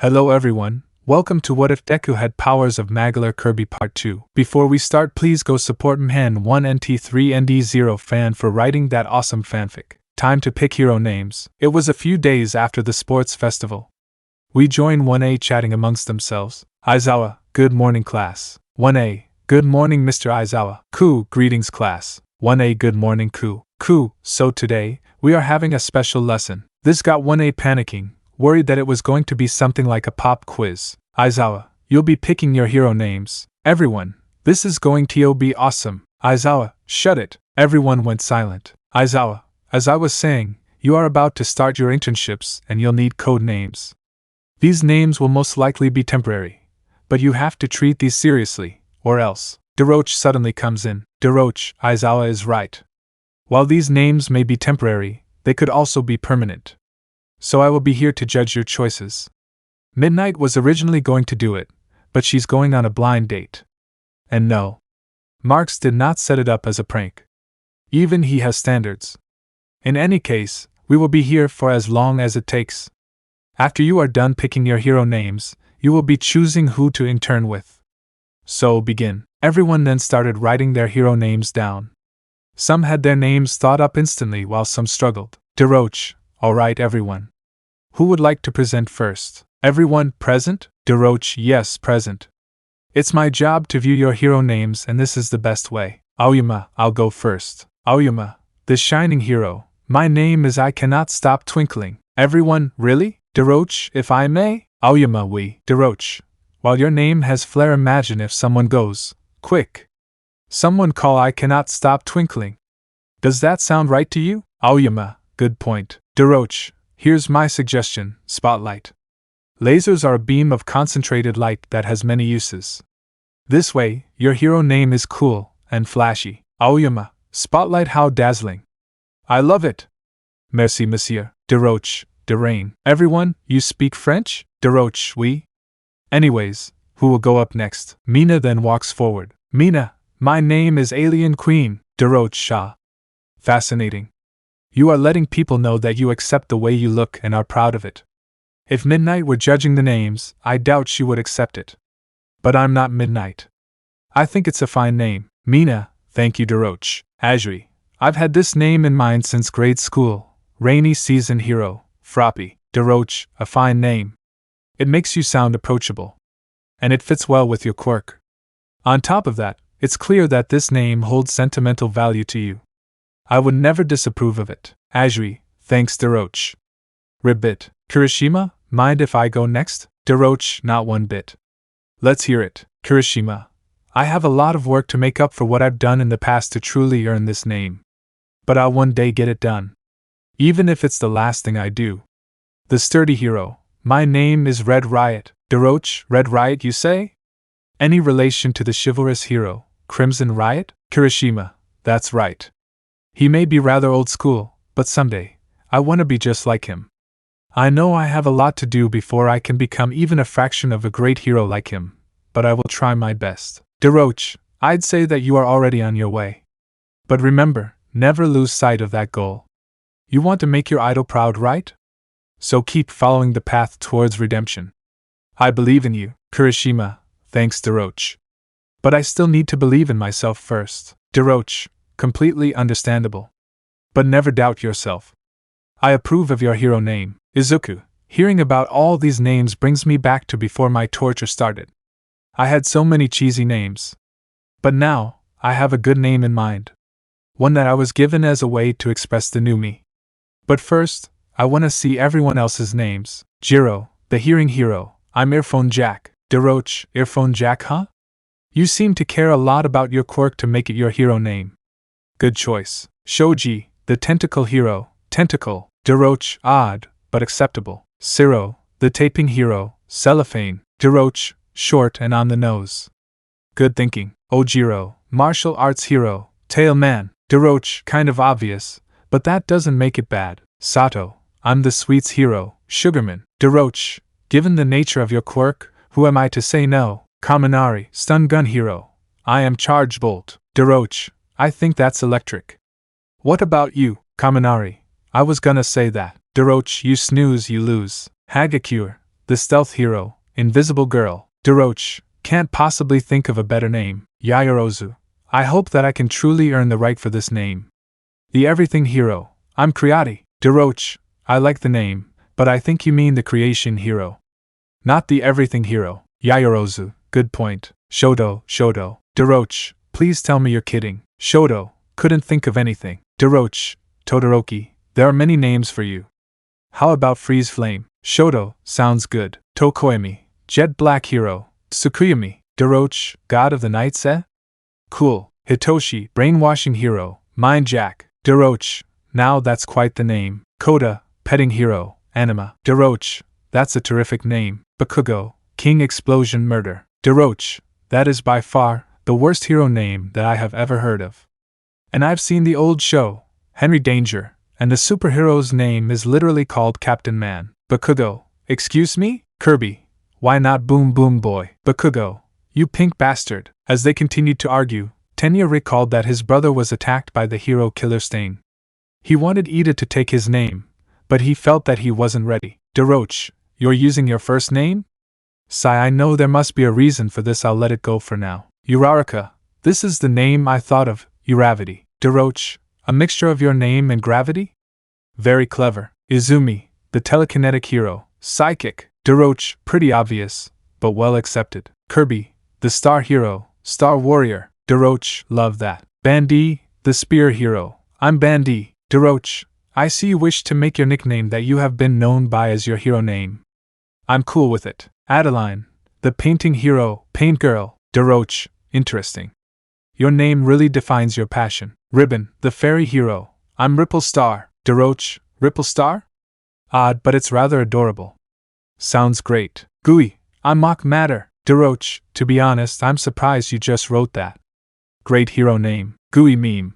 Hello everyone, welcome to What If Deku Had Powers of Magolor Kirby Part 2. Before we start, please go support Mhan1NT3ND0 fan for writing that awesome fanfic. Time to pick hero names. It was a few days after the sports festival. We join 1A chatting amongst themselves. Aizawa, good morning class. 1A, good morning Mr. Aizawa. Ku, greetings class. 1A, good morning Ku. Ku, so today, we are having a special lesson. This got 1A panicking, worried that it was going to be something like a pop quiz. Aizawa, you'll be picking your hero names. Everyone, this is going to be awesome. Aizawa, shut it. Everyone went silent. Aizawa, as I was saying, you are about to start your internships and you'll need code names. These names will most likely be temporary, but you have to treat these seriously, or else. Deroche suddenly comes in. Deroche, Aizawa is right. While these names may be temporary, they could also be permanent. So I will be here to judge your choices. Midnight was originally going to do it, but she's going on a blind date. And no, Marx did not set it up as a prank. Even he has standards. In any case, we will be here for as long as it takes. After you are done picking your hero names, you will be choosing who to intern with. So begin. Everyone then started writing their hero names down. Some had their names thought up instantly while some struggled. Deroche, alright everyone. Who would like to present first? Everyone present? Deroche, yes, present. It's my job to view your hero names and this is the best way. Aoyama, I'll go first. Aoyama, the shining hero. My name is I Cannot Stop Twinkling. Everyone, really? Deroche, if I may? Aoyama, we. Deroche, while your name has flair, imagine if someone goes, quick. Someone call I Cannot Stop Twinkling. Does that sound right to you? Aoyama, good point. Deroche, here's my suggestion, spotlight. Lasers are a beam of concentrated light that has many uses. This way, your hero name is cool and flashy. Aoyama, spotlight, how dazzling. I love it. Merci monsieur. Deroche, Derain. Everyone, you speak French? Deroche, oui. Anyways, who will go up next? Mina then walks forward. Mina, my name is Alien Queen. Deroche Shah. Fascinating. You are letting people know that you accept the way you look and are proud of it. If Midnight were judging the names, I doubt she would accept it. But I'm not Midnight. I think it's a fine name. Mina, thank you Deroche. Azri, I've had this name in mind since grade school. Rainy Season Hero, Froppy. Deroche, a fine name. It makes you sound approachable. And it fits well with your quirk. On top of that, it's clear that this name holds sentimental value to you. I would never disapprove of it. Azri, thanks Deroche. Ribbit, Kirishima, mind if I go next? Deroche, not one bit. Let's hear it. Kirishima, I have a lot of work to make up for what I've done in the past to truly earn this name. But I'll one day get it done. Even if it's the last thing I do. The sturdy hero, my name is Red Riot. Deroche, Red Riot you say? Any relation to the chivalrous hero, Crimson Riot? Kirishima, that's right. He may be rather old school, but someday, I want to be just like him. I know I have a lot to do before I can become even a fraction of a great hero like him, but I will try my best. Deroche, I'd say that you are already on your way. But remember, never lose sight of that goal. You want to make your idol proud, right? So keep following the path towards redemption. I believe in you, Kirishima, thanks Deroche. But I still need to believe in myself first. Deroche, completely understandable. But never doubt yourself. I approve of your hero name, Izuku. Hearing about all these names brings me back to before my torture started. I had so many cheesy names. But now, I have a good name in mind. One that I was given as a way to express the new me. But first, I want to see everyone else's names. Jiro, the hearing hero. I'm Earphone Jack. Deroche, Earphone Jack, huh? You seem to care a lot about your quirk to make it your hero name. Good choice. Shoji, the tentacle hero. Tentacle. Deroche, odd, but acceptable. Siro, the taping hero. Cellophane. Deroche, short and on the nose. Good thinking. Ojiro, martial arts hero. Tail man. Deroche, kind of obvious, but that doesn't make it bad. Sato, I'm the sweets hero. Sugarman. Deroche, given the nature of your quirk, who am I to say no? Kaminari, stun gun hero. I am Charge Bolt. Deroche, I think that's electric. What about you, Kaminari? I was gonna say that. Deroche, you snooze, you lose. Hagakure, the stealth hero, invisible girl, Daroche, can't possibly think of a better name, Yaoyorozu. I hope that I can truly earn the right for this name. The everything hero, I'm Creati, Daroche, I like the name, but I think you mean the creation hero. Not the everything hero, Yaoyorozu, good point, Shoto, Daroche, please tell me you're kidding, Shoto, couldn't think of anything, Daroche, Todoroki, there are many names for you. How about Freeze Flame, Shoto, sounds good, Tokoemi, Jet Black Hero, Tsukuyami, Daroche, God of the Nights, eh? Cool, Hitoshi, Brainwashing Hero, Mind Jack, Daroche, now that's quite the name, Koda, Petting Hero, Anima, Daroche, that's a terrific name, Bakugo, King Explosion Murder, Daroche, that is by far the worst hero name that I have ever heard of. And I've seen the old show, Henry Danger, and the superhero's name is literally called Captain Man. Bakugo, excuse me? Kirby, why not Boom Boom Boy? Bakugo, you pink bastard. As they continued to argue, Tenya recalled that his brother was attacked by the hero Killer Stain. He wanted Ida to take his name, but he felt that he wasn't ready. Daroche, you're using your first name? Sigh, I know there must be a reason for this, I'll let it go for now. Uraraka, this is the name I thought of, Uravity. Daroche, a mixture of your name and gravity? Very clever. Izumi, the telekinetic hero, psychic. Daroche, pretty obvious, but well accepted. Kirby, the star hero, star warrior. Daroche, love that. Bandi, the spear hero, I'm Bandi. Daroche, I see you wish to make your nickname that you have been known by as your hero name. I'm cool with it. Adeline, the painting hero, paint girl. Daroche, interesting. Your name really defines your passion. Ribbon, the fairy hero, I'm Ripple Star. Daroche, Ripple Star? Odd, but it's rather adorable. Sounds great. Gooey, I'm Mock Matter. Daroche, to be honest, I'm surprised you just wrote that. Great hero name. Gooey meme.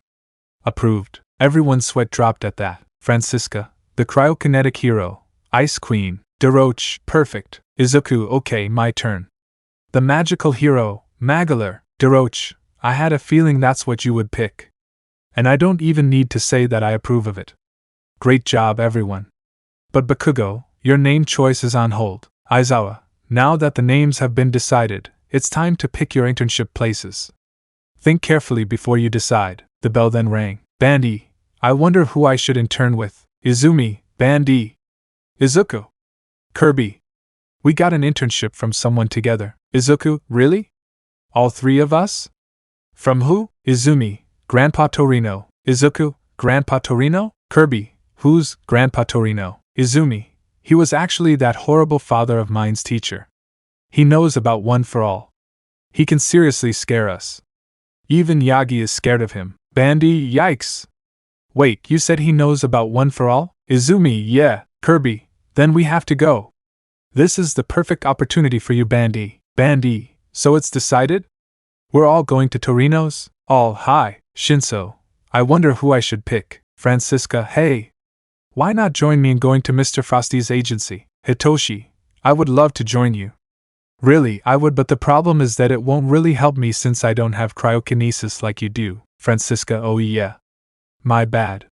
Approved. Everyone's sweat dropped at that. Francisca, the cryokinetic hero, Ice Queen. Daroche, perfect. Izuku, okay, my turn. The magical hero, Magolor. Daroche, I had a feeling that's what you would pick. And I don't even need to say that I approve of it. Great job, everyone. But Bakugo, your name choice is on hold. Aizawa, now that the names have been decided, it's time to pick your internship places. Think carefully before you decide. The bell then rang. Bandi, I wonder who I should intern with. Izumi, Bandi. Izuku. Kirby. We got an internship from someone together. Izuku, really? All three of us? From who? Izumi, Grandpa Torino. Izuku, Grandpa Torino? Kirby, who's Grandpa Torino? Izumi, he was actually that horrible father of mine's teacher. He knows about One for All. He can seriously scare us. Even Yagi is scared of him. Bandi, yikes! Wait, you said he knows about One for All? Izumi, yeah. Kirby, then we have to go. This is the perfect opportunity for you, Bandi. Bandi, so it's decided? We're all going to Torino's? All, hi. Shinso, I wonder who I should pick. Francisca, hey. Why not join me in going to Mr. Frosty's agency? Hitoshi, I would love to join you. Really, I would, but the problem is that it won't really help me since I don't have cryokinesis like you do. Francisca, oh yeah. My bad.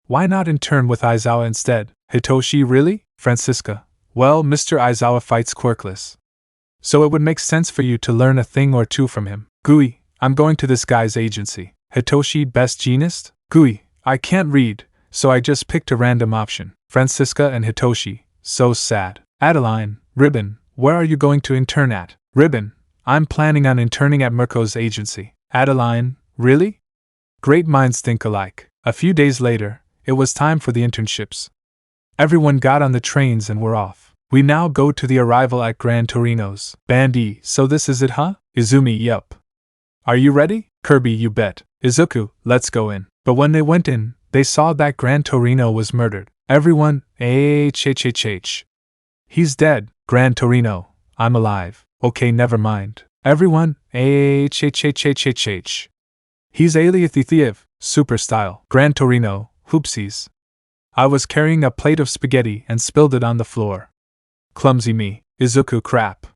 Why not intern with Aizawa instead? Hitoshi, really? Francisca, well, Mr. Aizawa fights Quirkless. So it would make sense for you to learn a thing or two from him. Gui, I'm going to this guy's agency. Hitoshi, best genist? Gui, I can't read, so I just picked a random option. Francisca and Hitoshi, so sad. Adeline, Ribbon, where are you going to intern at? Ribbon, I'm planning on interning at Mirko's agency. Adeline, really? Great minds think alike. A few days later, it was time for the internships. Everyone got on the trains and were off. We now go to the arrival at Gran Torino's. Bandi, so this is it, huh? Izumi, yup. Are you ready? Kirby, you bet. Izuku, let's go in. But when they went in, they saw that Gran Torino was murdered. Everyone, H. He's dead. Gran Torino, I'm alive. Okay, never mind. Everyone, H. He's Aliathithiev, super style. Gran Torino, hoopsies. I was carrying a plate of spaghetti and spilled it on the floor. Clumsy me. Izuku, crap.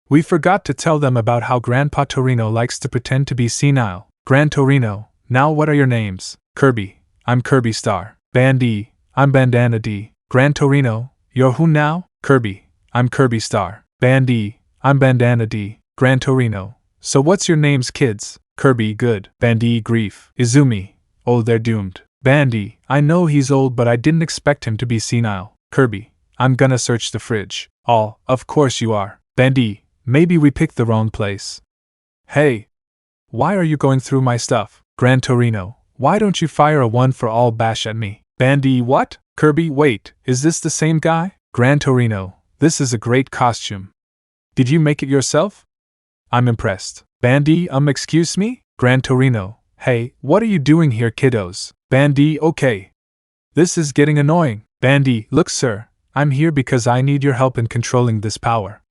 We forgot to tell them about how Grandpa Torino likes to pretend to be senile. Gran Torino, now what are your names? Kirby, I'm Kirby Star. Bandi, I'm Bandana D. Gran Torino, you're who now? Kirby, I'm Kirby Star. Bandy, I'm Bandana D. Gran Torino. So what's your names, kids? Kirby, good. Bandy, grief. Izumi, oh, they're doomed. Bandy, I know he's old, but I didn't expect him to be senile. Kirby, I'm gonna search the fridge. All, of course you are. Bandy, maybe we picked the wrong place. Hey! Why are you going through my stuff? Gran Torino, why don't you fire a one for all bash at me? Bandy, what? Kirby, wait, is this the same guy? Gran Torino, this is a great costume. Did you make it yourself? I'm impressed. Bandy, excuse me? Gran Torino, hey, what are you doing here, kiddos? Bandy, okay. This is getting annoying. Bandy, look, sir, I'm here because I need your help in controlling this power.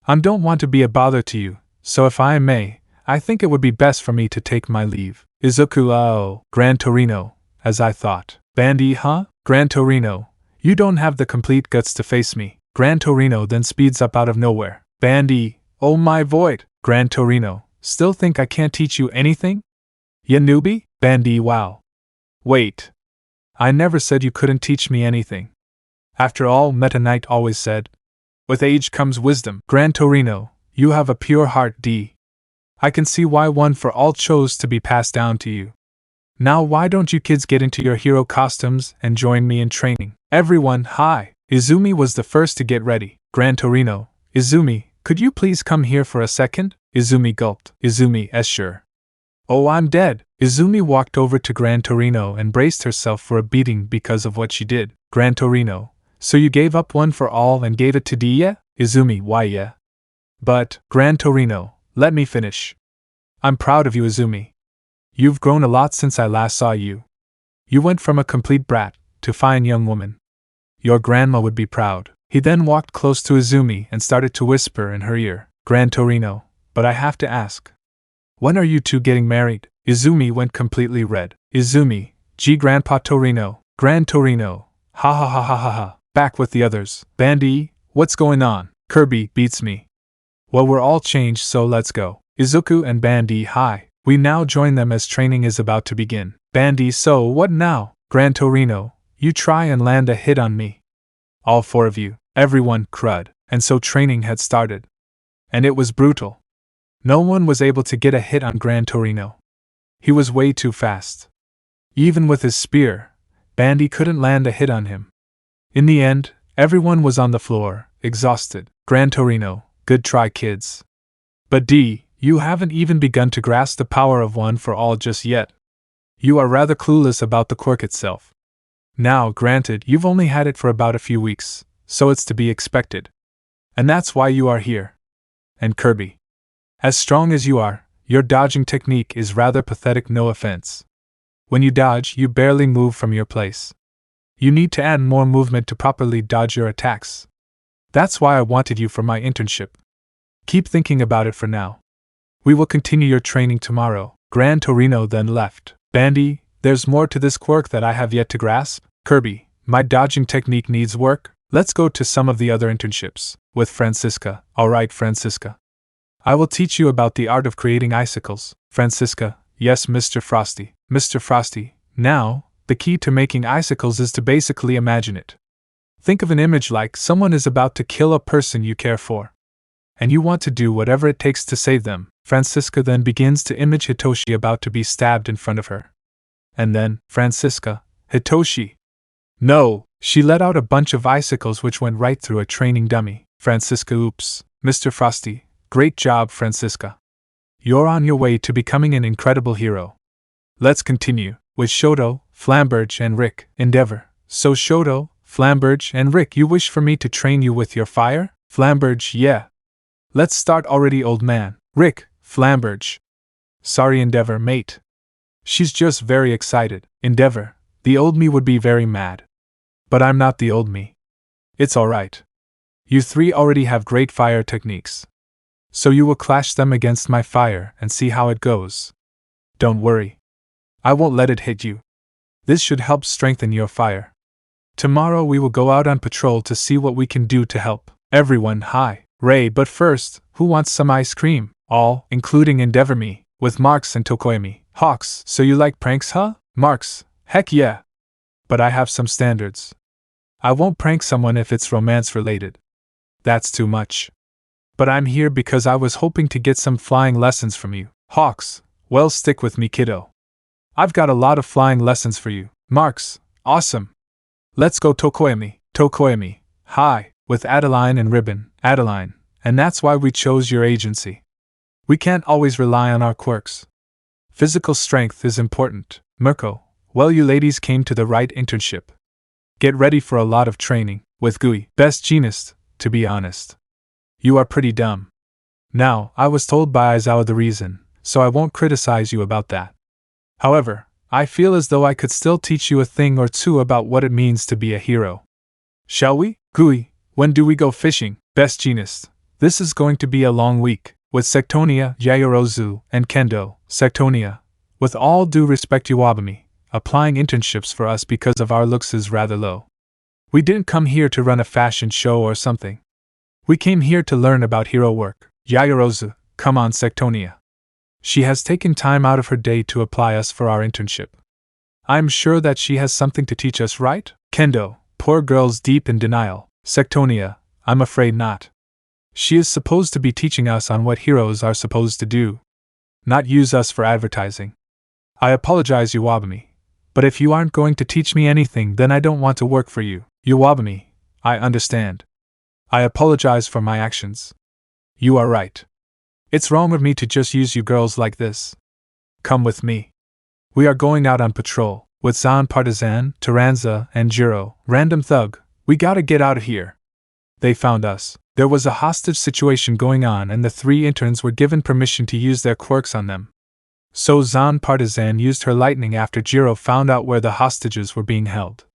I don't want to be a bother to you, so if I may, I think it would be best for me to take my leave. Izuku, oh, Gran Torino, as I thought. Bandy, huh? Gran Torino, you don't have the complete guts to face me. Gran Torino then speeds up out of nowhere. Bandy, oh my void. Gran Torino, still think I can't teach you anything? Ya newbie? Bandy, wow. Wait. I never said you couldn't teach me anything. After all, Meta Knight always said, with age comes wisdom. Gran Torino, you have a pure heart, D. I can see why one for all chose to be passed down to you. Now why don't you kids get into your hero costumes and join me in training? Everyone, hi! Izumi was the first to get ready. Gran Torino, Izumi, could you please come here for a second? Izumi gulped. Izumi, sure. Oh, I'm dead. Izumi walked over to Gran Torino and braced herself for a beating because of what she did. Gran Torino, so you gave up one for all and gave it to D, yeah? Izumi, why yeah? But, Gran Torino, let me finish. I'm proud of you, Izumi. You've grown a lot since I last saw you. You went from a complete brat to fine young woman. Your grandma would be proud. He then walked close to Izumi and started to whisper in her ear. Gran Torino, but I have to ask. When are you two getting married? Izumi went completely red. Izumi, gee, Grandpa Torino. Gran Torino, ha ha ha ha ha ha. Back with the others. Bandy, what's going on? Kirby, beats me. Well, we're all changed, so let's go. Izuku and Bandy, hi. We now join them as training is about to begin. Bandy, so what now? Gran Torino, you try and land a hit on me. All four of you. Everyone, crud. And so training had started. And it was brutal. No one was able to get a hit on Gran Torino. He was way too fast. Even with his spear, Bandy couldn't land a hit on him. In the end, everyone was on the floor, exhausted. Gran Torino, good try, kids. But D, you haven't even begun to grasp the power of one for all just yet. You are rather clueless about the quirk itself. Now, granted, you've only had it for about a few weeks, so it's to be expected. And that's why you are here. And Kirby, as strong as you are, your dodging technique is rather pathetic, no offense. When you dodge, you barely move from your place. You need to add more movement to properly dodge your attacks. That's why I wanted you for my internship. Keep thinking about it for now. We will continue your training tomorrow. Gran Torino then left. Bandy, there's more to this quirk that I have yet to grasp. Kirby, my dodging technique needs work. Let's go to some of the other internships. With Francisca. Alright, Francisca. I will teach you about the art of creating icicles. Francisca, yes, Mr. Frosty. Mr. Frosty, now, the key to making icicles is to basically imagine it. Think of an image like someone is about to kill a person you care for. And you want to do whatever it takes to save them. Francisca then begins to image Hitoshi about to be stabbed in front of her. And then, Francisca, Hitoshi. No! She let out a bunch of icicles which went right through a training dummy. Francisca, oops. Mr. Frosty, great job, Francisca. You're on your way to becoming an incredible hero. Let's continue, with Shoto, Flamberge and Rick. Endeavor. So Shoto, Flamberge and Rick, you wish for me to train you with your fire? Flamberge, yeah. Let's start already, old man. Rick, Flamberge. Sorry, Endeavor, mate. She's just very excited. Endeavor, the old me would be very mad. But I'm not the old me. It's alright. You three already have great fire techniques. So you will clash them against my fire and see how it goes. Don't worry. I won't let it hit you. This should help strengthen your fire. Tomorrow we will go out on patrol to see what we can do to help. Everyone, hi. Ray, but first, who wants some ice cream? All, including Endeavor me, with Marks and Tokoemi. Hawks, so you like pranks, huh? Marks, heck yeah. But I have some standards. I won't prank someone if it's romance related. That's too much. But I'm here because I was hoping to get some flying lessons from you. Hawks, well, stick with me, kiddo. I've got a lot of flying lessons for you. Marks, awesome. Let's go Tokoyami. Hi, with Adeline and Ribbon, Adeline, and that's why we chose your agency. We can't always rely on our quirks. Physical strength is important. Mirko, well, you ladies came to the right internship. Get ready for a lot of training, with Gui, best genist, to be honest. You are pretty dumb. Now, I was told by Aizawa the reason, so I won't criticize you about that. However, I feel as though I could still teach you a thing or two about what it means to be a hero. Shall we? Gui, when do we go fishing? Best genist, this is going to be a long week, with Sectonia, Yayorozu, and Kendo. Sectonia, with all due respect Iwabami, applying internships for us because of our looks is rather low. We didn't come here to run a fashion show or something. We came here to learn about hero work. Yayorozu, come on Sectonia. She has taken time out of her day to apply us for our internship. I'm sure that she has something to teach us, right? Kendo, poor girl's deep in denial. Sectonia, I'm afraid not. She is supposed to be teaching us on what heroes are supposed to do, not use us for advertising. I apologize, Iwabami, but if you aren't going to teach me anything, then I don't want to work for you. Iwabami, I understand. I apologize for my actions. You are right. It's wrong of me to just use you girls like this. Come with me. We are going out on patrol, with Zan Partizan, Taranza, and Jiro, random thug. We gotta get out of here. They found us. There was a hostage situation going on and the 3 interns were given permission to use their quirks on them. So Zan Partizan used her lightning after Jiro found out where the hostages were being held.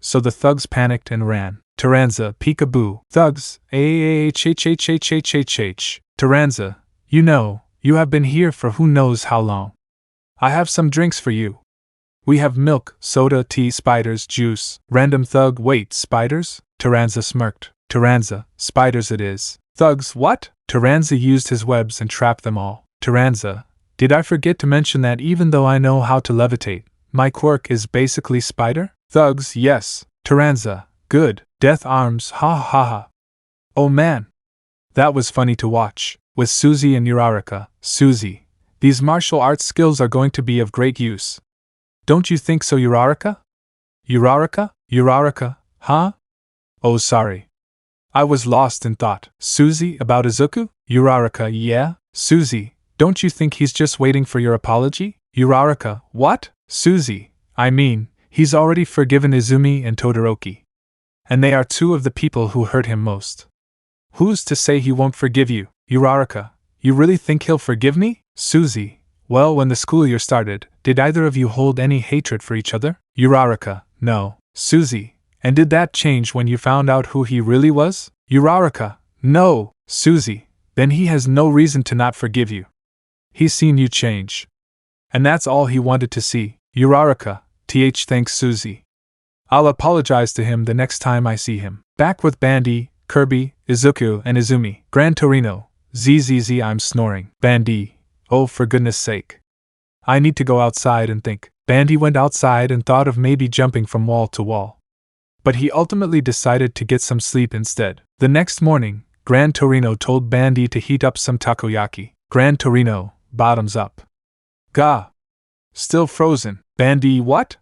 So the thugs panicked and ran. Taranza, peekaboo. Thugs, ahhhhhhhhh. Taranza, you know, you have been here for who knows how long. I have some drinks for you. We have milk, soda, tea, spiders, juice. Random thug, wait, spiders? Taranza smirked. Taranza, spiders it is. Thugs, what? Taranza used his webs and trapped them all. Taranza, did I forget to mention that even though I know how to levitate, my quirk is basically spider? Thugs, yes. Taranza, good. Death arms, ha ha ha. Oh man. That was funny to watch. With Suzy and Uraraka. Suzy, these martial arts skills are going to be of great use. Don't you think so, Uraraka? Uraraka, huh? Oh, sorry. I was lost in thought. Suzy, about Izuku? Uraraka, yeah? Suzy, don't you think he's just waiting for your apology? Uraraka, what? Suzy, I mean, he's already forgiven Izumi and Todoroki. And they are 2 of the people who hurt him most. Who's to say he won't forgive you? Uraraka, you really think he'll forgive me? Suzy, well, when the school year started, did either of you hold any hatred for each other? Uraraka, no. Suzy, and did that change when you found out who he really was? Uraraka, no. Suzy, then he has no reason to not forgive you. He's seen you change. And that's all he wanted to see. Uraraka, thanks Suzy. I'll apologize to him the next time I see him. Back with Bandy, Kirby, Izuku, and Izumi. Gran Torino. Zzz, I'm snoring. Bandy, oh for goodness sake. I need to go outside and think. Bandy went outside and thought of maybe jumping from wall to wall. But he ultimately decided to get some sleep instead. The next morning, Gran Torino told Bandy to heat up some takoyaki. Gran Torino, bottoms up. Gah! Still frozen. Bandy, what?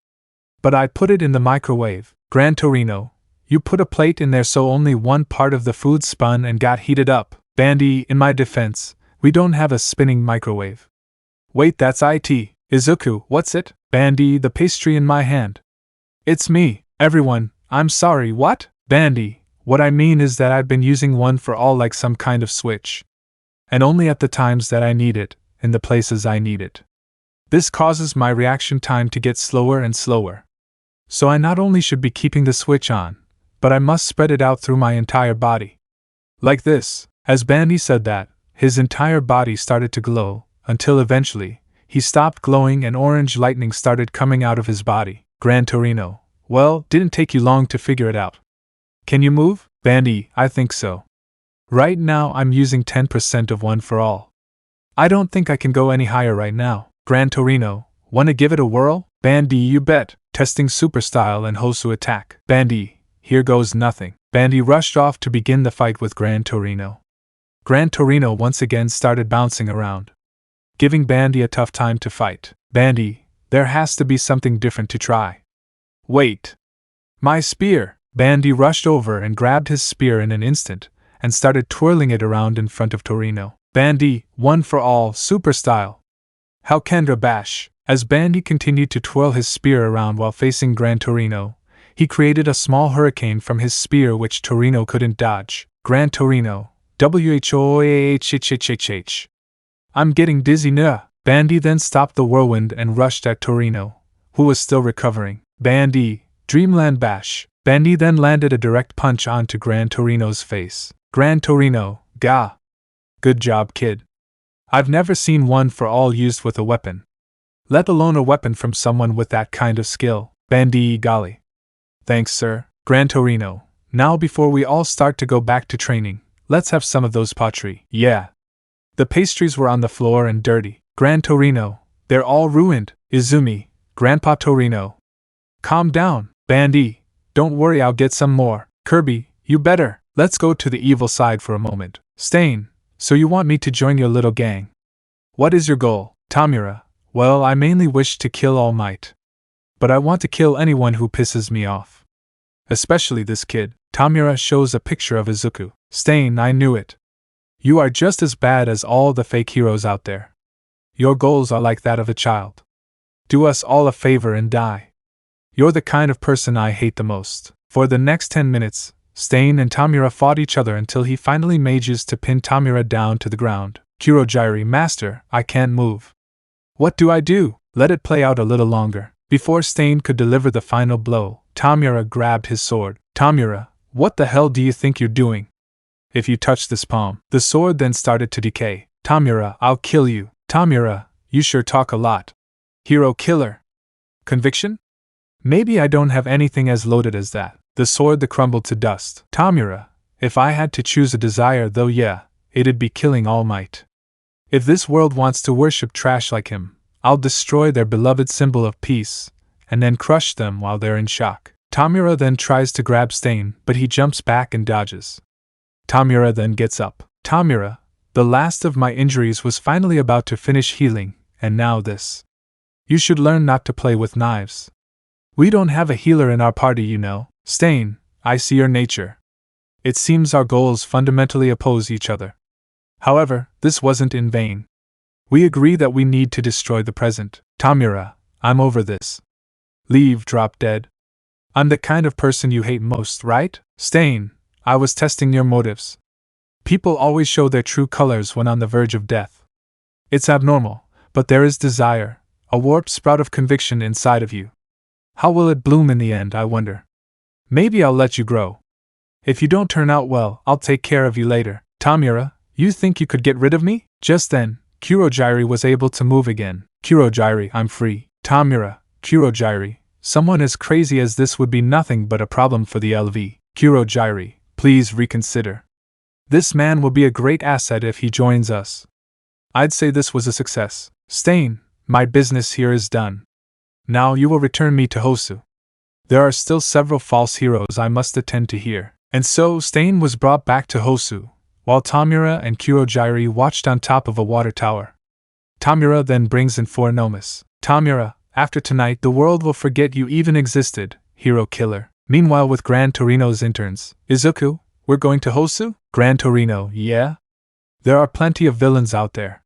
But I put it in the microwave. Gran Torino, you put a plate in there so only one part of the food spun and got heated up. Bandy, in my defense, we don't have a spinning microwave. Wait, that's it. Izuku, what's it? Bandy, the pastry in my hand. It's me, everyone, I'm sorry, what? Bandy, what I mean is that I've been using one for all like some kind of switch. And only at the times that I need it, in the places I need it. This causes my reaction time to get slower and slower. So I not only should be keeping the switch on, but I must spread it out through my entire body. Like this. As Bandy said that, his entire body started to glow, until eventually, he stopped glowing and orange lightning started coming out of his body. Gran Torino, well, didn't take you long to figure it out. Can you move? Bandy, I think so. Right now I'm using 10% of one for all. I don't think I can go any higher right now. Gran Torino, wanna give it a whirl? Bandy, you bet. Testing super style and Hosu attack. Bandy, here goes nothing. Bandy rushed off to begin the fight with Gran Torino. Gran Torino once again started bouncing around, giving Bandy a tough time to fight. Bandy, there has to be something different to try. Wait! My spear! Bandy rushed over and grabbed his spear in an instant, and started twirling it around in front of Torino. Bandy, one for all, super style! How Kendra bash! As Bandy continued to twirl his spear around while facing Gran Torino, he created a small hurricane from his spear which Torino couldn't dodge. Gran Torino, WHOAHHHHH. I'm getting dizzy nah. Bandy then stopped the whirlwind and rushed at Torino, who was still recovering. Bandy, Dreamland bash. Bandy then landed a direct punch onto Gran Torino's face. Gran Torino, gah. Good job, kid. I've never seen one for all used with a weapon, let alone a weapon from someone with that kind of skill. Bandy, golly. Thanks, sir. Gran Torino, now before we all start to go back to training, let's have some of those pottery. Yeah. The pastries were on the floor and dirty. Gran Torino, they're all ruined. Izumi, Grandpa Torino. Calm down. Bandy, don't worry, I'll get some more. Kirby, you better. Let's go to the evil side for a moment. Stain, so you want me to join your little gang? What is your goal? Tamura, well, I mainly wish to kill Almight, but I want to kill anyone who pisses me off. Especially this kid. Tamura shows a picture of Izuku. Stain, I knew it. You are just as bad as all the fake heroes out there. Your goals are like that of a child. Do us all a favor and die. You're the kind of person I hate the most. For the next 10 minutes, Stain and Tamura fought each other until he finally manages to pin Tamura down to the ground. Kurogiri, master, I can't move. What do I do? Let it play out a little longer. Before Stain could deliver the final blow, Tamura grabbed his sword. Tamura, what the hell do you think you're doing? If you touch this palm. The sword then started to decay. Tamura, I'll kill you. Tamura, you sure talk a lot. Hero killer. Conviction? Maybe I don't have anything as loaded as that. The sword crumbled to dust. Tamura, if I had to choose a desire though, yeah, it'd be killing All Might. If this world wants to worship trash like him, I'll destroy their beloved symbol of peace, and then crush them while they're in shock. Tamura then tries to grab Stain, but he jumps back and dodges. Tamura then gets up. Tamura, the last of my injuries was finally about to finish healing, and now this. You should learn not to play with knives. We don't have a healer in our party, you know. Stain, I see your nature. It seems our goals fundamentally oppose each other. However, this wasn't in vain. We agree that we need to destroy the present. Tamura, I'm over this. Leave, drop dead. I'm the kind of person you hate most, right? Stain, I was testing your motives. People always show their true colors when on the verge of death. It's abnormal, but there is desire, a warped sprout of conviction inside of you. How will it bloom in the end, I wonder? Maybe I'll let you grow. If you don't turn out well, I'll take care of you later. Tamura, you think you could get rid of me? Just then, Kurogiri was able to move again. Kurogiri, I'm free. Tamura, Kurogiri, someone as crazy as this would be nothing but a problem for the LV. Kurogiri, please reconsider. This man will be a great asset if he joins us. I'd say this was a success. Stain, my business here is done. Now you will return me to Hosu. There are still several false heroes I must attend to here. And so Stain was brought back to Hosu, while Tamura and Kurogiri watched on top of a water tower. Tamura then brings in 4 Nomas. Tamura, after tonight the world will forget you even existed, hero killer. Meanwhile with Gran Torino's interns, Izuku, we're going to Hosu? Gran Torino, yeah? There are plenty of villains out there.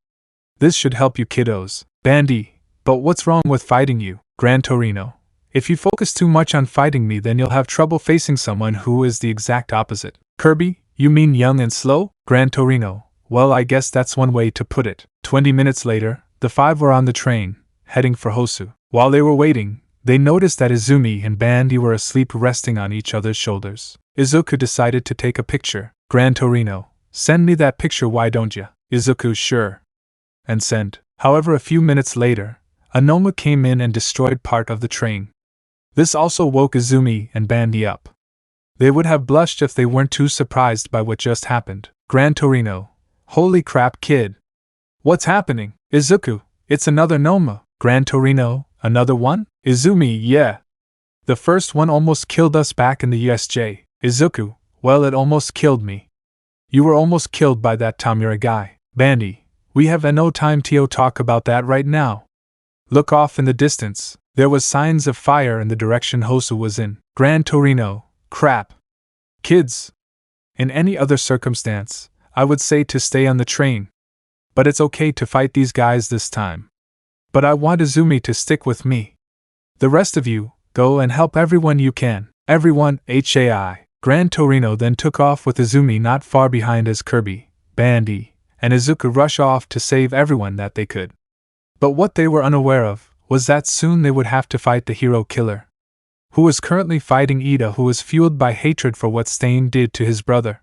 This should help you kiddos. Bandy, but what's wrong with fighting you? Gran Torino, if you focus too much on fighting me then you'll have trouble facing someone who is the exact opposite. Kirby, you mean young and slow? Gran Torino, well I guess that's one way to put it. 20 minutes later, the 5 were on the train, heading for Hosu. While they were waiting, they noticed that Izumi and Bandy were asleep resting on each other's shoulders. Izuku decided to take a picture. Gran Torino, send me that picture, why don't ya? Izuku, sure. And send. However, a few minutes later, a Noma came in and destroyed part of the train. This also woke Izumi and Bandy up. They would have blushed if they weren't too surprised by what just happened. Gran Torino, holy crap, kid. What's happening? Izuku, it's another Noma. Gran Torino, another one? Izumi, yeah. The first one almost killed us back in the USJ. Izuku, Well, it almost killed me. You were almost killed by that Tamura guy. Bandy, we have no time to talk about that right now. Look off in the distance. There was signs of fire in the direction Hosu was in. Gran Torino. Crap. Kids. In any other circumstance, I would say to stay on the train. But it's okay to fight these guys this time. But I want Izumi to stick with me. The rest of you, go and help everyone you can. Everyone, HAI. Gran Torino then took off with Izumi not far behind as Kirby, Bandy, and Izuku rush off to save everyone that they could. But what they were unaware of was that soon they would have to fight the hero killer, who was currently fighting Ida, who was fueled by hatred for what Stain did to his brother.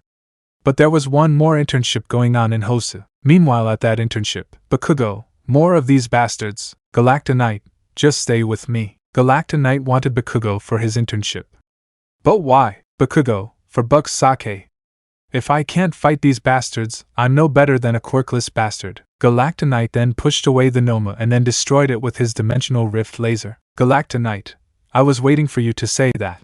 But there was one more internship going on in Hosu. Meanwhile at that internship, Bakugo, more of these bastards, Galacta Knight, just stay with me. Galacta Knight wanted Bakugo for his internship. But why? Bakugo, for Buck's sake. If I can't fight these bastards, I'm no better than a quirkless bastard. Galacta Knight then pushed away the Noma and then destroyed it with his dimensional rift laser. Galacta Knight, I was waiting for you to say that.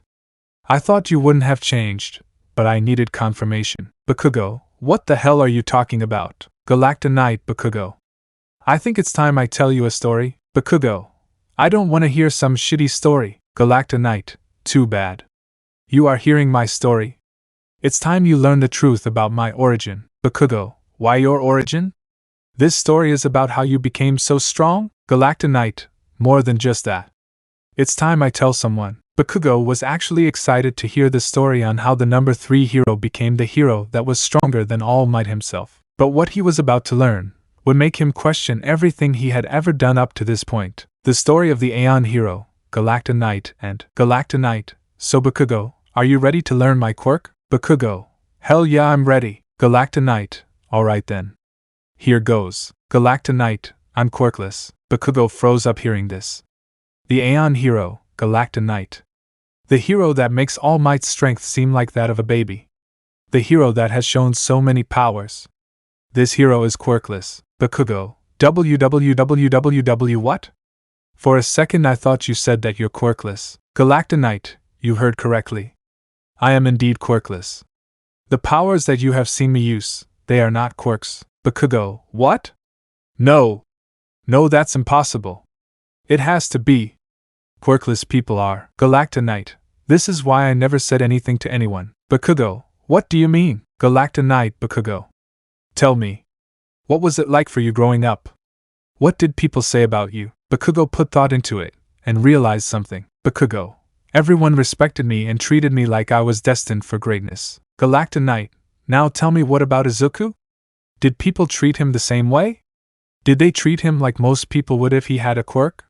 I thought you wouldn't have changed, but I needed confirmation. Bakugo, what the hell are you talking about? Galacta Knight. Bakugo, I think it's time I tell you a story. Bakugo, I don't want to hear some shitty story. Galacta Knight, too bad. You are hearing my story. It's time you learn the truth about my origin. Bakugo, why your origin? This story is about how you became so strong? Galacta Knight, more than just that. It's time I tell someone. Bakugo was actually excited to hear the story on how the number 3 hero became the hero that was stronger than All Might himself. But what he was about to learn would make him question everything he had ever done up to this point. The story of the Aeon hero, Galacta Knight and Galacta Knight. So Bakugo, are you ready to learn my quirk? Bakugo, hell yeah, I'm ready. Galacta Knight, alright then. Here goes. Galacta Knight, I'm quirkless. Bakugo froze up hearing this. The Aeon hero, Galacta Knight. The hero that makes All Might's strength seem like that of a baby. The hero that has shown so many powers. This hero is quirkless. Bakugo, www what? For a second I thought you said that you're quirkless. Galacta Knight, you heard correctly. I am indeed quirkless. The powers that you have seen me use, they are not quirks. Bakugo, what? No. No, that's impossible. It has to be. Quirkless people are. Galacta Knight, this is why I never said anything to anyone. Bakugo, what do you mean? Galacta Knight. Bakugo, tell me. What was it like for you growing up? What did people say about you? Bakugo put thought into it, and realized something. Bakugo, everyone respected me and treated me like I was destined for greatness. Galacta Knight, now tell me, what about Izuku? Did people treat him the same way? Did they treat him like most people would if he had a quirk?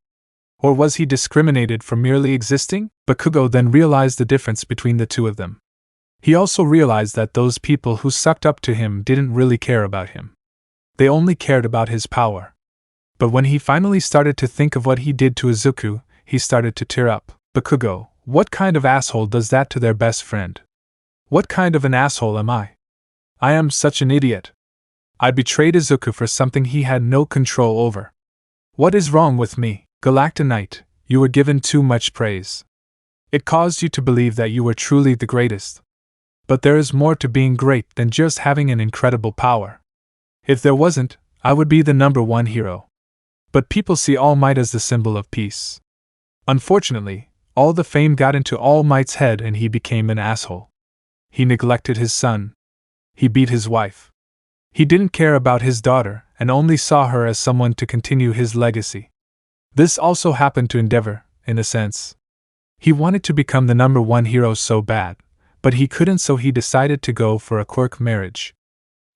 Or was he discriminated for merely existing? Bakugo then realized the difference between the two of them. He also realized that those people who sucked up to him didn't really care about him. They only cared about his power. But when he finally started to think of what he did to Izuku, he started to tear up. Bakugo, what kind of asshole does that to their best friend? What kind of an asshole am I? I am such an idiot. I betrayed Izuku for something he had no control over. What is wrong with me? Galacta Knight, you were given too much praise. It caused you to believe that you were truly the greatest. But there is more to being great than just having an incredible power. If there wasn't, I would be the number 1 hero. But people see All Might as the symbol of peace. Unfortunately, all the fame got into All Might's head and he became an asshole. He neglected his son. He beat his wife. He didn't care about his daughter and only saw her as someone to continue his legacy. This also happened to Endeavor, in a sense. He wanted to become the number 1 hero so bad, but he couldn't, so he decided to go for a quirk marriage.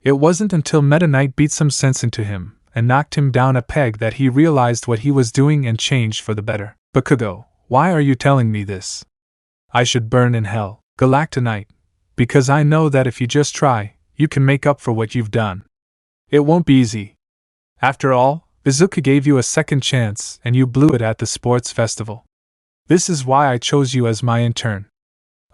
It wasn't until Meta Knight beat some sense into him and knocked him down a peg that he realized what he was doing and changed for the better. Bakugo, why are you telling me this? I should burn in hell. Galacta Knight, because I know that if you just try, you can make up for what you've done. It won't be easy. After all, Izuku gave you a second chance and you blew it at the sports festival. This is why I chose you as my intern.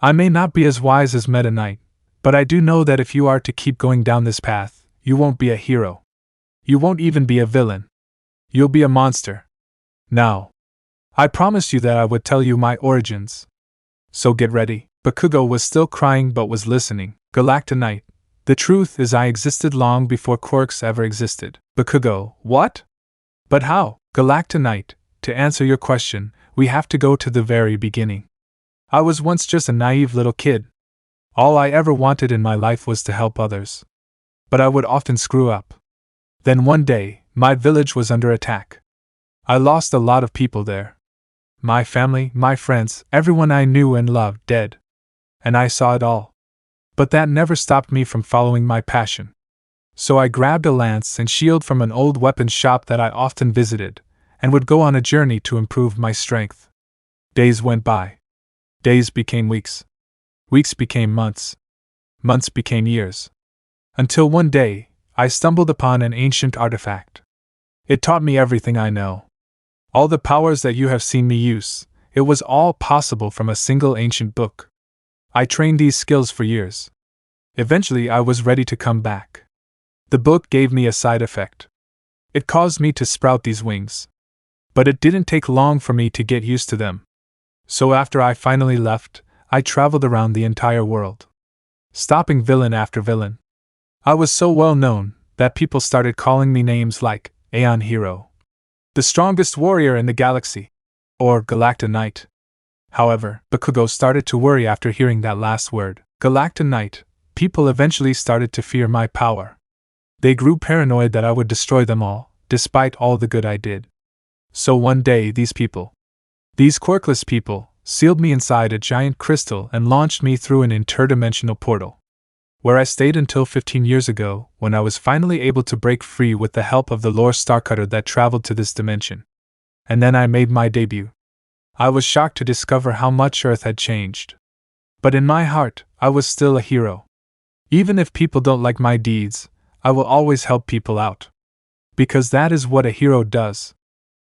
I may not be as wise as Meta Knight, but I do know that if you are to keep going down this path, you won't be a hero. You won't even be a villain. You'll be a monster. Now, I promised you that I would tell you my origins. So get ready. Bakugo was still crying but was listening. Galactonite. The truth is I existed long before Quirks ever existed. Bakugo, what? But how? Galactonite, to answer your question, we have to go to the very beginning. I was once just a naive little kid. All I ever wanted in my life was to help others. But I would often screw up. Then one day, my village was under attack. I lost a lot of people there. My family, my friends, everyone I knew and loved dead. And I saw it all. But that never stopped me from following my passion. So I grabbed a lance and shield from an old weapons shop that I often visited, and would go on a journey to improve my strength. Days went by. Days became weeks. Weeks became months. Months became years. Until one day, I stumbled upon an ancient artifact. It taught me everything I know. All the powers that you have seen me use, it was all possible from a single ancient book. I trained these skills for years. Eventually I was ready to come back. The book gave me a side effect. It caused me to sprout these wings. But it didn't take long for me to get used to them. So after I finally left, I traveled around the entire world, stopping villain after villain. I was so well known that people started calling me names like Aeon Hero, the strongest warrior in the galaxy, or Galactonite. However, Bakugo started to worry after hearing that last word, Galactonite. People eventually started to fear my power. They grew paranoid that I would destroy them all, despite all the good I did. So one day these Quirkless people, sealed me inside a giant crystal and launched me through an interdimensional portal, where I stayed until 15 years ago, when I was finally able to break free with the help of the lore Starcutter that traveled to this dimension. And then I made my debut. I was shocked to discover how much Earth had changed. But in my heart, I was still a hero. Even if people don't like my deeds, I will always help people out. Because that is what a hero does.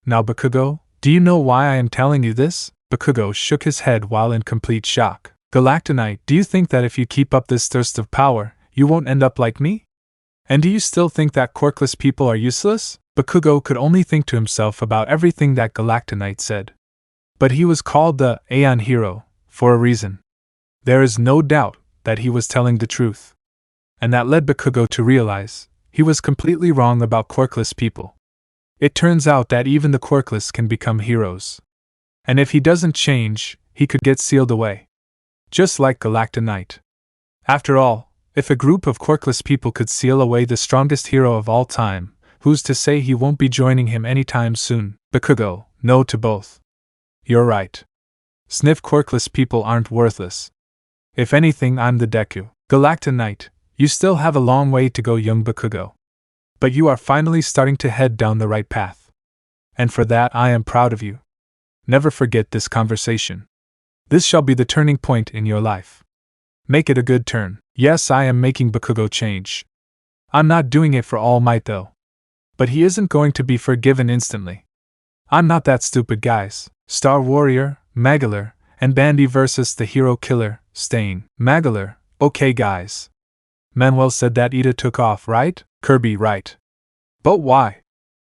Now Bakugo, do you know why I am telling you this? Bakugo shook his head while in complete shock. Galactonite, do you think that if you keep up this thirst of power, you won't end up like me? And do you still think that Quirkless people are useless? Bakugo could only think to himself about everything that Galactonite said. But he was called the Aeon Hero for a reason. There is no doubt that he was telling the truth. And that led Bakugo to realize he was completely wrong about Quirkless people. It turns out that even the Quirkless can become heroes. And if he doesn't change, he could get sealed away. Just like Galactonite. After all, if a group of Quirkless people could seal away the strongest hero of all time, who's to say he won't be joining him anytime soon? Bakugo, no to both. You're right. Sniff Quirkless people aren't worthless. If anything, I'm the Deku. Galactonite, you still have a long way to go, young Bakugo. But you are finally starting to head down the right path. And for that I am proud of you. Never forget this conversation. This shall be the turning point in your life. Make it a good turn. Yes, I am making Bakugo change. I'm not doing it for All Might though. But he isn't going to be forgiven instantly. I'm not that stupid, guys. Star Warrior, Magolor, and Bandy versus the Hero Killer, Stain. Magolor, okay guys. Manuel said that Ida took off, right? Kirby, right. But why?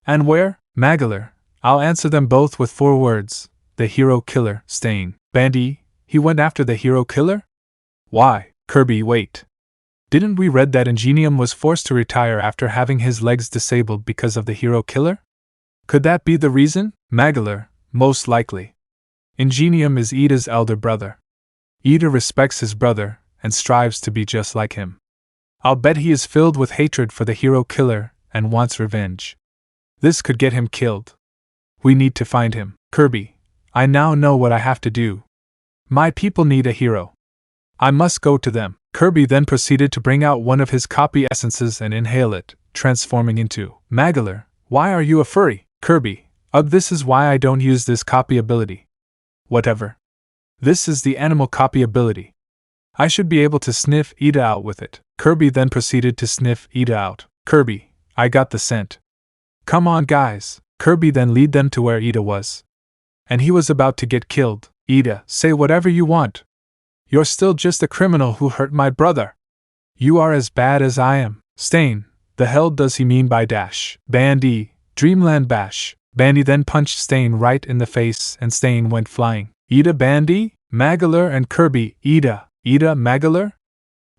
And where? Magolor, I'll answer them both with 4 words. The Hero Killer, Stain. Bandy, he went after the Hero Killer? Why? Kirby, wait. Didn't we read that Ingenium was forced to retire after having his legs disabled because of the Hero Killer? Could that be the reason? Magolor, most likely. Ingenium is Ida's elder brother. Ida respects his brother and strives to be just like him. I'll bet he is filled with hatred for the Hero Killer and wants revenge. This could get him killed. We need to find him. Kirby, I now know what I have to do. My people need a hero. I must go to them. Kirby then proceeded to bring out one of his copy essences and inhale it, transforming into Magolor. Why are you a furry? Kirby, this is why I don't use this copy ability. Whatever. This is the animal copy ability. I should be able to sniff Ida out with it. Kirby then proceeded to sniff Ida out. Kirby, I got the scent. Come on guys. Kirby then lead them to where Ida was. And he was about to get killed. Ida, say whatever you want. You're still just a criminal who hurt my brother. You are as bad as I am. Stain, the hell does he mean by dash? Bandy, Dreamland Bash. Bandy then punched Stain right in the face and Stain went flying. Ida, Bandy? Magolor and Kirby, Ida Magolor?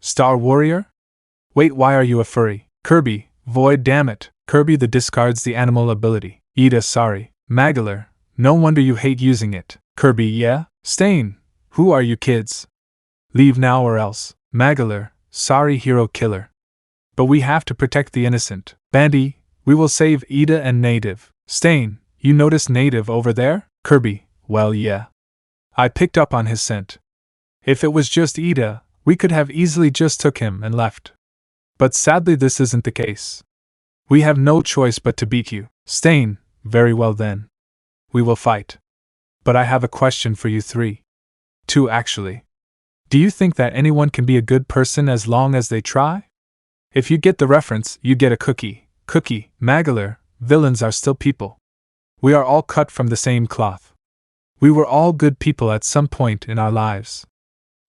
Star Warrior? Wait, why are you a furry? Kirby, void, damn it. Kirby the discards the animal ability. Ida, sorry. Magolor, no wonder you hate using it. Kirby, yeah? Stain, who are you kids? Leave now or else. Magolor, sorry hero killer. But we have to protect the innocent. Bandy, we will save Ida and Native. Stain, you notice Native over there? Kirby, well yeah. I picked up on his scent. If it was just Ida, we could have easily just took him and left. But sadly this isn't the case. We have no choice but to beat you. Stain, very well then. We will fight. But I have a question for you three. Two actually. Do you think that anyone can be a good person as long as they try? If you get the reference, you get a cookie. Cookie, Magolor, villains are still people. We are all cut from the same cloth. We were all good people at some point in our lives.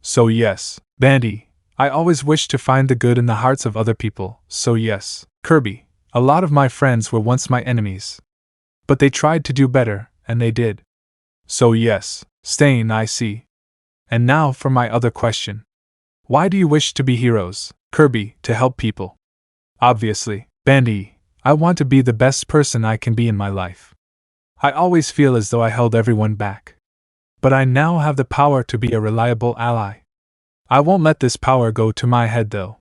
So yes, Bandy, I always wished to find the good in the hearts of other people, so yes. Kirby, a lot of my friends were once my enemies. But they tried to do better, and they did. So yes, Stain, I see. And now for my other question. Why do you wish to be heroes? Kirby, to help people. Obviously. Bandy, I want to be the best person I can be in my life. I always feel as though I held everyone back. But I now have the power to be a reliable ally. I won't let this power go to my head though.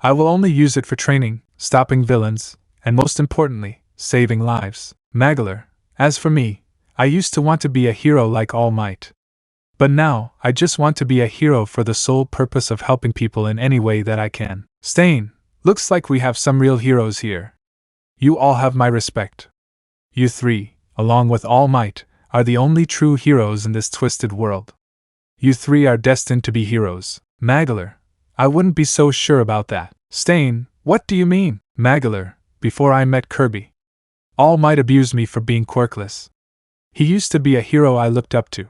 I will only use it for training, stopping villains, and most importantly, saving lives. Magolor, as for me, I used to want to be a hero like Almight. But now, I just want to be a hero for the sole purpose of helping people in any way that I can. Stain, looks like we have some real heroes here. You all have my respect. You three, along with Almight, are the only true heroes in this twisted world. You three are destined to be heroes. Magolor, I wouldn't be so sure about that. Stain, what do you mean? Magolor, before I met Kirby, Almight abused me for being quirkless. He used to be a hero I looked up to.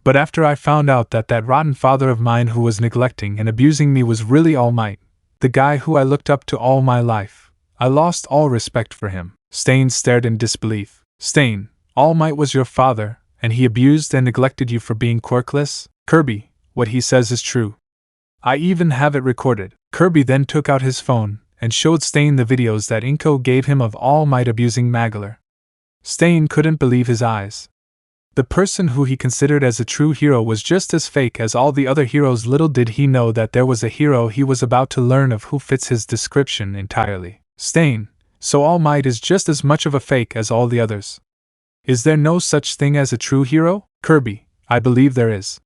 But after I found out that that rotten father of mine who was neglecting and abusing me was really Almight, the guy who I looked up to all my life, I lost all respect for him. Stain stared in disbelief. Stain, Almight was your father, and he abused and neglected you for being quirkless? Kirby, what he says is true. I even have it recorded. Kirby then took out his phone and showed Stain the videos that Inko gave him of Almight abusing Magolor. Stain couldn't believe his eyes. The person who he considered as a true hero was just as fake as all the other heroes. Little did he know that there was a hero he was about to learn of who fits his description entirely. Stain, so Almight is just as much of a fake as all the others. Is there no such thing as a true hero? Kirby, I believe there is.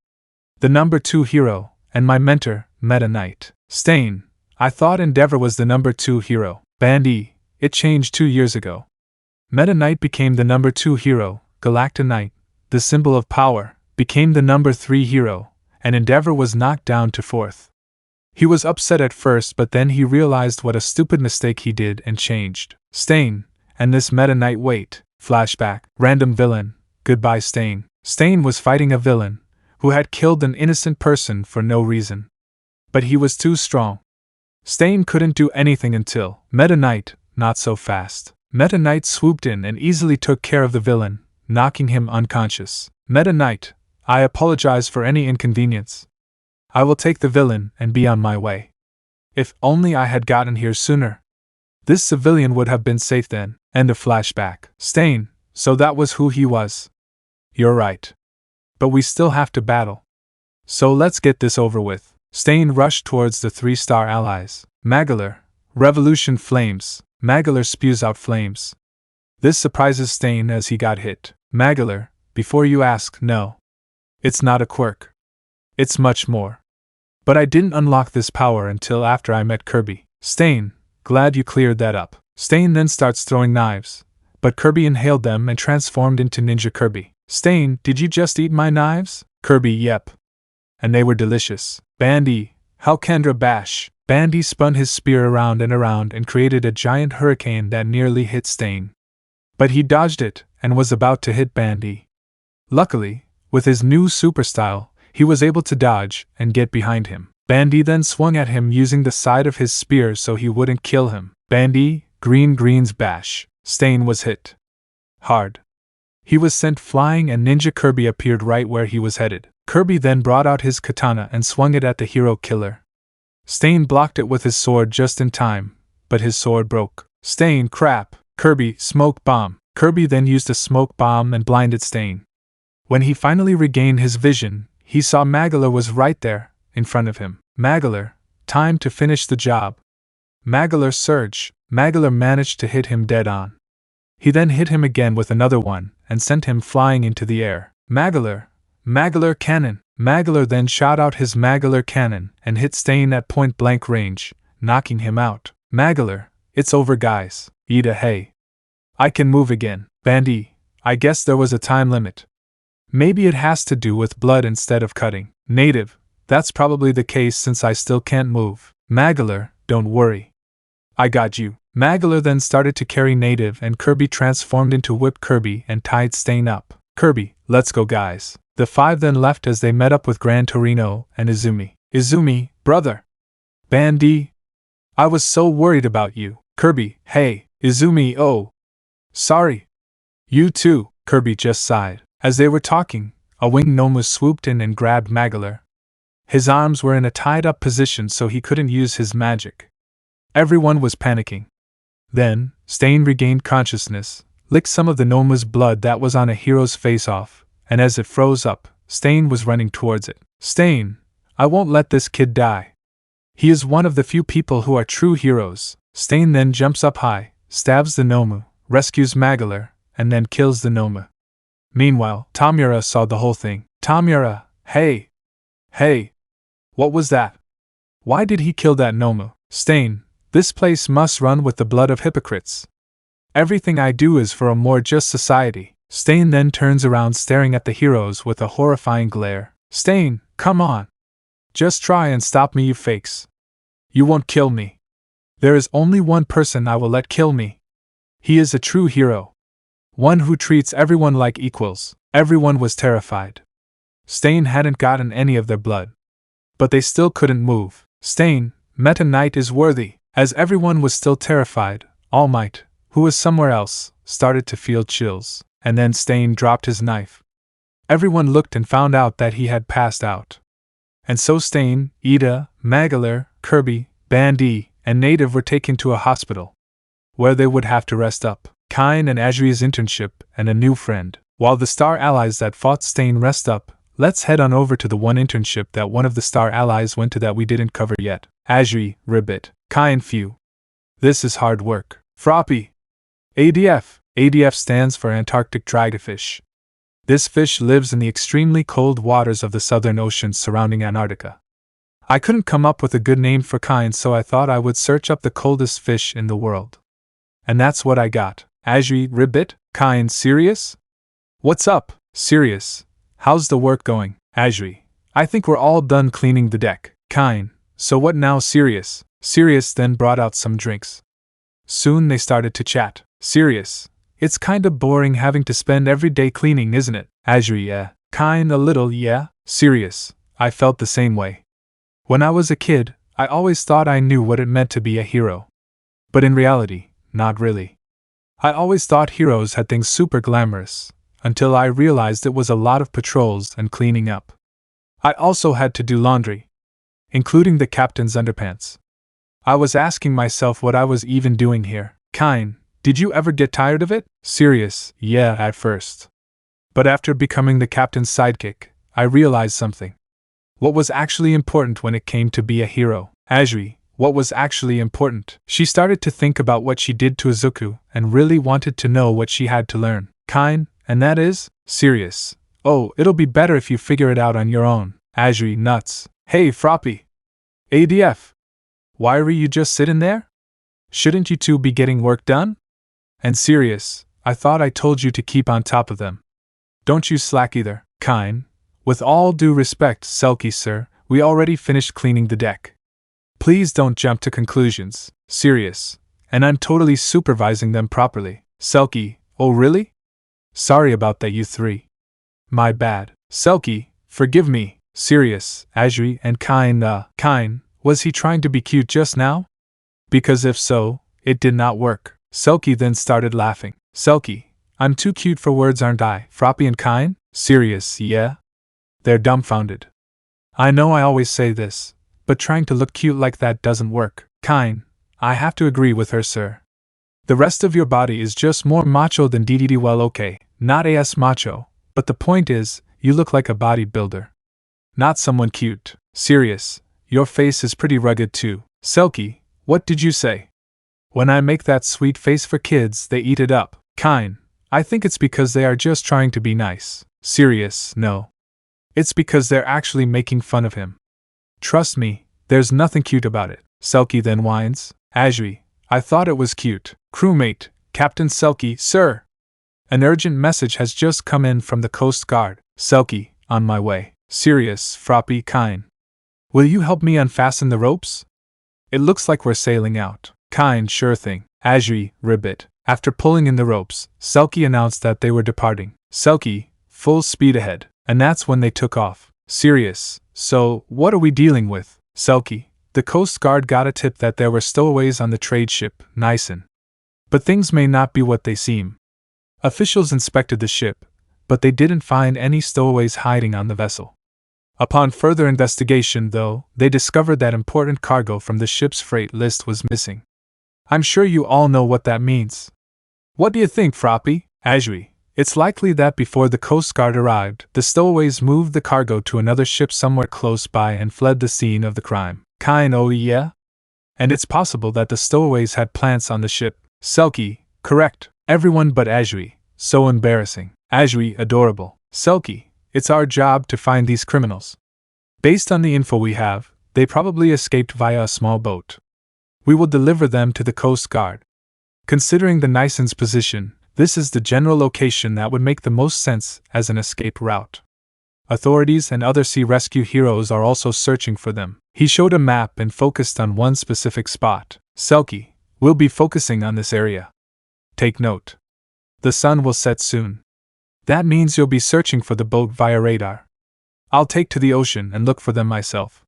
The number 2 hero, and my mentor, Meta Knight. Stain, I thought Endeavor was the number 2 hero. Bandy, it changed 2 years ago. Meta Knight became the number 2 hero, Galacta Knight, the symbol of power, became the number 3 hero, and Endeavor was knocked down to 4th. He was upset at first, but then he realized what a stupid mistake he did and changed. Stain, and this Meta Knight, wait, flashback, random villain, goodbye Stain. Stain was fighting a villain, who had killed an innocent person for no reason. But he was too strong. Stain couldn't do anything until Meta Knight, not so fast. Meta Knight swooped in and easily took care of the villain, knocking him unconscious. Meta Knight, I apologize for any inconvenience. I will take the villain and be on my way. If only I had gotten here sooner. This civilian would have been safe then. End of flashback. Stain, so that was who he was. You're right. But we still have to battle. So let's get this over with. Stain rushed towards the 3-star allies. Magolor, Revolution Flames. Magolor spews out flames. This surprises Stain as he got hit. Magolor, before you ask, no. It's not a quirk. It's much more. But I didn't unlock this power until after I met Kirby. Stain, glad you cleared that up. Stain then starts throwing knives, but Kirby inhaled them and transformed into Ninja Kirby. Stain, did you just eat my knives? Kirby, yep. And they were delicious. Bandy, how Kendra bash. Bandy spun his spear around and created a giant hurricane that nearly hit Stain. But he dodged it and was about to hit Bandy. Luckily, with his new super style, he was able to dodge and get behind him. Bandy then swung at him using the side of his spear so he wouldn't kill him. Bandy, Green's bash. Stain was hit hard. He was sent flying and Ninja Kirby appeared right where he was headed. Kirby then brought out his katana and swung it at the hero killer. Stain blocked it with his sword just in time, but his sword broke. Stain, crap! Kirby, smoke bomb! Kirby then used a smoke bomb and blinded Stain. When he finally regained his vision, he saw Magolor was right there, in front of him. Magolor, time to finish the job. Magolor surge. Magolor managed to hit him dead on. He then hit him again with another one, and sent him flying into the air. Magolor! Magolor cannon! Magolor then shot out his Magolor cannon and hit Stain at point-blank range, knocking him out. Magolor, it's over guys. Ida, hey. I can move again. Bandy, I guess there was a time limit. Maybe it has to do with blood instead of cutting. Native, that's probably the case since I still can't move. Magolor, don't worry. I got you. Magolor then started to carry Native and Kirby transformed into Whip Kirby and tied Stain up. Kirby, let's go guys. The five then left as they met up with Gran Torino and Izumi. Izumi, brother. Bandy. I was so worried about you. Kirby, hey. Izumi, oh. Sorry. You too, Kirby just sighed. As they were talking, a winged gnome swooped in and grabbed Magolor. His arms were in a tied-up position so he couldn't use his magic. Everyone was panicking. Then, Stain regained consciousness, licked some of the gnome's blood that was on a hero's face off, and as it froze up, Stain was running towards it. Stain, I won't let this kid die. He is one of the few people who are true heroes. Stain then jumps up high, stabs the gnome, rescues Magolor, and then kills the gnome. Meanwhile, Tamura saw the whole thing. Tamura, hey! Hey! What was that? Why did he kill that gnome? Stain, this place must run with the blood of hypocrites. Everything I do is for a more just society. Stain then turns around staring at the heroes with a horrifying glare. Stain, come on! Just try and stop me, you fakes. You won't kill me. There is only one person I will let kill me. He is a true hero. One who treats everyone like equals. Everyone was terrified. Stain hadn't gotten any of their blood. But they still couldn't move. Stain, Meta Knight is worthy. As everyone was still terrified, Almight, who was somewhere else, started to feel chills, and then Stain dropped his knife. Everyone looked and found out that he had passed out. And so Stain, Ida, Magolor, Kirby, Bandy, and Native were taken to a hospital, where they would have to rest up. Kain and Azri's internship and a new friend. While the star allies that fought Stain rest up, let's head on over to the one internship that one of the star allies went to that we didn't cover yet. Azri, Ribbit, Kain Few. This is hard work. Froppy. ADF. ADF stands for Antarctic Dragonfish. This fish lives in the extremely cold waters of the southern oceans surrounding Antarctica. I couldn't come up with a good name for Kain, so I thought I would search up the coldest fish in the world. And that's what I got. Azri, Ribbit, Kain, serious? What's up, serious? How's the work going? Azri, I think we're all done cleaning the deck. Kain, so what now, serious? Serious then brought out some drinks. Soon they started to chat. Serious, it's kinda boring having to spend every day cleaning, isn't it? Azri, yeah. Kain, a little, yeah. Serious, I felt the same way. When I was a kid, I always thought I knew what it meant to be a hero. But in reality, not really. I always thought heroes had things super glamorous, until I realized it was a lot of patrols and cleaning up. I also had to do laundry, including the captain's underpants. I was asking myself what I was even doing here. Kain, did you ever get tired of it? Serious, yeah, at first. But after becoming the captain's sidekick, I realized something. What was actually important when it came to be a hero? Azri, what was actually important? She started to think about what she did to Izuku and really wanted to know what she had to learn. Kain, and that is? Serious. Oh, it'll be better if you figure it out on your own. Azri, nuts. Hey, Froppy. ADF. Why are you just sitting there? Shouldn't you two be getting work done? And serious, I thought I told you to keep on top of them. Don't you slack either. Kain, with all due respect, Selkie sir, we already finished cleaning the deck. Please don't jump to conclusions. Serious, and I'm totally supervising them properly. Selkie, oh really? Sorry about that, you three. My bad. Selkie, forgive me. Serious, Azri and Kain, Kain, was he trying to be cute just now? Because if so, it did not work. Selkie then started laughing. Selkie, I'm too cute for words, aren't I? Froppy and Kain? Serious, yeah? They're dumbfounded. I know I always say this, but trying to look cute like that doesn't work. Kind, I have to agree with her, sir. The rest of your body is just more macho than DDD. Well, okay, not as macho, but the point is, you look like a bodybuilder. Not someone cute. Serious, your face is pretty rugged too. Selkie, what did you say? When I make that sweet face for kids, they eat it up. Kind, I think it's because they are just trying to be nice. Serious, no. It's because they're actually making fun of him. Trust me, there's nothing cute about it. Selkie then whines, Ajri, I thought it was cute. Crewmate, Captain Selkie, sir. An urgent message has just come in from the Coast Guard. Selkie, on my way. Serious, Froppy, Kind. Will you help me unfasten the ropes? It looks like we're sailing out. Kind, sure thing. Ajri, ribbit. After pulling in the ropes, Selkie announced that they were departing. Selkie, full speed ahead. And that's when they took off. Serious, so, what are we dealing with? Selkie, the Coast Guard got a tip that there were stowaways on the trade ship, Nyson. But things may not be what they seem. Officials inspected the ship, but they didn't find any stowaways hiding on the vessel. Upon further investigation, though, they discovered that important cargo from the ship's freight list was missing. I'm sure you all know what that means. What do you think, Froppy? Ajri, it's likely that before the Coast Guard arrived, the stowaways moved the cargo to another ship somewhere close by and fled the scene of the crime. Kind, oh yeah? And it's possible that the stowaways had plants on the ship. Selkie, correct. Everyone but Ajri. So embarrassing. Ajri, adorable. Selkie, it's our job to find these criminals. Based on the info we have, they probably escaped via a small boat. We will deliver them to the Coast Guard. Considering the Nyson's position, this is the general location that would make the most sense as an escape route. Authorities and other sea rescue heroes are also searching for them. He showed a map and focused on one specific spot. Selkie, we'll be focusing on this area. Take note. The sun will set soon. That means you'll be searching for the boat via radar. I'll take to the ocean and look for them myself.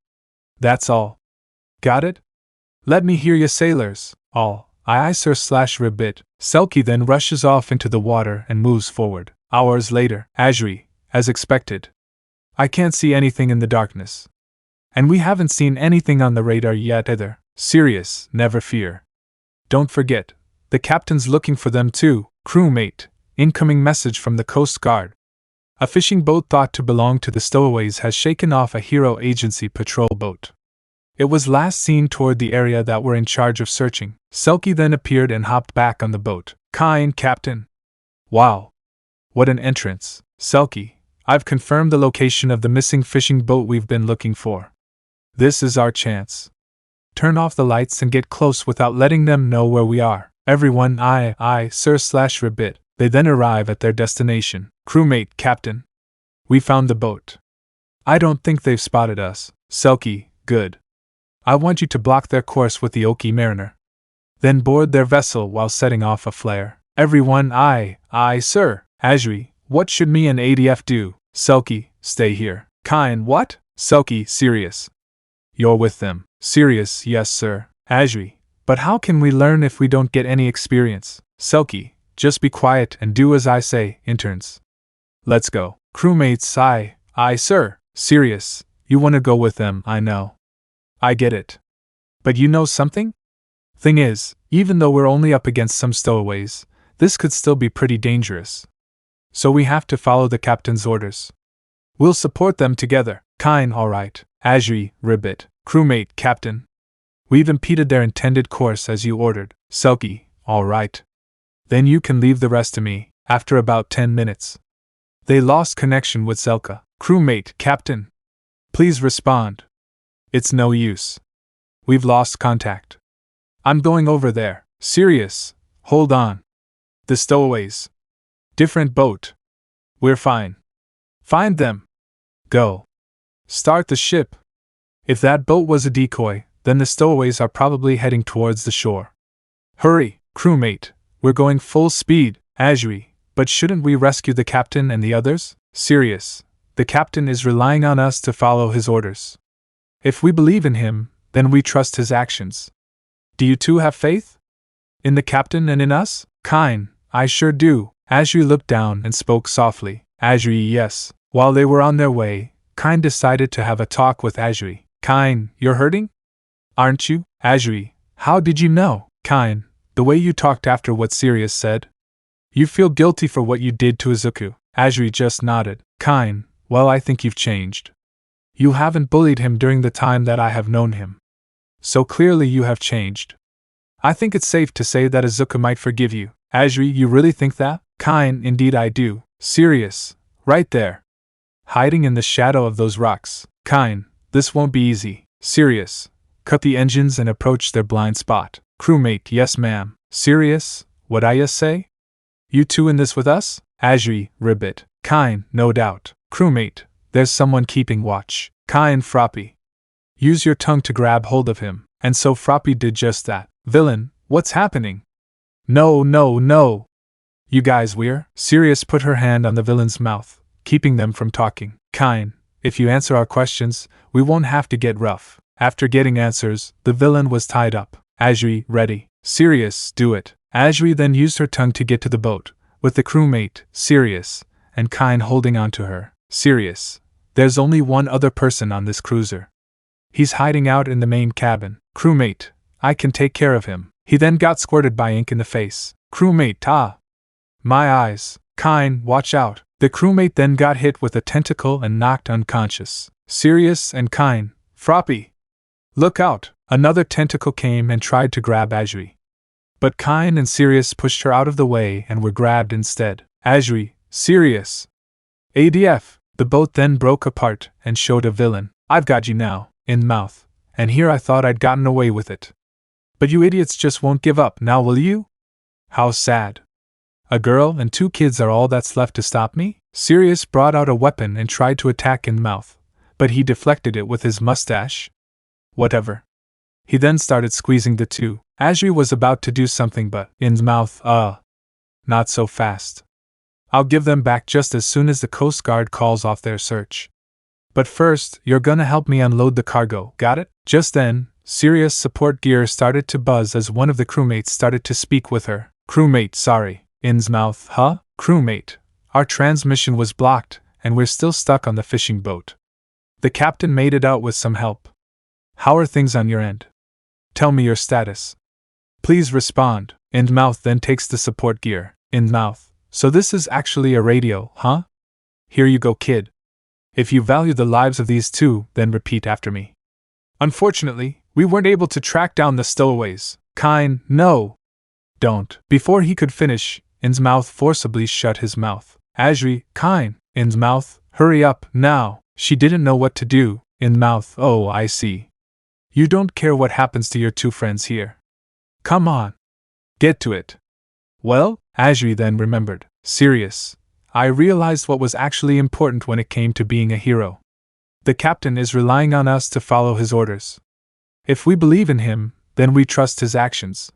That's all. Got it? Let me hear you, sailors. All. Aye, sir, ribbit. Selkie then rushes off into the water and moves forward. Hours later, Ajri, as expected. I can't see anything in the darkness. And we haven't seen anything on the radar yet either. Serious, never fear. Don't forget, the captain's looking for them too. Crewmate, incoming message from the Coast Guard. A fishing boat thought to belong to the stowaways has shaken off a Hero Agency patrol boat. It was last seen toward the area that we're in charge of searching. Selkie then appeared and hopped back on the boat. Kind, Captain. Wow. What an entrance. Selkie, I've confirmed the location of the missing fishing boat we've been looking for. This is our chance. Turn off the lights and get close without letting them know where we are. Everyone, aye, sir, ribbit. They then arrive at their destination. Crewmate, Captain. We found the boat. I don't think they've spotted us. Selkie, good. I want you to block their course with the Oki Mariner. Then board their vessel while setting off a flare. Everyone, aye, sir. Ajri, what should me and ADF do? Selkie, stay here. Kind, what? Selkie, serious. You're with them. Serious, yes, sir. Ajri, but how can we learn if we don't get any experience? Selkie, just be quiet and do as I say, interns. Let's go. Crewmates, aye, sir. Serious, you want to go with them, I know. I get it. But you know something? Thing is, even though we're only up against some stowaways, this could still be pretty dangerous. So we have to follow the captain's orders. We'll support them together. Kind, alright. Ajri, ribbit. Crewmate, Captain. We've impeded their intended course as you ordered. Selkie, alright. Then you can leave the rest to me. After about 10 minutes. They lost connection with Selka. Crewmate, Captain. Please respond. It's no use. We've lost contact. I'm going over there. Serious. Hold on. The stowaways. Different boat. We're fine. Find them. Go. Start the ship. If that boat was a decoy, then the stowaways are probably heading towards the shore. Hurry, crewmate. We're going full speed. Ajri, but shouldn't we rescue the captain and the others? Serious. The captain is relying on us to follow his orders. If we believe in him, then we trust his actions. Do you two have faith? In the captain and in us? Kind, I sure do. Ajri looked down and spoke softly. Ajri, yes. While they were on their way, Kain decided to have a talk with Azuri. Kain, you're hurting? Aren't you? Azuri, how did you know? Kain, the way you talked after what Sirius said. You feel guilty for what you did to Izuku. Azuri just nodded. Kain, well, I think you've changed. You haven't bullied him during the time that I have known him. So clearly you have changed. I think it's safe to say that Izuku might forgive you. Azuri, you really think that? Kain, indeed I do. Sirius, right there. Hiding in the shadow of those rocks. Kain, this won't be easy. Sirius, cut the engines and approach their blind spot. Crewmate, yes ma'am. Sirius, what I say? You two in this with us? Azuri, ribbit. Kain, no doubt. Crewmate, there's someone keeping watch. Kain, Froppy. Use your tongue to grab hold of him. And so Froppy did just that. Villain, what's happening? No, no, no. You guys, we're. Sirius put her hand on the villain's mouth, keeping them from talking. Kain, if you answer our questions, we won't have to get rough. After getting answers, the villain was tied up. Azuri, ready. Sirius, do it. Azuri then used her tongue to get to the boat, with the crewmate, Sirius, and Kain holding on to her. Sirius, there's only one other person on this cruiser. He's hiding out in the main cabin. Crewmate, I can take care of him. He then got squirted by ink in the face. Crewmate, ah! My eyes. Kain, watch out. The crewmate then got hit with a tentacle and knocked unconscious. Sirius and Kain, Froppy! Look out! Another tentacle came and tried to grab Azuri. But Kain and Sirius pushed her out of the way and were grabbed instead. Azuri, Sirius! ADF! The boat then broke apart and showed a villain. I've got you now, in mouth, and here I thought I'd gotten away with it. But you idiots just won't give up, now will you? How sad. A girl and 2 kids are all that's left to stop me? Sirius brought out a weapon and tried to attack in mouth, but he deflected it with his mustache. Whatever. He then started squeezing the 2. Azuri was about to do something but, in mouth, not so fast. I'll give them back just as soon as the Coast Guard calls off their search. But first, you're gonna help me unload the cargo, got it? Just then, Sirius' support gear started to buzz as one of the crewmates started to speak with her. Crewmate, sorry. In's mouth, huh? Crewmate, our transmission was blocked, and we're still stuck on the fishing boat. The captain made it out with some help. How are things on your end? Tell me your status. Please respond. In's mouth then takes the support gear. In's mouth, so this is actually a radio, huh? Here you go, kid. If you value the lives of these 2, then repeat after me. Unfortunately, we weren't able to track down the stowaways. Kain, no. Don't. Before he could finish, In's mouth forcibly shut his mouth. Azuri, Kain, In's mouth, hurry up, now. She didn't know what to do. In mouth, oh, I see. You don't care what happens to your 2 friends here. Come on. Get to it. Well, Azuri then remembered. Sirius, I realized what was actually important when it came to being a hero. The captain is relying on us to follow his orders. If we believe in him, then we trust his actions.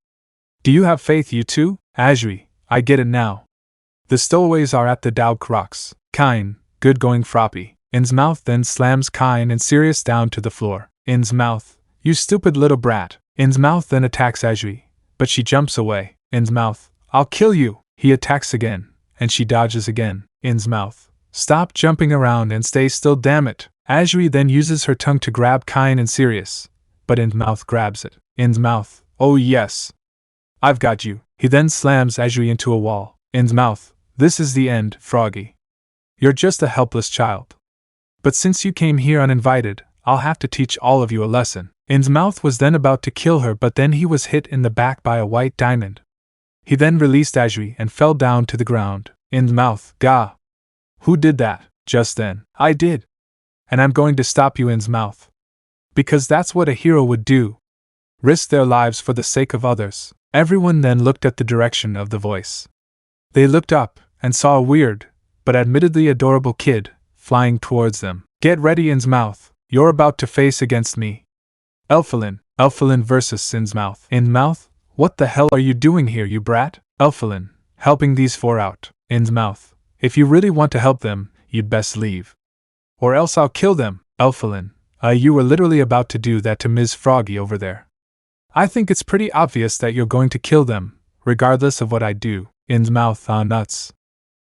Do you have faith, you two? Azuri, I get it now. The stowaways are at the Dauk rocks. Kain, good going, Froppy. In's mouth then slams Kain and Sirius down to the floor. In's mouth, you stupid little brat. In's mouth then attacks Azuri, but she jumps away. In's mouth, I'll kill you. He attacks again, and she dodges again. In's mouth, stop jumping around and stay still, damn it. Azuri then uses her tongue to grab Kain and Sirius, but In's mouth grabs it. In's mouth, oh yes. I've got you. He then slams Azuri into a wall. In's mouth, this is the end, Froggy. You're just a helpless child. But since you came here uninvited, I'll have to teach all of you a lesson. In's mouth was then about to kill her, but then he was hit in the back by a white diamond. He then released Azuri and fell down to the ground. In's mouth, gah. Who did that? Just then. I did. And I'm going to stop you, In's mouth. Because that's what a hero would do. Risk their lives for the sake of others. Everyone then looked at the direction of the voice. They looked up and saw a weird, but admittedly adorable kid, flying towards them. Get ready, In's mouth. You're about to face against me. Elfilin versus In's mouth. In's mouth, what the hell are you doing here, you brat? Elfilin, helping these 4 out. In's mouth, if you really want to help them, you'd best leave. Or else I'll kill them. Elfilin, you were literally about to do that to Ms. Froggy over there. I think it's pretty obvious that you're going to kill them, regardless of what I do. In's mouth, nuts.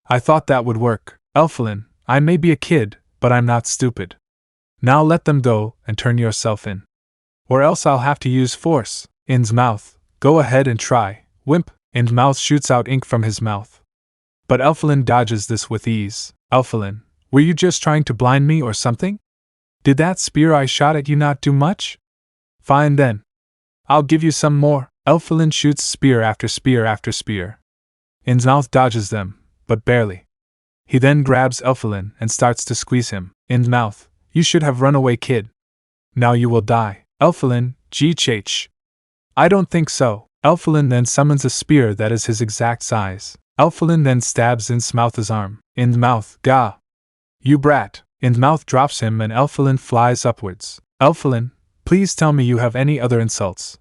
I thought that would work. Elfilin, I may be a kid, but I'm not stupid. Now let them go and turn yourself in. Or else I'll have to use force. Ainz mouth, go ahead and try, wimp. Ainz mouth shoots out ink from his mouth. But Elfilin dodges this with ease. Elfilin, were you just trying to blind me or something? Did that spear I shot at you not do much? Fine then. I'll give you some more. Elfilin shoots spear after spear after spear. Ainz mouth dodges them, but barely. He then grabs Elfilin and starts to squeeze him. Ainz mouth, you should have run away, kid. Now you will die. Elfilin, GH. I don't think so. Elfilin then summons a spear that is his exact size. Elfilin then stabs Ainz mouth's arm. Ainz mouth, gah. You brat. Ainz mouth drops him and Elfilin flies upwards. Elfilin, please tell me you have any other insults.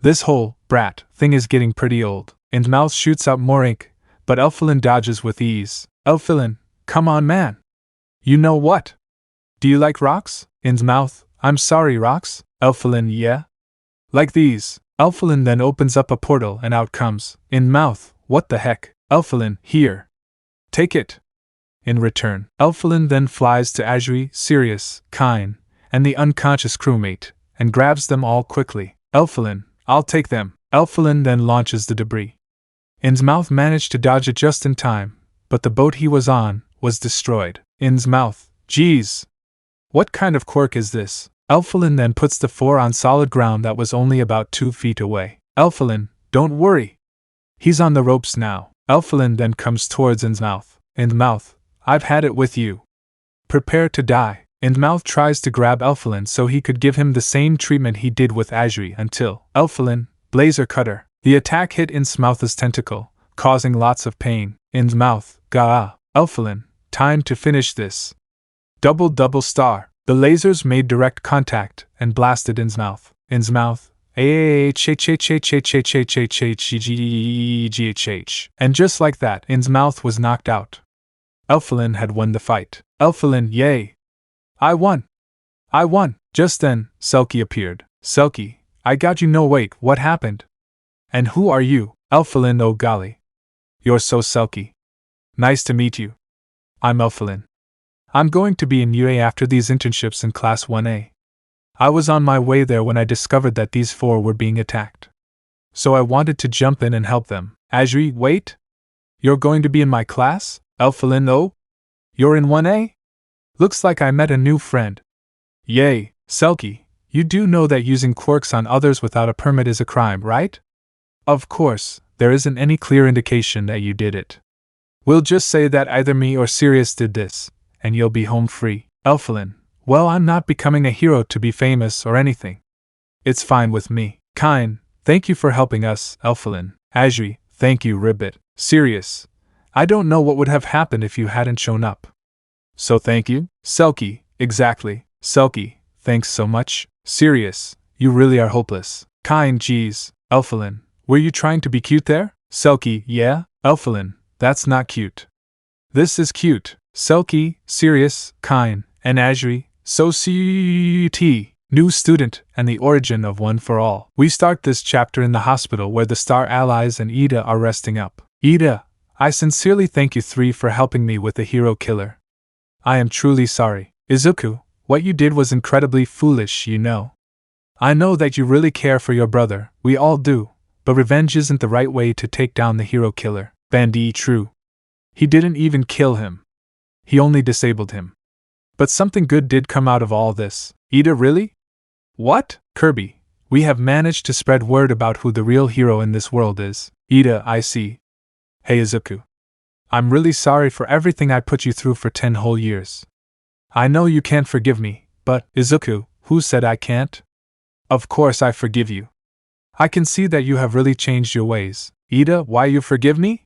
This whole brat thing is getting pretty old. Ainz mouth shoots out more ink, but Elfilin dodges with ease. Elfilin, come on man. You know what? Do you like rocks? Ainz mouth, I'm sorry rocks. Elfilin, yeah? Like these. Elfilin then opens up a portal and out comes. Ainz mouth, what the heck? Elfilin, here. Take it. In return, Elfilin then flies to Azuri, Sirius, Kain, and the unconscious crewmate, and grabs them all quickly. Elfilin, I'll take them. Elfilin then launches the debris. Ainz mouth managed to dodge it just in time, but the boat he was on was destroyed. Ainz mouth, geez. What kind of quirk is this? Elfilin then puts the 4 on solid ground that was only about 2 feet away. Elfilin, don't worry. He's on the ropes now. Elfilin then comes towards Ainz mouth. Ainz mouth, I've had it with you. Prepare to die. Ainz mouth tries to grab Elfilin so he could give him the same treatment he did with Azuri until Elfilin, Blazer Cutter. The attack hit Ainz mouth's tentacle, causing lots of pain. Ainz mouth, gah. Elfilin, time to finish this. Double star. The lasers made direct contact and blasted Ainz mouth. Ainz mouth, and just like that, Ainz mouth was knocked out. Elfilin had won the fight. Elfilin, yay! I won! Just then, Selkie appeared. Selkie, I got you. No wait, what happened? And who are you? Elfilin, oh golly. You're so Selkie. Nice to meet you. I'm Elfilin. I'm going to be in UA after these internships in Class 1A. I was on my way there when I discovered that these 4 were being attacked. So I wanted to jump in and help them. Azuri, wait? You're going to be in my class? Elfilin, oh? You're in 1A? Looks like I met a new friend. Yay, Selkie, you do know that using quirks on others without a permit is a crime, right? Of course, there isn't any clear indication that you did it. We'll just say that either me or Sirius did this, and you'll be home free. Elfilin, well, I'm not becoming a hero to be famous or anything. It's fine with me. Kain, thank you for helping us. Elfilin, Azuri, thank you. Ribbit, Sirius, I don't know what would have happened if you hadn't shown up. So thank you. Selkie, exactly. Selkie, thanks so much. Sirius, you really are hopeless. Kain, geez. Elfilin, were you trying to be cute there? Selkie, yeah. Elfilin, that's not cute. This is cute. Selkie, Sirius, Kain, and Azuri, so CT, new student, and the origin of One for All. We start this chapter in the hospital where the Star Allies and Ida are resting up. Ida, I sincerely thank you 3 for helping me with the hero killer. I am truly sorry. Izuku, what you did was incredibly foolish, you know. I know that you really care for your brother, we all do, but revenge isn't the right way to take down the hero killer. Bandee, true. He didn't even kill him. He only disabled him. But something good did come out of all this. Ida, really? What? Kirby, we have managed to spread word about who the real hero in this world is. Ida, I see. Hey Izuku. I'm really sorry for everything I put you through for 10 whole years. I know you can't forgive me, but, Izuku, who said I can't? Of course I forgive you. I can see that you have really changed your ways. Ida, why you forgive me?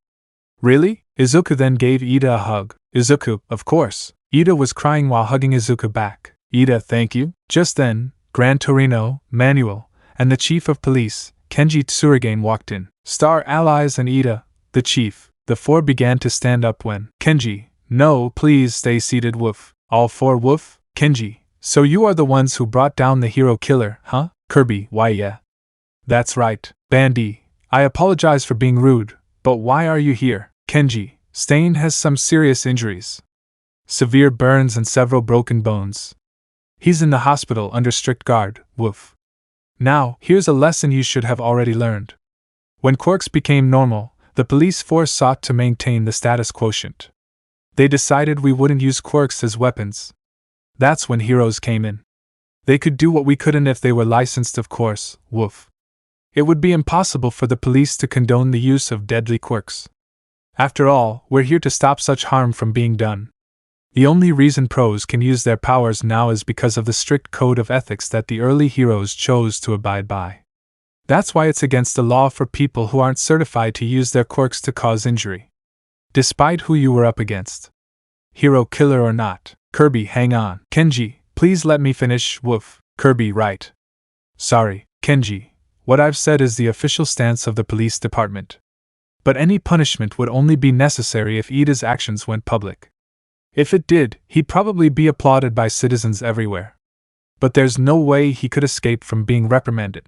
Really? Izuku then gave Ida a hug. Izuku, of course. Ida was crying while hugging Izuku back. Ida, thank you. Just then, Gran Torino, Manuel, and the chief of police, Kenji Tsurigane walked in. Star Allies and Ida, the chief, the 4 began to stand up when Kenji, no, please stay seated. Woof. All 4 woof? Kenji, so you are the ones who brought down the hero killer, huh? Kirby, why yeah. That's right. Bandee, I apologize for being rude, but why are you here? Kenji, Stain has some serious injuries. severe burns and several broken bones. He's in the hospital under strict guard, woof. Now, here's a lesson you should have already learned. When Quirks became normal, the police force sought to maintain the status quotient. They decided we wouldn't use Quirks as weapons. That's when heroes came in. They could do what we couldn't if they were licensed, of course, woof. It would be impossible for the police to condone the use of deadly Quirks. After all, we're here to stop such harm from being done. The only reason pros can use their powers now is because of the strict code of ethics that the early heroes chose to abide by. That's why it's against the law for people who aren't certified to use their quirks to cause injury. Despite who you were up against. Hero killer or not. Kirby, hang on. Kenji, please let me finish, woof. Kirby, right. Sorry, Kenji. What I've said is the official stance of the police department. But any punishment would only be necessary if Ida's actions went public. If it did, he'd probably be applauded by citizens everywhere. But there's no way he could escape from being reprimanded.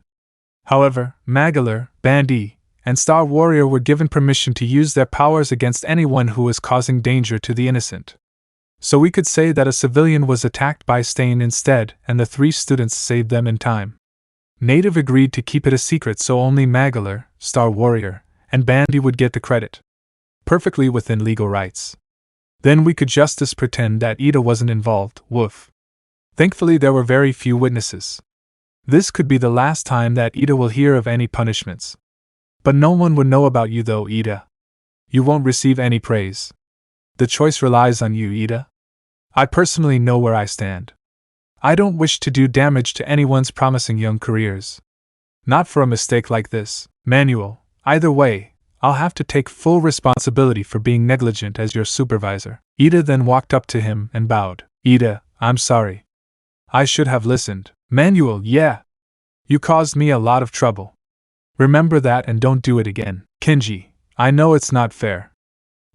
However, Magolor, Bandy, and Star Warrior were given permission to use their powers against anyone who was causing danger to the innocent. So we could say that a civilian was attacked by Stain instead, and the 3 students saved them in time. Native agreed to keep it a secret so only Magolor, Star Warrior, and Bandy would get the credit. Perfectly within legal rights. Then we could just pretend that Ida wasn't involved, woof. Thankfully there were very few witnesses. This could be the last time that Ida will hear of any punishments. But no one would know about you though, Ida. You won't receive any praise. The choice relies on you, Ida. I personally know where I stand. I don't wish to do damage to anyone's promising young careers. Not for a mistake like this, Manuel. Either way, I'll have to take full responsibility for being negligent as your supervisor. Ida then walked up to him and bowed. Ida, I'm sorry. I should have listened. Manuel, yeah. You caused me a lot of trouble. Remember that and don't do it again. Kenji, I know it's not fair.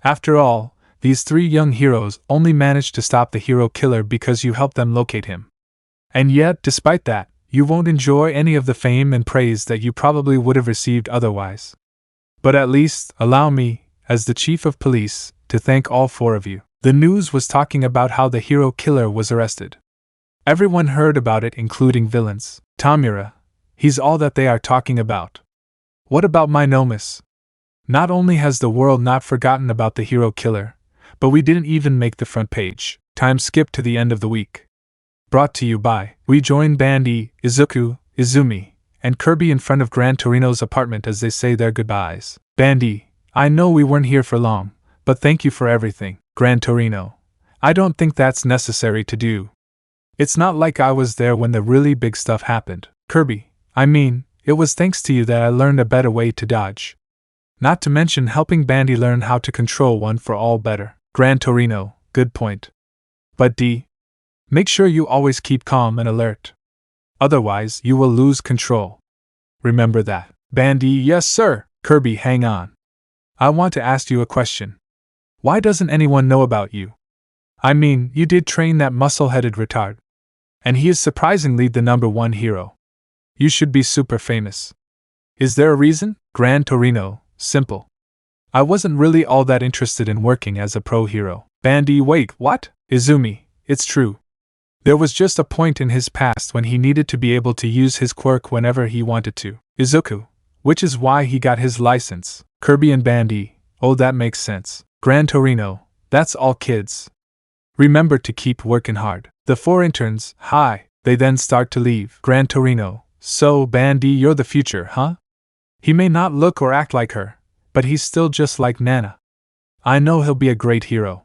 After all, these 3 young heroes only managed to stop the hero killer because you helped them locate him. And yet, despite that, you won't enjoy any of the fame and praise that you probably would have received otherwise. But at least, allow me, as the chief of police, to thank all 4 of you. The news was talking about how the hero killer was arrested. Everyone heard about it, including villains. Tamura, he's all that they are talking about. What about my Nomus? Not only has the world not forgotten about the hero killer, but we didn't even make the front page. Time skip to the end of the week. Brought to you by, we join Bandy, Izuku, Izumi, and Kirby in front of Gran Torino's apartment as they say their goodbyes. Bandy, I know we weren't here for long, but thank you for everything. Gran Torino, I don't think that's necessary to do. It's not like I was there when the really big stuff happened. Kirby, I mean, it was thanks to you that I learned a better way to dodge. Not to mention helping Bandy learn how to control one for all better. Gran Torino, good point. But D, make sure you always keep calm and alert. Otherwise, you will lose control. Remember that. Bandy, yes sir. Kirby, hang on. I want to ask you a question. Why doesn't anyone know about you? I mean, you did train that muscle-headed retard. And he is surprisingly the #1 hero. You should be super famous. Is there a reason? Gran Torino, simple. I wasn't really all that interested in working as a pro hero. Bandy, wait, what? Izumi, it's true. There was just a point in his past when he needed to be able to use his quirk whenever he wanted to. Izuku, which is why he got his license. Kirby and Bandy, oh that makes sense. Gran Torino, that's all kids. Remember to keep working hard. The 4 interns, hi, they then start to leave. Gran Torino, so Bandy, you're the future, huh? He may not look or act like her, but he's still just like Nana. I know he'll be a great hero.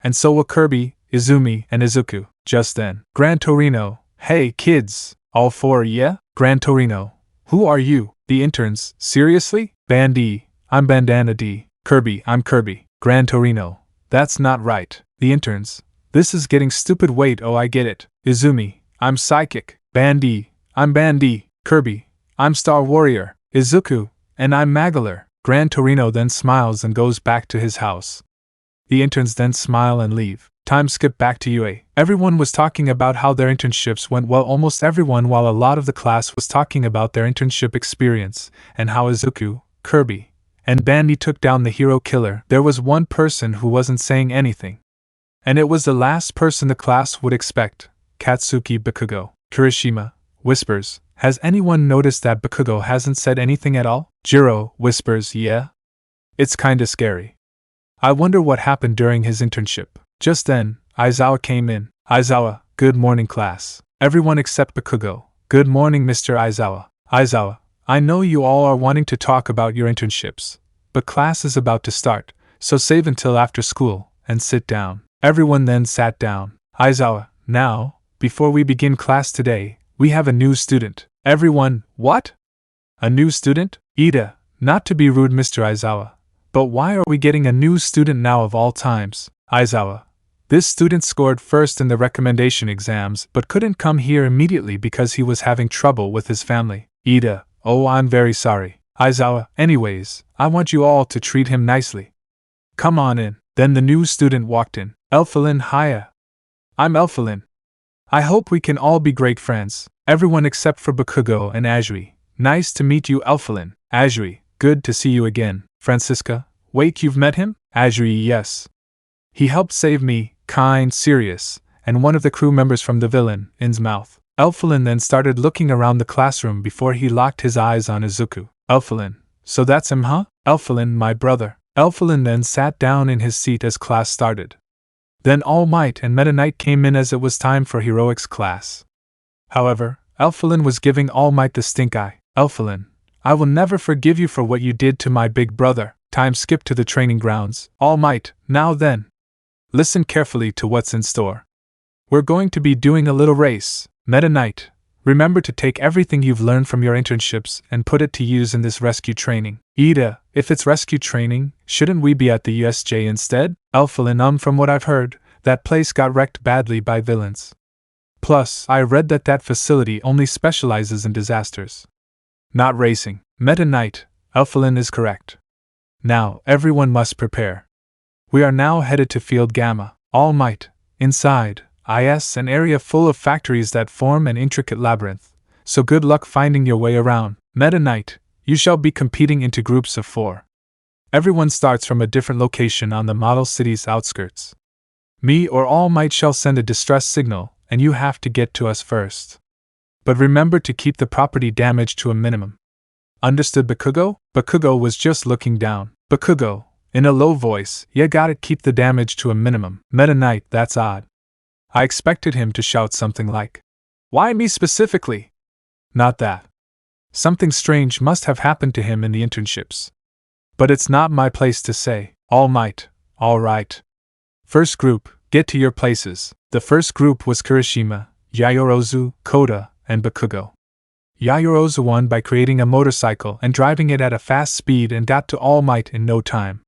And so will Kirby, Izumi, and Izuku. Just then, Gran Torino, hey kids, all 4, yeah? Gran Torino, who are you? The interns, seriously? Bandy, I'm Bandana D. Kirby, I'm Kirby. Gran Torino, that's not right. The interns, this is getting stupid. Wait, oh I get it. Izumi, I'm Psychic. Bandy, I'm Bandy. Kirby, I'm Star Warrior. Izuku, and I'm Magolor. Gran Torino then smiles and goes back to his house. The interns then smile and leave. Time skip back to UA. Everyone was talking about how their internships went well, almost everyone, while a lot of the class was talking about their internship experience, and how Izuku, Kirby, and Bandy took down the hero killer. There was one person who wasn't saying anything. And it was the last person the class would expect. Katsuki Bakugo. Kirishima whispers, has anyone noticed that Bakugo hasn't said anything at all? Jiro whispers, yeah. It's kinda scary. I wonder what happened during his internship. Just then, Aizawa came in. Aizawa, good morning class. Everyone except Bakugo. Good morning, Mr. Aizawa. Aizawa, I know you all are wanting to talk about your internships, but class is about to start, so save until after school, and sit down. Everyone then sat down. Aizawa, now, before we begin class today, we have a new student. Everyone, what? A new student? Ida, not to be rude, Mr. Aizawa, but why are we getting a new student now of all times? Aizawa, this student scored first in the recommendation exams but couldn't come here immediately because he was having trouble with his family. Ida, oh, I'm very sorry. Aizawa, anyways, I want you all to treat him nicely. Come on in. Then the new student walked in. Elfalin, hiya. I'm Elfalin. I hope we can all be great friends. Everyone except for Bakugo and Azuri. Nice to meet you, Elfalin. Azuri, good to see you again. Francisca, wait, you've met him? Azuri, yes. He helped save me, kind, serious, and one of the crew members from the villain, Ainz mouth. Elfalin then started looking around the classroom before he locked his eyes on Izuku. Elfalin, so that's him, huh? Elfalin, my brother. Elfalin then sat down in his seat as class started. Then All Might and Meta Knight came in as it was time for heroics class. However, Elfalin was giving All Might the stink eye. Elfalin, I will never forgive you for what you did to my big brother. Time skip to the training grounds. All Might, now then. Listen carefully to what's in store. We're going to be doing a little race. Meta Knight, remember to take everything you've learned from your internships and put it to use in this rescue training. Ida, if it's rescue training, shouldn't we be at the USJ instead? Elfalin, from what I've heard, that place got wrecked badly by villains. Plus, I read that facility only specializes in disasters. Not racing. Meta Knight, Elfalin is correct. Now, everyone must prepare. We are now headed to Field Gamma. All Might, inside, an area full of factories that form an intricate labyrinth, so good luck finding your way around. Meta Knight, you shall be competing into groups of 4. Everyone starts from a different location on the model city's outskirts. Me or All Might shall send a distress signal, and you have to get to us first. But remember to keep the property damage to a minimum. Understood, Bakugo? Bakugo was just looking down. Bakugo, in a low voice, yeah, got it, keep the damage to a minimum. Meta Knight, that's odd. I expected him to shout something like, why me specifically? Not that. Something strange must have happened to him in the internships. But it's not my place to say. All Might, all right. First group, get to your places. The first group was Kirishima, Yayorozu, Koda, and Bakugo. Yayorozu won by creating a motorcycle and driving it at a fast speed and got to All Might in no time.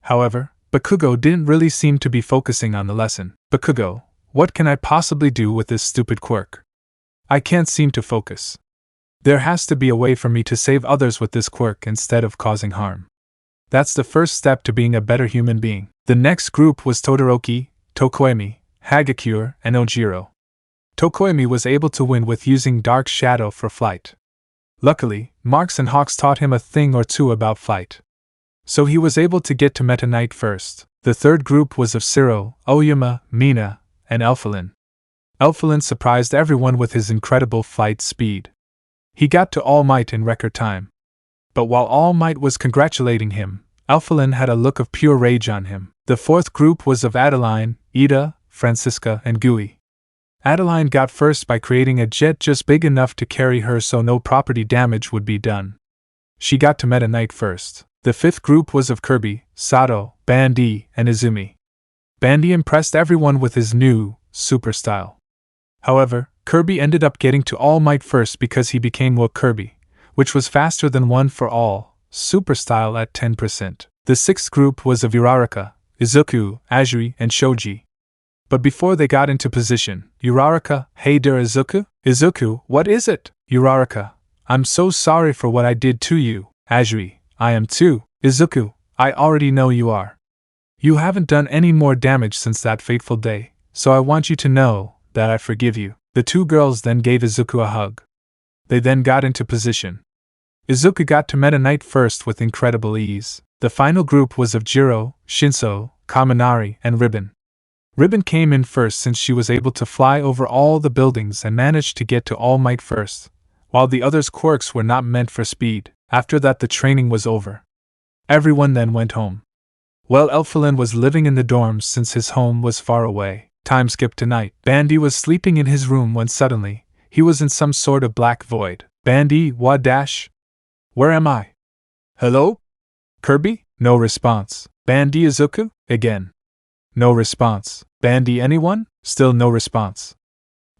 However, Bakugo didn't really seem to be focusing on the lesson. Bakugo, what can I possibly do with this stupid quirk? I can't seem to focus. There has to be a way for me to save others with this quirk instead of causing harm. That's the first step to being a better human being. The next group was Todoroki, Tokoemi, Hagakure, and Ojiro. Tokoemi was able to win with using Dark Shadow for flight. Luckily, Marks and Hawks taught him a thing or two about flight. So he was able to get to Meta Knight first. The third group was of Siro, Oyama, Mina, and Elfalin. Elfalin surprised everyone with his incredible flight speed. He got to All Might in record time. But while All Might was congratulating him, Elfalin had a look of pure rage on him. The fourth group was of Adeline, Ida, Francisca, and Gui. Adeline got first by creating a jet just big enough to carry her so no property damage would be done. She got to Meta Knight first. The fifth group was of Kirby, Sato, Bandy, and Izumi. Bandy impressed everyone with his new, super style. However, Kirby ended up getting to All Might first because he became Will Kirby, which was faster than One for All, super style at 10%. The sixth group was of Uraraka, Izuku, Azuri, and Shoji. But before they got into position, Uraraka, hey there Izuku? Izuku, what is it? Uraraka, I'm so sorry for what I did to you. Azuri, I am too. Izuku, I already know you are. You haven't done any more damage since that fateful day, so I want you to know that I forgive you. The two girls then gave Izuku a hug. They then got into position. Izuku got to Meta Knight first with incredible ease. The final group was of Jiro, Shinso, Kaminari, and Ribbon. Ribbon came in first since she was able to fly over all the buildings and managed to get to Almight first, while the others' quirks were not meant for speed. After that, the training was over. Everyone then went home. Well, Elfilin was living in the dorms since his home was far away. Time skipped to night. Bandy was sleeping in his room when suddenly, he was in some sort of black void. Bandy, what dash? Where am I? Hello? Kirby? No response. Bandy Izuku? Again. No response. Bandy anyone? Still no response.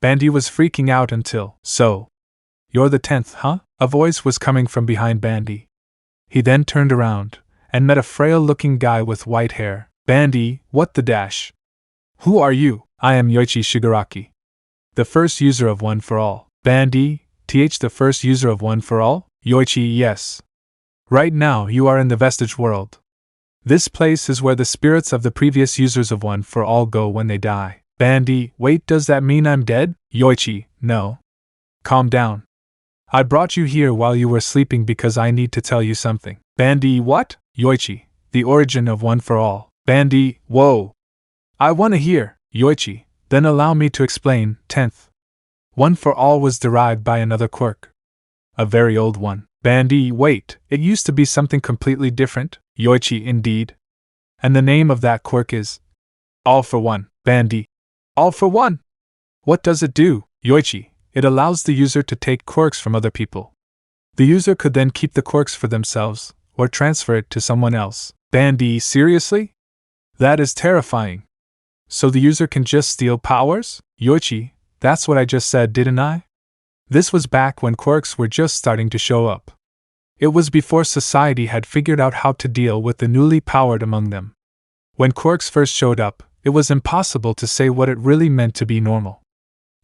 Bandy was freaking out until, so. You're the 10th, huh? A voice was coming from behind Bandy. He then turned around, and met a frail-looking guy with white hair. Bandy, what the dash? Who are you? I am Yoichi Shigaraki, the first user of One for All. Bandy, the first user of One for All? Yoichi, yes. Right now you are in the Vestige world. This place is where the spirits of the previous users of One for All go when they die. Bandy, wait, does that mean I'm dead? Yoichi, no. Calm down. I brought you here while you were sleeping because I need to tell you something. Bandy, what? Yoichi, the origin of One for All. Bandy, whoa. I want to hear. Yoichi, then allow me to explain. 10th. One for All was derived by another quirk. A very old one. Bandy, wait, it used to be something completely different? Yoichi, indeed. And the name of that quirk is All for One. Bandy, All for One? What does it do? Yoichi, it allows the user to take quirks from other people. The user could then keep the quirks for themselves, or transfer it to someone else. Bandy, seriously? That is terrifying. So the user can just steal powers? Yoichi, that's what I just said, didn't I? This was back when quirks were just starting to show up. It was before society had figured out how to deal with the newly powered among them. When quirks first showed up, it was impossible to say what it really meant to be normal.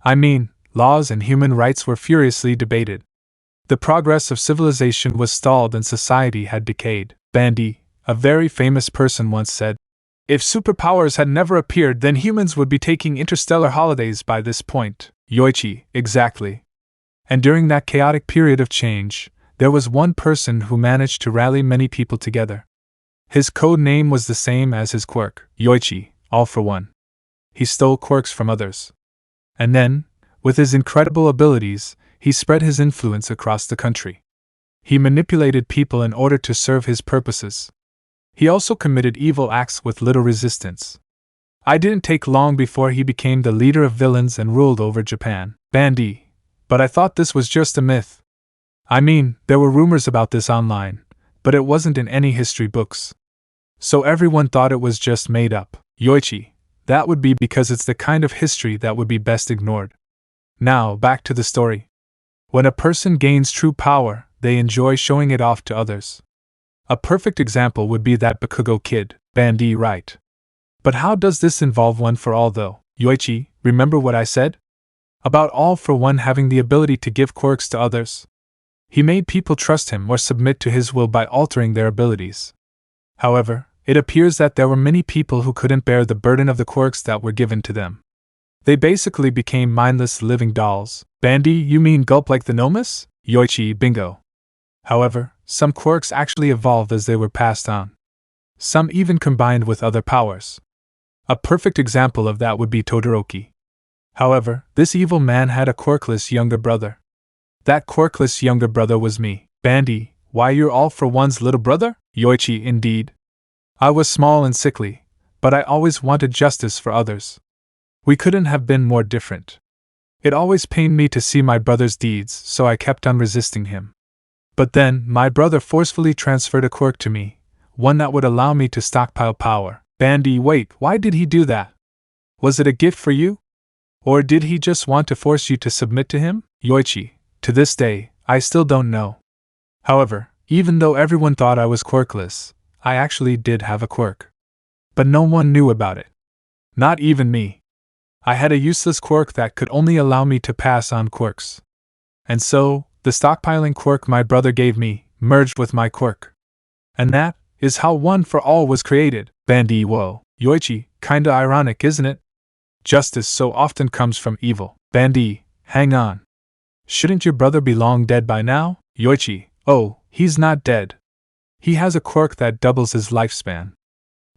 I mean, laws and human rights were furiously debated. The progress of civilization was stalled and society had decayed. Bandy, a very famous person, once said, if superpowers had never appeared, then humans would be taking interstellar holidays by this point. Yoichi, exactly. And during that chaotic period of change, there was one person who managed to rally many people together. His code name was the same as his quirk, Yoichi, All for One. He stole quirks from others. And then, with his incredible abilities, he spread his influence across the country. He manipulated people in order to serve his purposes. He also committed evil acts with little resistance. I didn't take long before he became the leader of villains and ruled over Japan. Bandy, but I thought this was just a myth. I mean, there were rumors about this online, but it wasn't in any history books. So everyone thought it was just made up. Yoichi, that would be because it's the kind of history that would be best ignored. Now, back to the story. When a person gains true power, they enjoy showing it off to others. A perfect example would be that Bakugo kid. Bandy, right. But how does this involve One for All though? Yoichi, remember what I said? About All for One having the ability to give quirks to others? He made people trust him or submit to his will by altering their abilities. However, it appears that there were many people who couldn't bear the burden of the quirks that were given to them. They basically became mindless living dolls. Bandy, you mean gulp like the Nomus? Yoichi, bingo. However, some quirks actually evolved as they were passed on. Some even combined with other powers. A perfect example of that would be Todoroki. However, this evil man had a quirkless younger brother. That quirkless younger brother was me. Bandy, why you're All for One's little brother? Yoichi, indeed. I was small and sickly, but I always wanted justice for others. We couldn't have been more different. It always pained me to see my brother's deeds, so I kept on resisting him. But then, my brother forcefully transferred a quirk to me, one that would allow me to stockpile power. Bandy, wait, why did he do that? Was it a gift for you? Or did he just want to force you to submit to him? Yoichi, to this day, I still don't know. However, even though everyone thought I was quirkless, I actually did have a quirk. But no one knew about it. Not even me. I had a useless quirk that could only allow me to pass on quirks. And so, the stockpiling quirk my brother gave me merged with my quirk. And that is how One for All was created. Bandy, whoa. Yoichi, kinda ironic, isn't it? Justice so often comes from evil. Bandy, hang on. Shouldn't your brother be long dead by now? Yoichi, oh, he's not dead. He has a quirk that doubles his lifespan.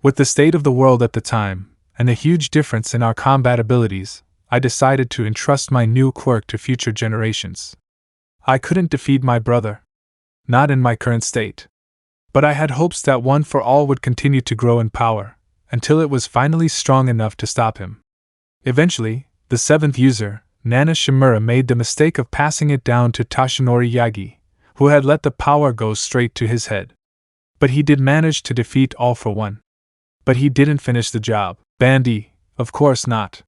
With the state of the world at the time, and the huge difference in our combat abilities, I decided to entrust my new quirk to future generations. I couldn't defeat my brother. Not in my current state. But I had hopes that One for All would continue to grow in power, until it was finally strong enough to stop him. Eventually, the 7th user, Nana Shimura, made the mistake of passing it down to Toshinori Yagi, who had let the power go straight to his head. But he did manage to defeat All for One. But he didn't finish the job. Bandy, of course not.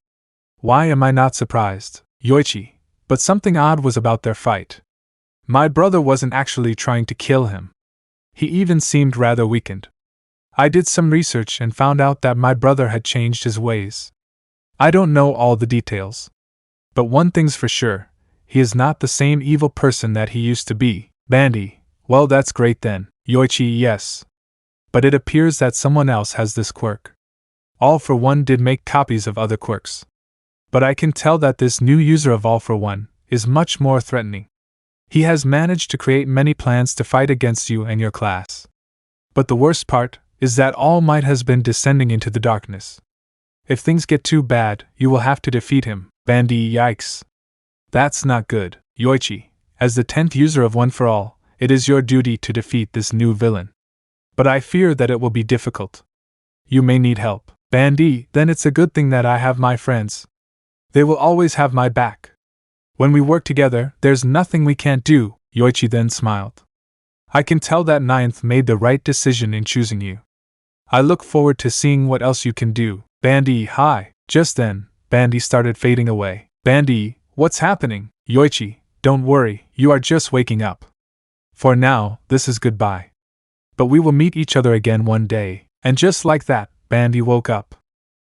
Why am I not surprised, Yoichi? But something odd was about their fight. My brother wasn't actually trying to kill him. He even seemed rather weakened. I did some research and found out that my brother had changed his ways. I don't know all the details. But one thing's for sure, he is not the same evil person that he used to be. Bandy, well, that's great then. Yoichi, yes. But it appears that someone else has this quirk. All for One did make copies of other quirks. But I can tell that this new user of All for One is much more threatening. He has managed to create many plans to fight against you and your class. But the worst part is that All Might has been descending into the darkness. If things get too bad, you will have to defeat him. Bandy, yikes. That's not good, Yoichi. As the 10th user of One for All, it is your duty to defeat this new villain. But I fear that it will be difficult. You may need help. Bandy, then it's a good thing that I have my friends. They will always have my back. When we work together, there's nothing we can't do, Yoichi then smiled. I can tell that 9th made the right decision in choosing you. I look forward to seeing what else you can do. Bandy, hi. Just then, Bandy started fading away. Bandy, what's happening? Yoichi, don't worry, you are just waking up. For now, this is goodbye. But we will meet each other again one day. And just like that, Bandy woke up.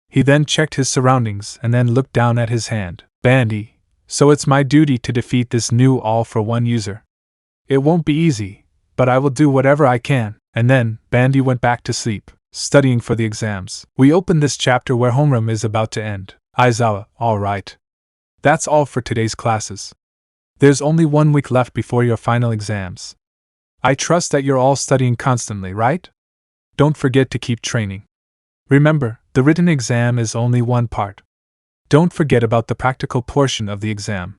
He then checked his surroundings and then looked down at his hand. Bandy, so it's my duty to defeat this new All for One user. It won't be easy, but I will do whatever I can. And then, Bandy went back to sleep, studying for the exams. We open this chapter where homeroom is about to end. Aizawa, alright. That's all for today's classes. There's only 1 week left before your final exams. I trust that you're all studying constantly, right? Don't forget to keep training. Remember, the written exam is only one part. Don't forget about the practical portion of the exam.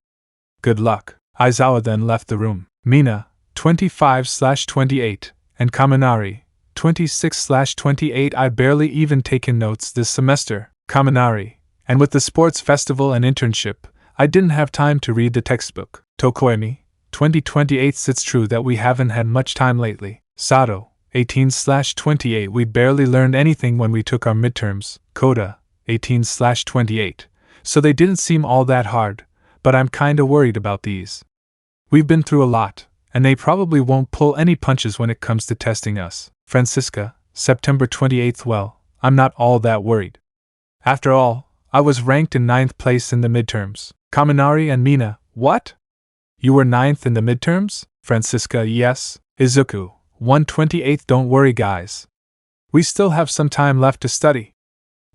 Good luck. Aizawa then left the room. Mina, 25/28, and Kaminari, 26/28. I barely even taken notes this semester, Kaminari, and with the sports festival and internship, I didn't have time to read the textbook. Tokoemi, 2028. It's true that we haven't had much time lately. Sato, 18/28. We barely learned anything when we took our midterms. Koda, 18/28. So they didn't seem all that hard, but I'm kinda worried about these. We've been through a lot, and they probably won't pull any punches when it comes to testing us. Francisca, September 28. Well, I'm not all that worried. After all, I was ranked in 9th place in the midterms. Kaminari and Mina, what? You were 9th in the midterms? Francisca, yes. Izuku, 1/28. Don't worry, guys. We still have some time left to study.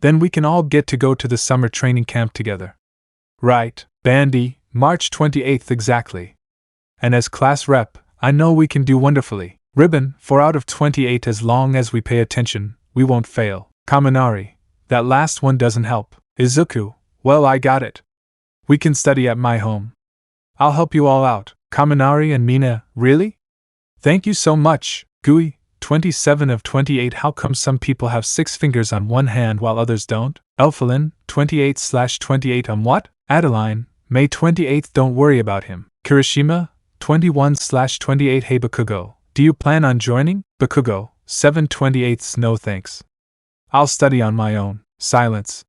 Then we can all get to go to the summer training camp together. Right, Bandy, March 28th exactly. And as class rep, I know we can do wonderfully. Ribbon, 4 out of 28. As long as we pay attention, we won't fail. Kaminari, that last one doesn't help. Izuku, well, I got it. We can study at my home. I'll help you all out. Kaminari and Mina, really? Thank you so much. Gui, 27/28. How come some people have 6 fingers on one hand while others don't? Elphalin, 28/28. What? Adeline, May 28th. Don't worry about him. Kirishima, 21/28. Hey Bakugo, do you plan on joining? Bakugo, 7/28. No thanks. I'll study on my own. Silence.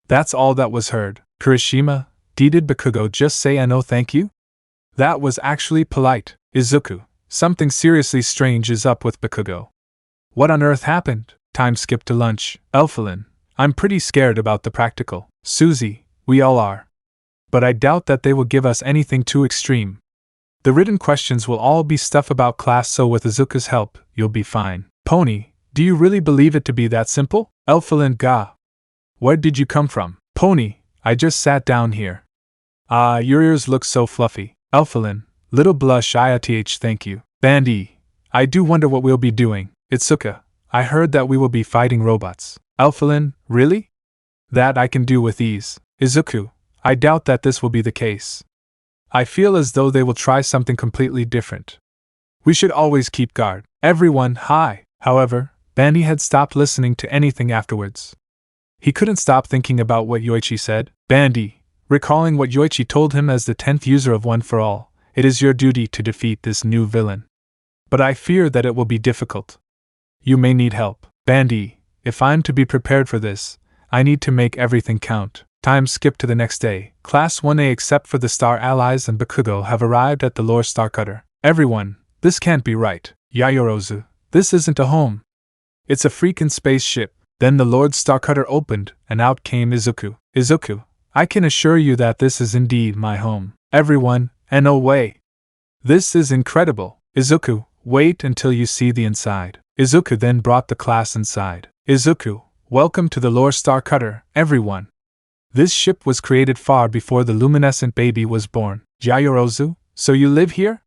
That's all that was heard. Kirishima, did Bakugo just say no thank you? That was actually polite. Izuku, something seriously strange is up with Bakugo. What on earth happened? Time skip to lunch. Elphalin, I'm pretty scared about the practical. Suzy, we all are. But I doubt that they will give us anything too extreme. The written questions will all be stuff about class, so with Izuku's help, you'll be fine. Pony, do you really believe it to be that simple? Elphalin, ga. Where did you come from? Pony, I just sat down here. Ah, your ears look so fluffy. Elphalin, little blush ith thank you. Bandy, I do wonder what we'll be doing. Itsuka, I heard that we will be fighting robots. Elphalin, really? That I can do with ease. Izuku, I doubt that this will be the case. I feel as though they will try something completely different. We should always keep guard. Everyone, hi. However, Bandy had stopped listening to anything afterwards. He couldn't stop thinking about what Yoichi said. Bandy, recalling what Yoichi told him as the 10th user of One for All, it is your duty to defeat this new villain. But I fear that it will be difficult. You may need help. Bandy, if I'm to be prepared for this, I need to make everything count. Time skipped to the next day. Class 1A except for the Star Allies and Bakugo have arrived at the Lore Starcutter. Everyone, this can't be right. Yayorozu, this isn't a home. It's a freaking spaceship. Then the Lord Starcutter opened, and out came Izuku. Izuku, I can assure you that this is indeed my home. Everyone, and no way. This is incredible. Izuku, wait until you see the inside. Izuku then brought the class inside. Izuku, welcome to the Lore Starcutter, everyone. This ship was created far before the luminescent baby was born. Yayorozu, so you live here?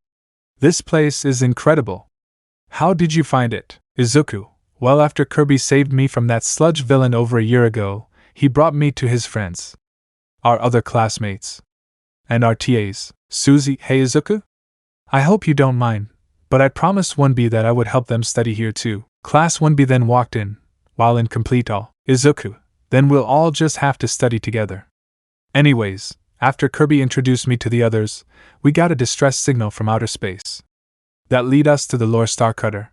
This place is incredible. How did you find it? Izuku, well, after Kirby saved me from that sludge villain over a year ago, he brought me to his friends. Our other classmates. And our TAs. Suzy, hey Izuku? I hope you don't mind, but I promised 1B that I would help them study here too. Class 1B then walked in, while in complete awe. Izuku, then we'll all just have to study together. Anyways, after Kirby introduced me to the others, we got a distress signal from outer space. That led us to the Lore Starcutter.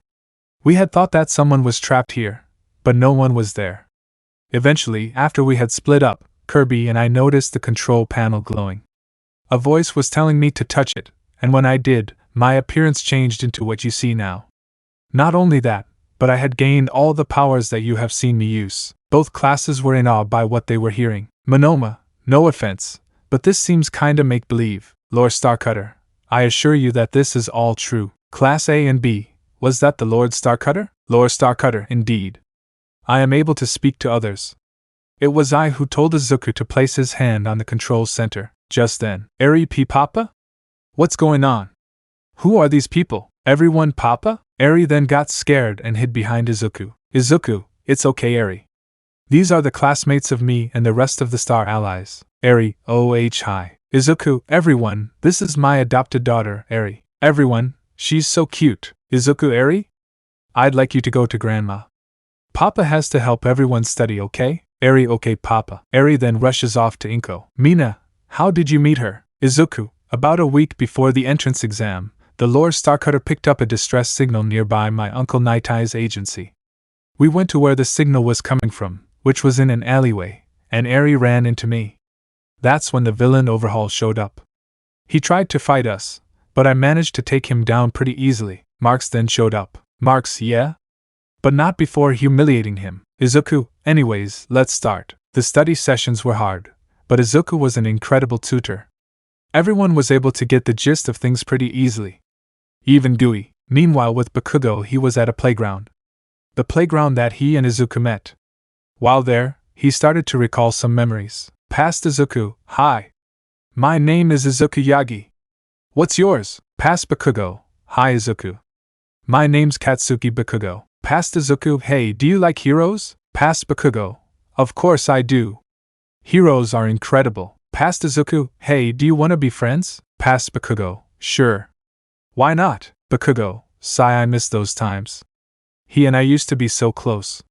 We had thought that someone was trapped here, but no one was there. Eventually, after we had split up, Kirby and I noticed the control panel glowing. A voice was telling me to touch it, and when I did, my appearance changed into what you see now. Not only that, but I had gained all the powers that you have seen me use. Both classes were in awe by what they were hearing. Monoma, no offense, but this seems kinda make-believe. Lore Starcutter, I assure you that this is all true. Class A and B, was that the Lord Starcutter? Lore Starcutter, indeed. I am able to speak to others. It was I who told Izuku to place his hand on the control center. Just then, Eri P. Papa? What's going on? Who are these people? Everyone Papa? Eri then got scared and hid behind Izuku. Izuku, it's okay Eri. These are the classmates of me and the rest of the Star Allies. Eri, hi. Izuku, everyone, this is my adopted daughter, Eri. Everyone, she's so cute. Izuku Eri? I'd like you to go to Grandma. Papa has to help everyone study, okay? Eri, okay Papa. Eri then rushes off to Inko. Mina, how did you meet her? Izuku, about a week before the entrance exam, the Lore Starcutter picked up a distress signal nearby my Uncle Nightie's agency. We went to where the signal was coming from, which was in an alleyway, and Eri ran into me. That's when the villain Overhaul showed up. He tried to fight us, but I managed to take him down pretty easily. Marks then showed up. Marks, yeah? But not before humiliating him. Izuku, anyways, let's start. The study sessions were hard, but Izuku was an incredible tutor. Everyone was able to get the gist of things pretty easily. Even Dewey. Meanwhile with Bakugo he was at a playground. The playground that he and Izuku met. While there, he started to recall some memories. Past Izuku, hi. My name is Izuku Yagi. What's yours? Past Bakugo, hi Izuku. My name's Katsuki Bakugo. Past Izuku, hey, do you like heroes? Past Bakugo, of course I do. Heroes are incredible. Past Izuku, hey, do you want to be friends? Past Bakugo, sure. Why not? Bakugo, sigh, I miss those times. He and I used to be so close.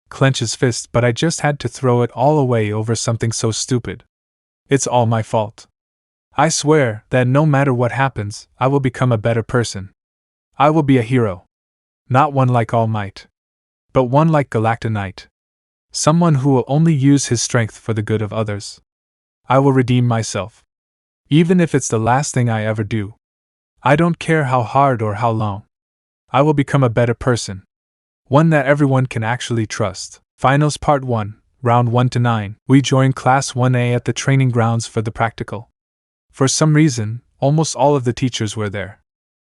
Clench his fist, but I just had to throw it all away over something so stupid. It's all my fault. I swear that no matter what happens, I will become a better person. I will be a hero. Not one like Almight, but one like Galactonite. Someone who will only use his strength for the good of others. I will redeem myself. Even if it's the last thing I ever do. I don't care how hard or how long. I will become a better person. One that everyone can actually trust. Finals Part 1, Round 1 to 9. We joined Class 1A at the training grounds for the practical. For some reason, almost all of the teachers were there.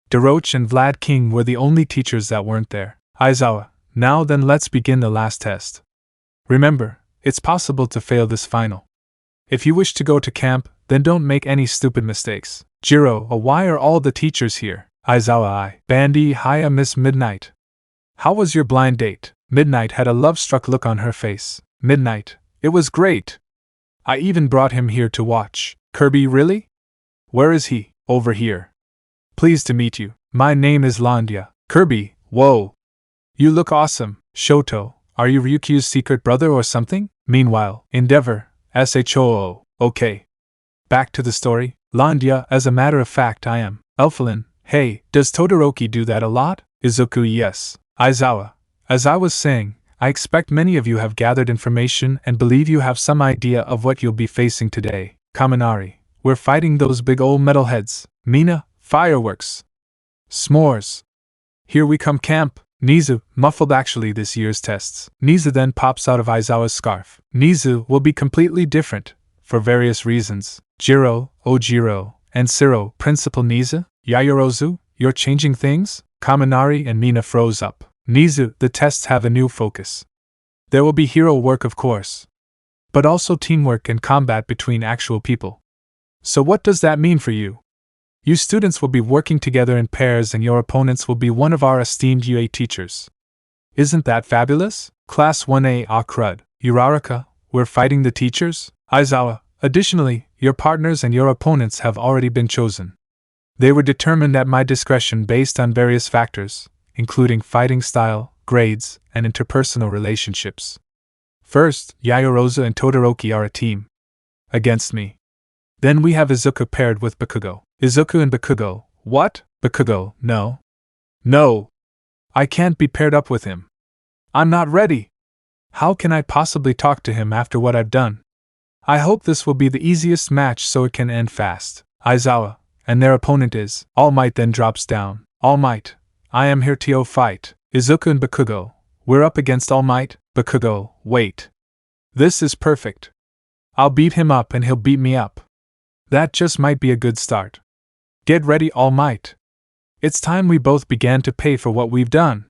DeRoche and Vlad King were the only teachers that weren't there. Aizawa, now then let's begin the last test. Remember, it's possible to fail this final. If you wish to go to camp, then don't make any stupid mistakes. Jiro, why are all the teachers here? Aizawa, I. Bandy, hi, Miss Midnight. How was your blind date? Midnight had a love-struck look on her face. Midnight, It was great. I even brought him here to watch. Kirby, really? Where is he? Over here. Pleased to meet you. My name is Landia. Kirby, whoa. You look awesome. Shoto, are you Ryukyu's secret brother or something? Meanwhile, Endeavor, SHOO, okay. Back to the story. Landia, as a matter of fact, I am. Elfilin, hey, does Todoroki do that a lot? Izuku, yes. Aizawa, as I was saying, I expect many of you have gathered information and believe you have some idea of what you'll be facing today. Kaminari, we're fighting those big old metalheads. Mina, fireworks. S'mores. Here we come camp. Nizu, muffled actually this year's tests. Nizu then pops out of Aizawa's scarf. Nizu will be completely different, for various reasons. Jiro, Ojiro, and Siro, Principal Nizu? Yayorozu, you're changing things? Kaminari and Mina froze up. Nizu, the tests have a new focus. There will be hero work, of course, but also teamwork and combat between actual people. So what does that mean for you? You students will be working together in pairs and your opponents will be one of our esteemed UA teachers. Isn't that fabulous? Class 1A crud. Uraraka, we're fighting the teachers? Aizawa, additionally, your partners and your opponents have already been chosen. They were determined at my discretion based on various factors, including fighting style, grades, and interpersonal relationships. First, Yayorozu and Todoroki are a team. Against me. Then we have Izuku paired with Bakugo. Izuku and Bakugo, what? Bakugo, no. No! I can't be paired up with him. I'm not ready! How can I possibly talk to him after what I've done? I hope this will be the easiest match so it can end fast. Aizawa, and their opponent is. Almight then drops down. Almight, I am here to fight. Izuku and Bakugo, we're up against Almight. Bakugo, wait. This is perfect. I'll beat him up and he'll beat me up. That just might be a good start. Get ready, Almight. It's time we both began to pay for what we've done.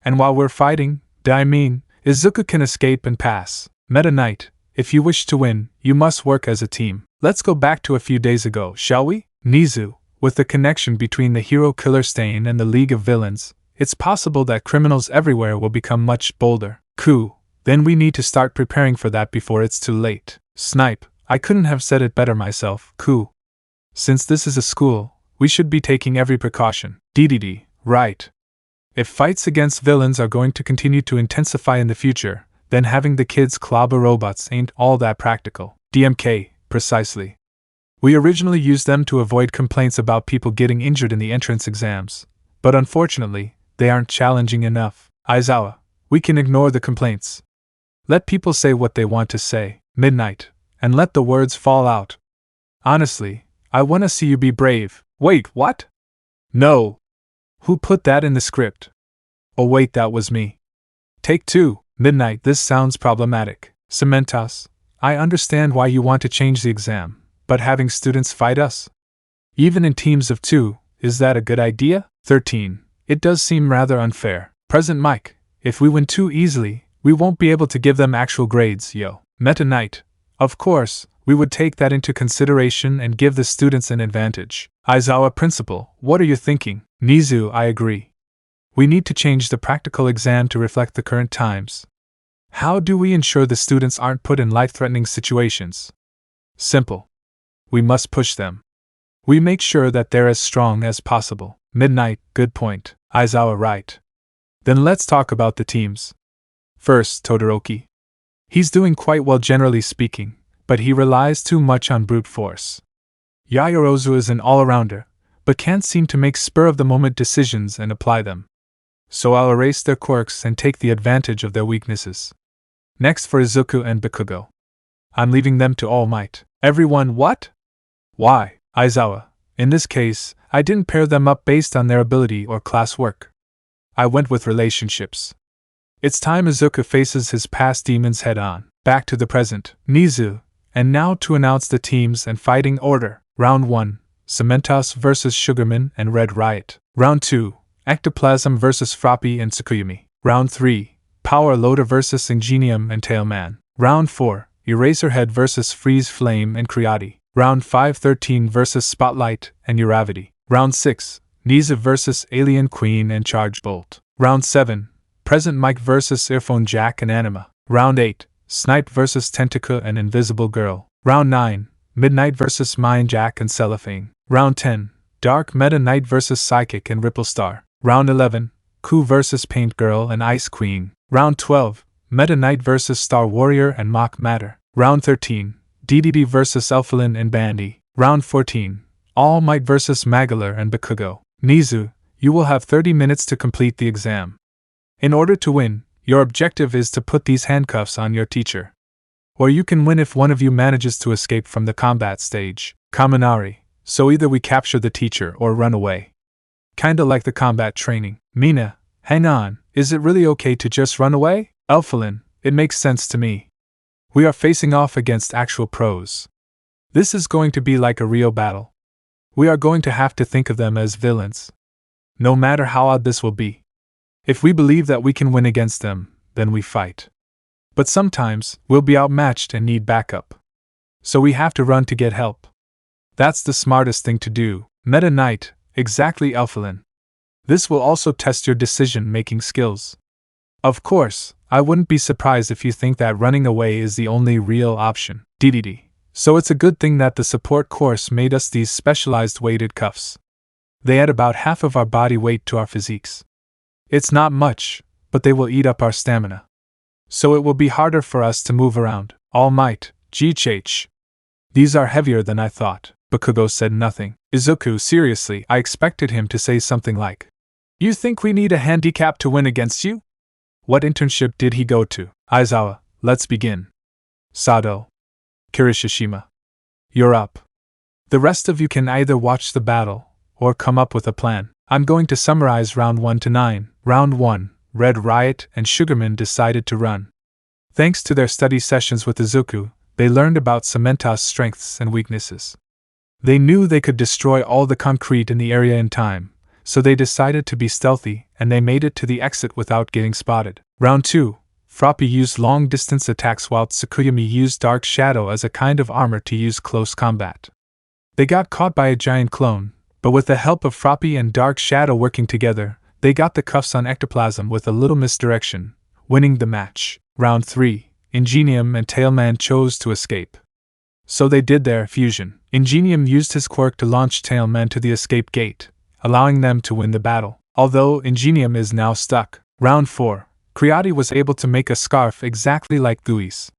And while we're fighting, Izuku can escape and pass. Meta Knight, if you wish to win, you must work as a team. Let's go back to a few days ago, shall we? Nizu, with the connection between the hero killer stain and the League of Villains, it's possible that criminals everywhere will become much bolder. Ku, then we need to start preparing for that before it's too late. Snipe, I couldn't have said it better myself. Ku. Since this is a school, we should be taking every precaution. DDD, right. If fights against villains are going to continue to intensify in the future, then having the kids clobber robots ain't all that practical. DMK, precisely. We originally used them to avoid complaints about people getting injured in the entrance exams, but unfortunately, they aren't challenging enough. Aizawa, we can ignore the complaints. Let people say what they want to say. Midnight, and let the words fall out. Honestly, I want to see you be brave. Wait, what? No. Who put that in the script? Oh wait, that was me. Take 2. Midnight, this sounds problematic. Cementos, I understand why you want to change the exam, but having students fight us? Even in teams of 2, is that a good idea? 13. It does seem rather unfair. Present Mike, if we win too easily, we won't be able to give them actual grades, yo. Meta Knight, of course, we would take that into consideration and give the students an advantage. Aizawa Principal, what are you thinking? Nizu, I agree. We need to change the practical exam to reflect the current times. How do we ensure the students aren't put in life-threatening situations? Simple. We must push them. We make sure that they're as strong as possible. Midnight, good point. Aizawa, right. Then let's talk about the teams. First, Todoroki. He's doing quite well generally speaking, but he relies too much on brute force. Yayorozu is an all-arounder, but can't seem to make spur-of-the-moment decisions and apply them. So I'll erase their quirks and take the advantage of their weaknesses. Next for Izuku and Bakugo. I'm leaving them to All Might. Everyone, what? Why, Aizawa, in this case, I didn't pair them up based on their ability or class work. I went with relationships. It's time Izuku faces his past demons head-on. Back to the present. Nizu. And now to announce the teams and fighting order. Round 1, Cementos vs. Sugarman and Red Riot. Round 2, Ectoplasm vs. Froppy and Tsukuyumi. Round 3, Power Loader vs. Ingenium and Tailman. Round 4, Eraserhead vs. Freeze Flame and Creati. Round 5, 13 vs. Spotlight and Uravity. Round 6, Nizu vs. Alien Queen and Charge Bolt. Round 7, Present Mike vs. Earphone Jack and Anima. Round 8, Snipe vs Tentacle and Invisible Girl. Round 9, Midnight vs Mind Jack and Cellophane. Round 10, Dark Meta Knight vs Psychic and Ripple Star. Round 11, Ku vs Paint Girl and Ice Queen. Round 12, Meta Knight vs Star Warrior and Mock Matter. Round 13, DDD vs Elfilin and Bandy. Round 14, Almight vs Magolor and Bakugo. Nizu, you will have 30 minutes to complete the exam. In order to win, your objective is to put these handcuffs on your teacher. Or you can win if one of you manages to escape from the combat stage. Kaminari, so either we capture the teacher or run away. Kinda like the combat training. Mina, hang on, is it really okay to just run away? Elfilin, it makes sense to me. We are facing off against actual pros. This is going to be like a real battle. We are going to have to think of them as villains. No matter how odd this will be. If we believe that we can win against them, then we fight. But sometimes, we'll be outmatched and need backup. So we have to run to get help. That's the smartest thing to do. Meta Knight, exactly Elfilin. This will also test your decision-making skills. Of course, I wouldn't be surprised if you think that running away is the only real option. DDD. So it's a good thing that the support course made us these specialized weighted cuffs. They add about half of our body weight to our physiques. It's not much, but they will eat up our stamina. So it will be harder for us to move around. All Might, GH. These are heavier than I thought. Bakugo said nothing. Izuku, seriously, I expected him to say something like, "You think we need a handicap to win against you?" What internship did he go to? Aizawa, let's begin. Sado. Kirishishima. You're up. The rest of you can either watch the battle, or come up with a plan. I'm going to summarize round 1 to 9. Round 1, Red Riot and Sugarman decided to run. Thanks to their study sessions with Izuku, they learned about Samenta's strengths and weaknesses. They knew they could destroy all the concrete in the area in time, so they decided to be stealthy, and they made it to the exit without getting spotted. Round 2, Froppy used long-distance attacks while Tsukuyami used Dark Shadow as a kind of armor to use close combat. They got caught by a giant clone, but with the help of Froppy and Dark Shadow working together, they got the cuffs on ectoplasm with a little misdirection, winning the match. Round 3, Ingenium and Tailman chose to escape. So they did their fusion. Ingenium used his quirk to launch Tailman to the escape gate, allowing them to win the battle. Although Ingenium is now stuck. Round 4, Creati was able to make a scarf exactly like Gui's.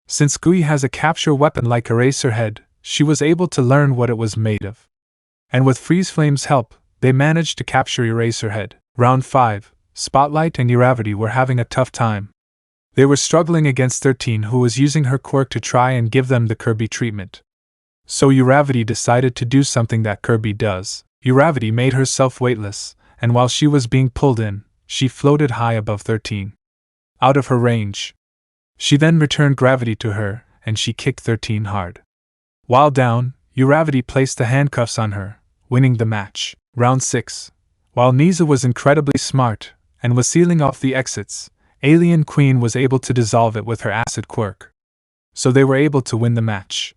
Since Gui has a capture weapon like Eraserhead, she was able to learn what it was made of. And with Freeze Flame's help, they managed to capture Eraserhead. Round 5, Spotlight and Uravity were having a tough time. They were struggling against 13, who was using her quirk to try and give them the Kirby treatment. So Uravity decided to do something that Kirby does. Uravity made herself weightless, and while she was being pulled in, she floated high above 13. Out of her range. She then returned gravity to her, and she kicked 13 hard. While down, Uravity placed the handcuffs on her, winning the match. Round 6. While Nizu was incredibly smart, and was sealing off the exits, Alien Queen was able to dissolve it with her acid quirk. So they were able to win the match.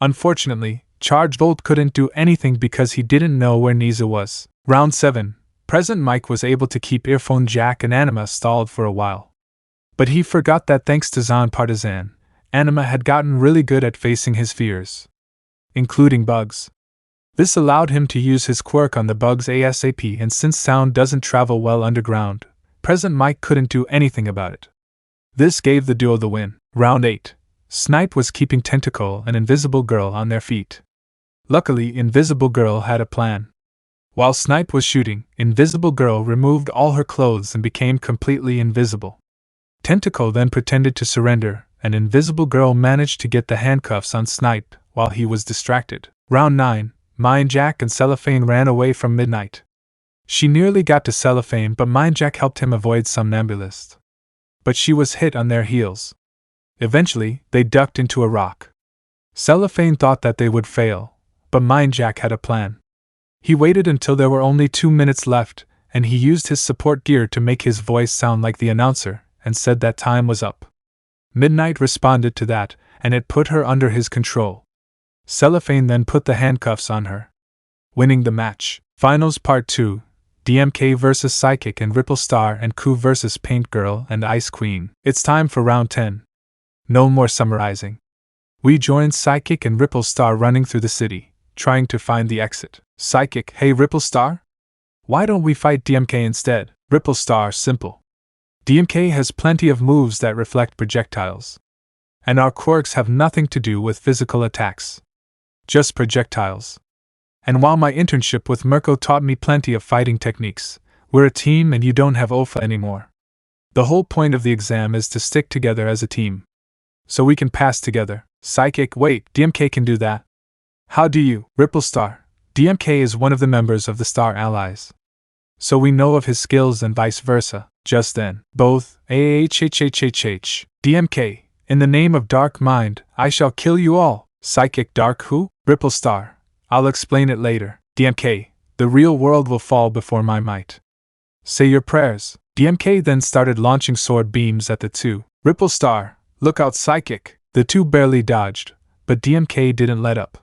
Unfortunately, Charge Volt couldn't do anything because he didn't know where Nizu was. Round 7. Present Mike was able to keep Earphone Jack and Anima stalled for a while. But he forgot that thanks to Zan Partisan, Anima had gotten really good at facing his fears, including bugs. This allowed him to use his quirk on the bugs ASAP, and since sound doesn't travel well underground, Present Mike couldn't do anything about it. This gave the duo the win. Round 8. Snipe was keeping Tentacle and Invisible Girl on their feet. Luckily, Invisible Girl had a plan. While Snipe was shooting, Invisible Girl removed all her clothes and became completely invisible. Tentacle then pretended to surrender, and Invisible Girl managed to get the handcuffs on Snipe while he was distracted. Round 9. Mind Jack and Cellophane ran away from Midnight. She nearly got to Cellophane, but Mind Jack helped him avoid Somnambulist. But she was hit on their heels. Eventually, they ducked into a rock. Cellophane thought that they would fail, but Mind Jack had a plan. He waited until there were only 2 minutes left, and he used his support gear to make his voice sound like the announcer, and said that time was up. Midnight responded to that, and it put her under his control. Cellophane then put the handcuffs on her, winning the match. Finals Part 2, DMK vs Psychic and Ripple Star and Ku vs Paint Girl and Ice Queen. It's time for round 10. No more summarizing. We joined Psychic and Ripple Star running through the city, trying to find the exit. Psychic, hey Ripple Star? Why don't we fight DMK instead? Ripple Star, simple. DMK has plenty of moves that reflect projectiles. And our quirks have nothing to do with physical attacks. Just projectiles. And while my internship with Mirko taught me plenty of fighting techniques, we're a team and you don't have OFA anymore. The whole point of the exam is to stick together as a team. So we can pass together. Psychic, wait, DMK can do that? How do you? Ripple Star. DMK is one of the members of the Star Allies. So we know of his skills and vice versa. Just then, both, DMK, in the name of Dark Mind, I shall kill you all. Psychic, Dark who? Ripple Star. I'll explain it later. DMK, the real world will fall before my might. Say your prayers. DMK then started launching sword beams at the two. Ripple Star, look out Psychic. The two barely dodged, but DMK didn't let up.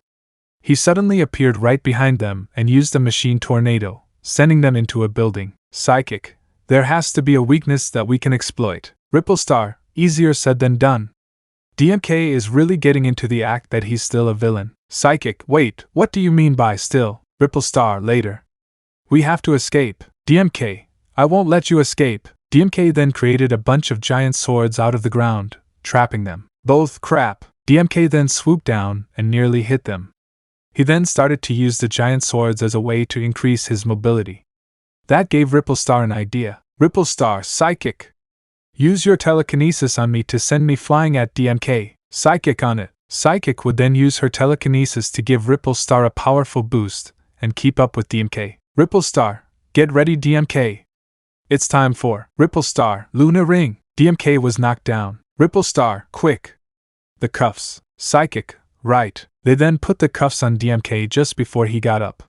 He suddenly appeared right behind them and used a machine tornado, sending them into a building. Psychic, there has to be a weakness that we can exploit. Ripple Star, easier said than done. DMK is really getting into the act that he's still a villain. Psychic, wait, what do you mean by still? Ripple Star, later. We have to escape. DMK, I won't let you escape. DMK then created a bunch of giant swords out of the ground, trapping them. Both crap. DMK then swooped down and nearly hit them. He then started to use the giant swords as a way to increase his mobility. That gave Ripple Star an idea. Ripple Star, Psychic. Use your telekinesis on me to send me flying at DMK. Psychic on it. Psychic would then use her telekinesis to give Ripple Star a powerful boost and keep up with DMK. Ripple Star, get ready DMK. It's time for Ripple Star, Luna Ring. DMK was knocked down. Ripple Star, quick. The cuffs. Psychic, right. They then put the cuffs on DMK just before he got up.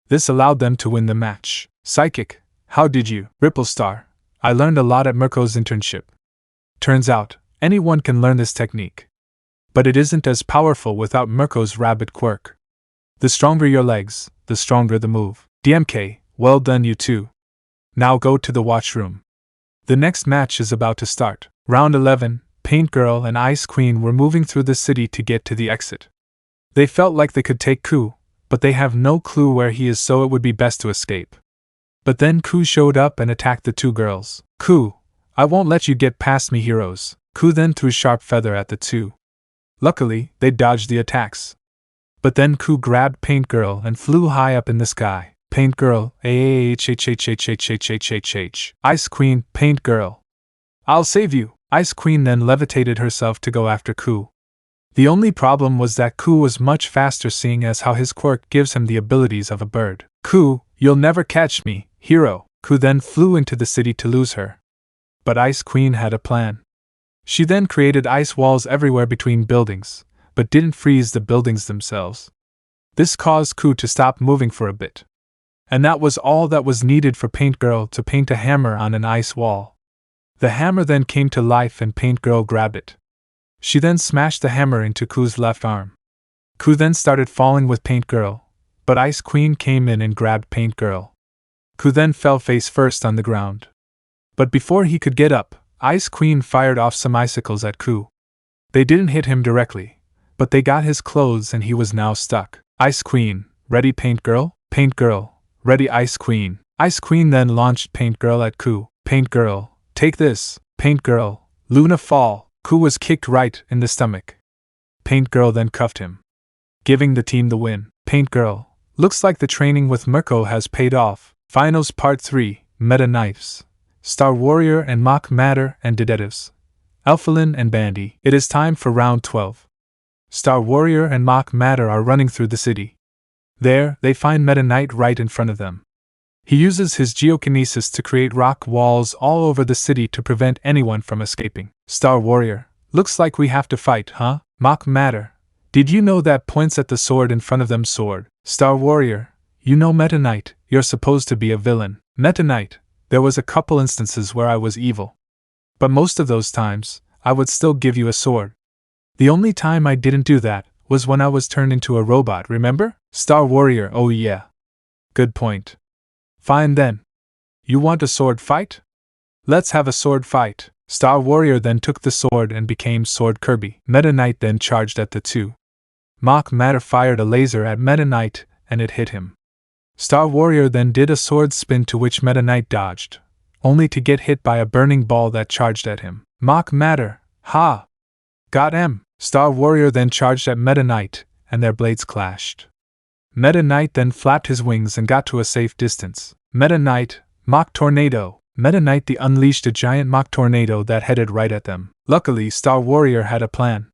This allowed them to win the match. Psychic, how did you? Ripple Star, I learned a lot at Mirko's internship. Turns out, anyone can learn this technique. But it isn't as powerful without Mirko's rabbit quirk. The stronger your legs, the stronger the move. DMK, well done you two. Now go to the watchroom. The next match is about to start. Round 11, Paint Girl and Ice Queen were moving through the city to get to the exit. They felt like they could take Ku, but they have no clue where he is, so it would be best to escape. But then Ku showed up and attacked the two girls. Ku, I won't let you get past me, heroes. Ku then threw Sharp Feather at the two. Luckily, they dodged the attacks. But then Ku grabbed Paint Girl and flew high up in the sky. Paint Girl, Ice Queen, Paint Girl. I'll save you. Ice Queen then levitated herself to go after Ku. The only problem was that Ku was much faster, seeing as how his quirk gives him the abilities of a bird. Ku, you'll never catch me, hero. Ku then flew into the city to lose her. But Ice Queen had a plan. She then created ice walls everywhere between buildings, but didn't freeze the buildings themselves. This caused Ku to stop moving for a bit. And that was all that was needed for Paint Girl to paint a hammer on an ice wall. The hammer then came to life and Paint Girl grabbed it. She then smashed the hammer into Ku's left arm. Ku then started falling with Paint Girl, but Ice Queen came in and grabbed Paint Girl. Ku then fell face first on the ground. But before he could get up, Ice Queen fired off some icicles at Ku. They didn't hit him directly, but they got his clothes and he was now stuck. Ice Queen, ready Paint Girl? Paint Girl, ready Ice Queen. Ice Queen then launched Paint Girl at Ku. Paint Girl, take this. Paint Girl, Luna fall. Ku was kicked right in the stomach. Paint Girl then cuffed him, giving the team the win. Paint Girl, looks like the training with Mirko has paid off. Finals Part 3, Meta Knives. Star Warrior and Mach Matter and Detectives. Alphalin and Bandy. It is time for round 12. Star Warrior and Mach Matter are running through the city. There, they find Meta Knight right in front of them. He uses his geokinesis to create rock walls all over the city to prevent anyone from escaping. Star Warrior, looks like we have to fight, huh? Mach Matter, did you know that points at the sword in front of them sword? Star Warrior, you know Meta Knight, you're supposed to be a villain. Meta Knight, there was a couple instances where I was evil. But most of those times, I would still give you a sword. The only time I didn't do that was when I was turned into a robot, remember? Star Warrior, oh yeah. Good point. Fine then. You want a sword fight? Let's have a sword fight. Star Warrior then took the sword and became Sword Kirby. Meta Knight then charged at the two. Mach Matter fired a laser at Meta Knight, and it hit him. Star Warrior then did a sword spin to which Meta Knight dodged, only to get hit by a burning ball that charged at him. Mach Matter, ha! Got him! Star Warrior then charged at Meta Knight, and their blades clashed. Meta Knight then flapped his wings and got to a safe distance. Meta Knight, Mach Tornado. Meta Knight unleashed a giant Mach Tornado that headed right at them. Luckily, Star Warrior had a plan.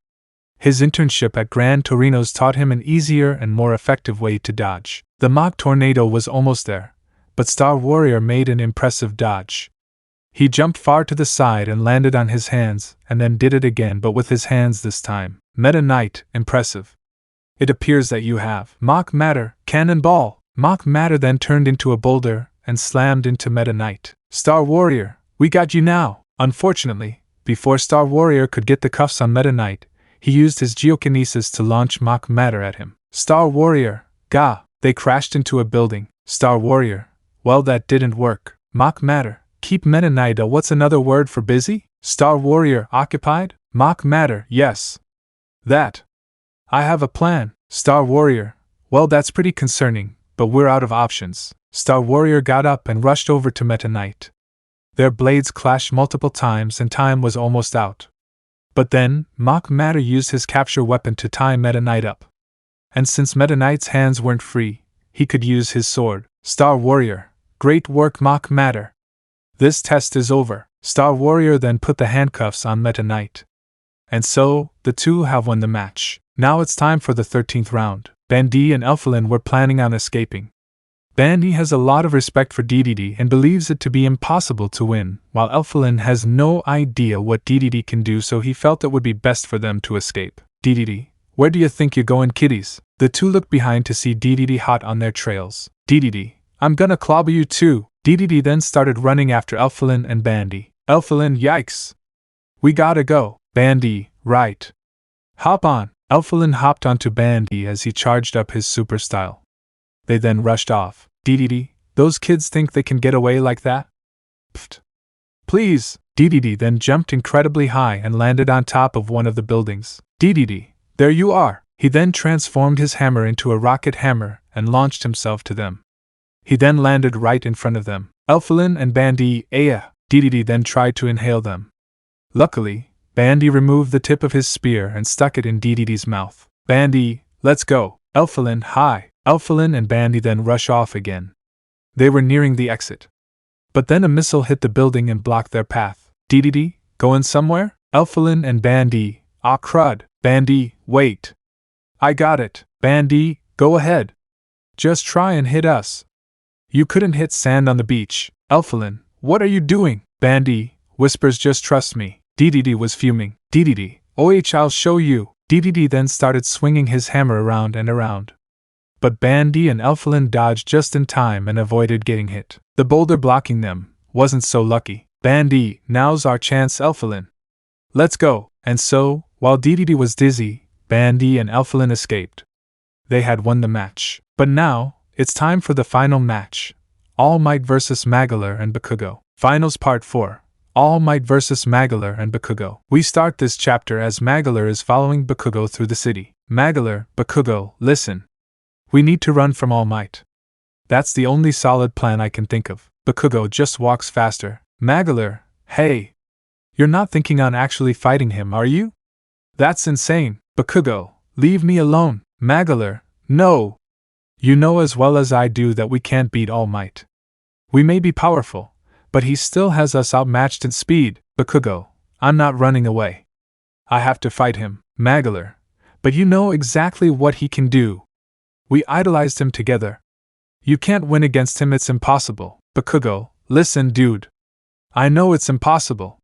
His internship at Gran Torino's taught him an easier and more effective way to dodge. The Mach Tornado was almost there, but Star Warrior made an impressive dodge. He jumped far to the side and landed on his hands, and then did it again but with his hands this time. Meta Knight, impressive. It appears that you have Mach Matter, Cannonball. Mach Matter then turned into a boulder and slammed into Meta Knight. Star Warrior, we got you now! Unfortunately, before Star Warrior could get the cuffs on Meta Knight, he used his geokinesis to launch Mach Matter at him. Star Warrior, gah! They crashed into a building. Star Warrior, well that didn't work. Mach Matter, keep Meta Knight. What's another word for busy? Star Warrior, occupied? Mach Matter, yes. That. I have a plan. Star Warrior, well that's pretty concerning, but we're out of options. Star Warrior got up and rushed over to Meta Knight. Their blades clashed multiple times and time was almost out. But then, Mach Matter used his capture weapon to tie Meta Knight up. And since Meta Knight's hands weren't free, he could use his sword. Star Warrior, great work Mach Matter. This test is over. Star Warrior then put the handcuffs on Meta Knight. And so, the two have won the match. Now it's time for the 13th round. Bandy and Elfilin were planning on escaping. Bandy has a lot of respect for DDD and believes it to be impossible to win, while Elfilin has no idea what DDD can do, so he felt it would be best for them to escape. DDD, where do you think you're going, kiddies? The two looked behind to see DDD hot on their trails. DDD, I'm gonna clobber you too. DDD then started running after Elfilin and Bandy. Elfilin, yikes! We gotta go. Bandy, right. Hop on. Elfilin hopped onto Bandy as he charged up his super style. They then rushed off. DDD, those kids think they can get away like that? Pfft. Please! DDD then jumped incredibly high and landed on top of one of the buildings. DDD, there you are! He then transformed his hammer into a rocket hammer and launched himself to them. He then landed right in front of them. Elfilin and Bandy, DDD then tried to inhale them. Luckily, Bandy removed the tip of his spear and stuck it in DDD's mouth. Bandy, let's go! Elfilin, hi! Elfilin and Bandy then rush off again. They were nearing the exit. But then a missile hit the building and blocked their path. DDD, going somewhere? Elfilin and Bandy, ah crud! Bandy, wait! I got it! Bandy, go ahead! Just try and hit us! You couldn't hit sand on the beach. Elfilin, what are you doing? Bandy, whispers, just trust me. DDD was fuming. DDD, I'll show you. DDD then started swinging his hammer around and around. But Bandy and Elfilin dodged just in time and avoided getting hit. The boulder blocking them wasn't so lucky. Bandy, now's our chance, Elfilin. Let's go. And so, while DDD was dizzy, Bandy and Elfilin escaped. They had won the match. But now, it's time for the final match. All Might vs. Magolor and Bakugo. Finals Part 4. All Might vs. Magolor and Bakugo. We start this chapter as Magolor is following Bakugo through the city. Magolor, Bakugo, listen. We need to run from All Might. That's the only solid plan I can think of. Bakugo just walks faster. Magolor, hey! You're not thinking on actually fighting him, are you? That's insane. Bakugo, leave me alone. Magolor, no! You know as well as I do that we can't beat All Might. We may be powerful, but he still has us outmatched in speed. Bakugo, I'm not running away. I have to fight him. Magolor, but you know exactly what he can do. We idolized him together. You can't win against him, it's impossible. Bakugo, listen dude. I know it's impossible.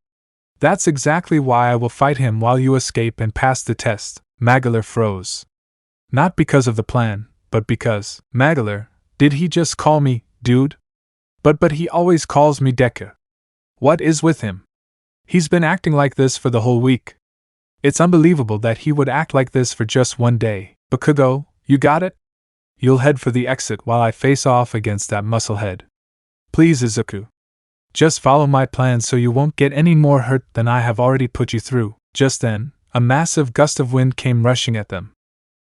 That's exactly why I will fight him while you escape and pass the test. Magolor froze. Not because of the plan, but because, Magolor, did he just call me, dude? But he always calls me Deku. What is with him? He's been acting like this for the whole week. It's unbelievable that he would act like this for just one day. Bakugo, you got it? You'll head for the exit while I face off against that musclehead. Please, Izuku. Just follow my plan so you won't get any more hurt than I have already put you through. Just then, a massive gust of wind came rushing at them.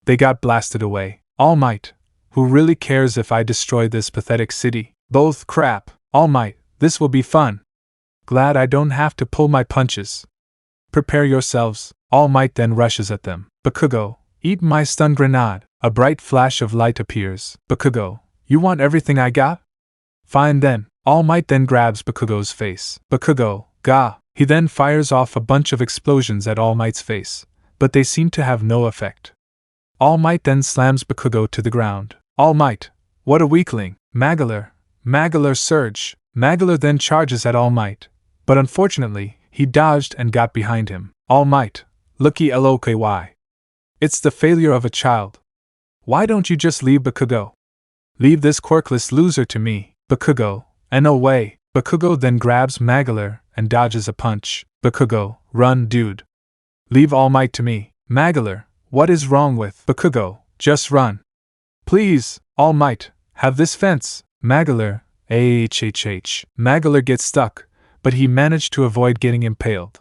They got blasted away. Almight, who really cares if I destroy this pathetic city? Both crap. Almight, this will be fun. Glad I don't have to pull my punches. Prepare yourselves. Almight then rushes at them. Bakugo, eat my stun grenade. A bright flash of light appears. Bakugo, you want everything I got? Fine then. Almight then grabs Bakugo's face. Bakugo, gah! He then fires off a bunch of explosions at All Might's face, but they seem to have no effect. All Might then slams Bakugo to the ground. All Might, what a weakling! Magolor surge! Magolor then charges at All Might, but unfortunately, he dodged and got behind him. All Might, looky loky. It's the failure of a child. Why don't you just leave Bakugo? Leave this quirkless loser to me, Bakugo. And no way. Bakugo then grabs Magolor and dodges a punch. Bakugo, run, dude. Leave All Might to me. Magolor, what is wrong with Bakugo? Just run. Please, All Might, have this fence. Magolor, Magolor gets stuck, but he managed to avoid getting impaled.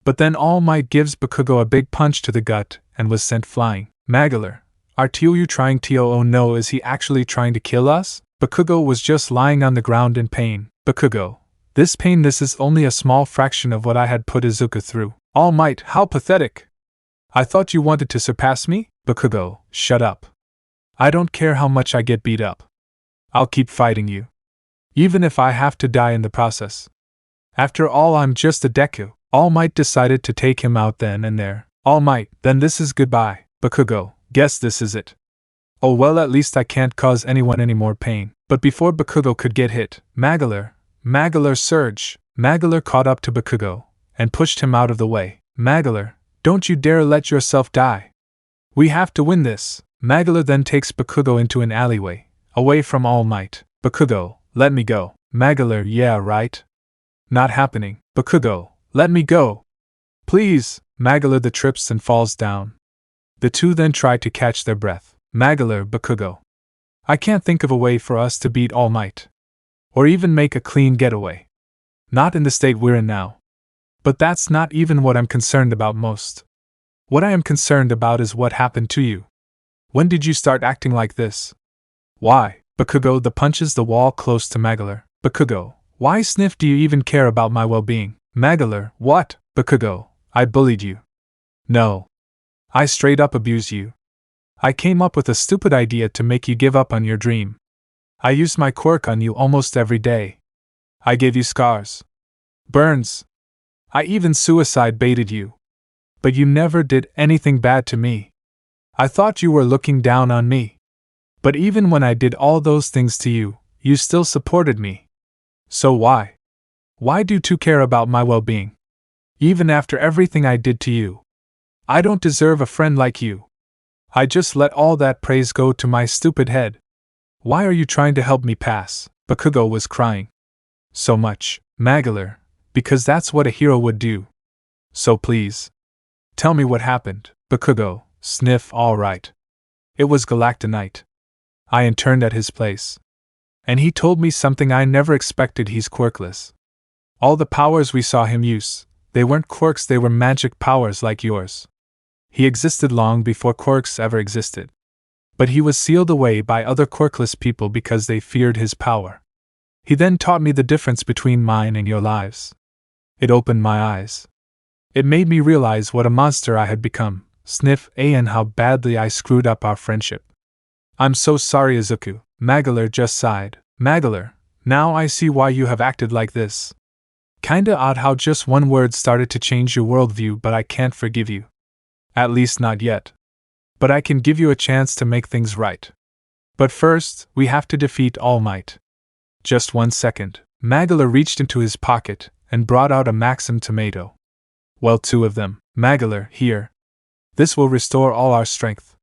But then All Might gives Bakugo a big punch to the gut and was sent flying. Magolor, are you trying to? Oh no, is he actually trying to kill us? Bakugo was just lying on the ground in pain. Bakugo, this is only a small fraction of what I had put Izuku through. All Might, how pathetic! I thought you wanted to surpass me? Bakugo, shut up. I don't care how much I get beat up. I'll keep fighting you. Even if I have to die in the process. After all, I'm just a Deku. All Might decided to take him out then and there. All Might, then this is goodbye. Bakugo, guess this is it. Oh well, at least I can't cause anyone any more pain. But before Bakugo could get hit, Magolor surge! Magolor caught up to Bakugo and pushed him out of the way. Magolor, don't you dare let yourself die. We have to win this. Magolor then takes Bakugo into an alleyway, away from All Might. Bakugo, let me go. Magolor, yeah, right? Not happening. Bakugo, let me go. Please. Magolor the trips and falls down. The two then try to catch their breath. Magolor, Bakugo. I can't think of a way for us to beat All Might. Or even make a clean getaway. Not in the state we're in now. But that's not even what I'm concerned about most. What I am concerned about is what happened to you. When did you start acting like this? Why? Bakugo the punches the wall close to Magolor. Bakugo, why sniff do you even care about my well-being? Magolor, what? Bakugo, I bullied you. No. I straight up abused you. I came up with a stupid idea to make you give up on your dream. I used my quirk on you almost every day. I gave you scars. Burns. I even suicide baited you. But you never did anything bad to me. I thought you were looking down on me. But even when I did all those things to you, you still supported me. So why? Why do you care about my well-being? Even after everything I did to you. I don't deserve a friend like you. I just let all that praise go to my stupid head. Why are you trying to help me pass? Bakugo was crying. So much, Magolor, because that's what a hero would do. So please. Tell me what happened. Bakugo, sniff, all right. It was Galactonite. I interned at his place. And he told me something I never expected. He's quirkless. All the powers we saw him use, they weren't quirks, they were magic powers like yours. He existed long before quirks ever existed. But he was sealed away by other quirkless people because they feared his power. He then taught me the difference between mine and your lives. It opened my eyes. It made me realize what a monster I had become, sniff, and how badly I screwed up our friendship. I'm so sorry, Izuku. Magolor just sighed. Magolor, now I see why you have acted like this. Kinda odd how just one word started to change your worldview, but I can't forgive you. At least not yet. But I can give you a chance to make things right. But first, we have to defeat All Might. Just 1 second. Magolor reached into his pocket and brought out a Maxim tomato. Well, 2 of them. Magolor, here. This will restore all our strength.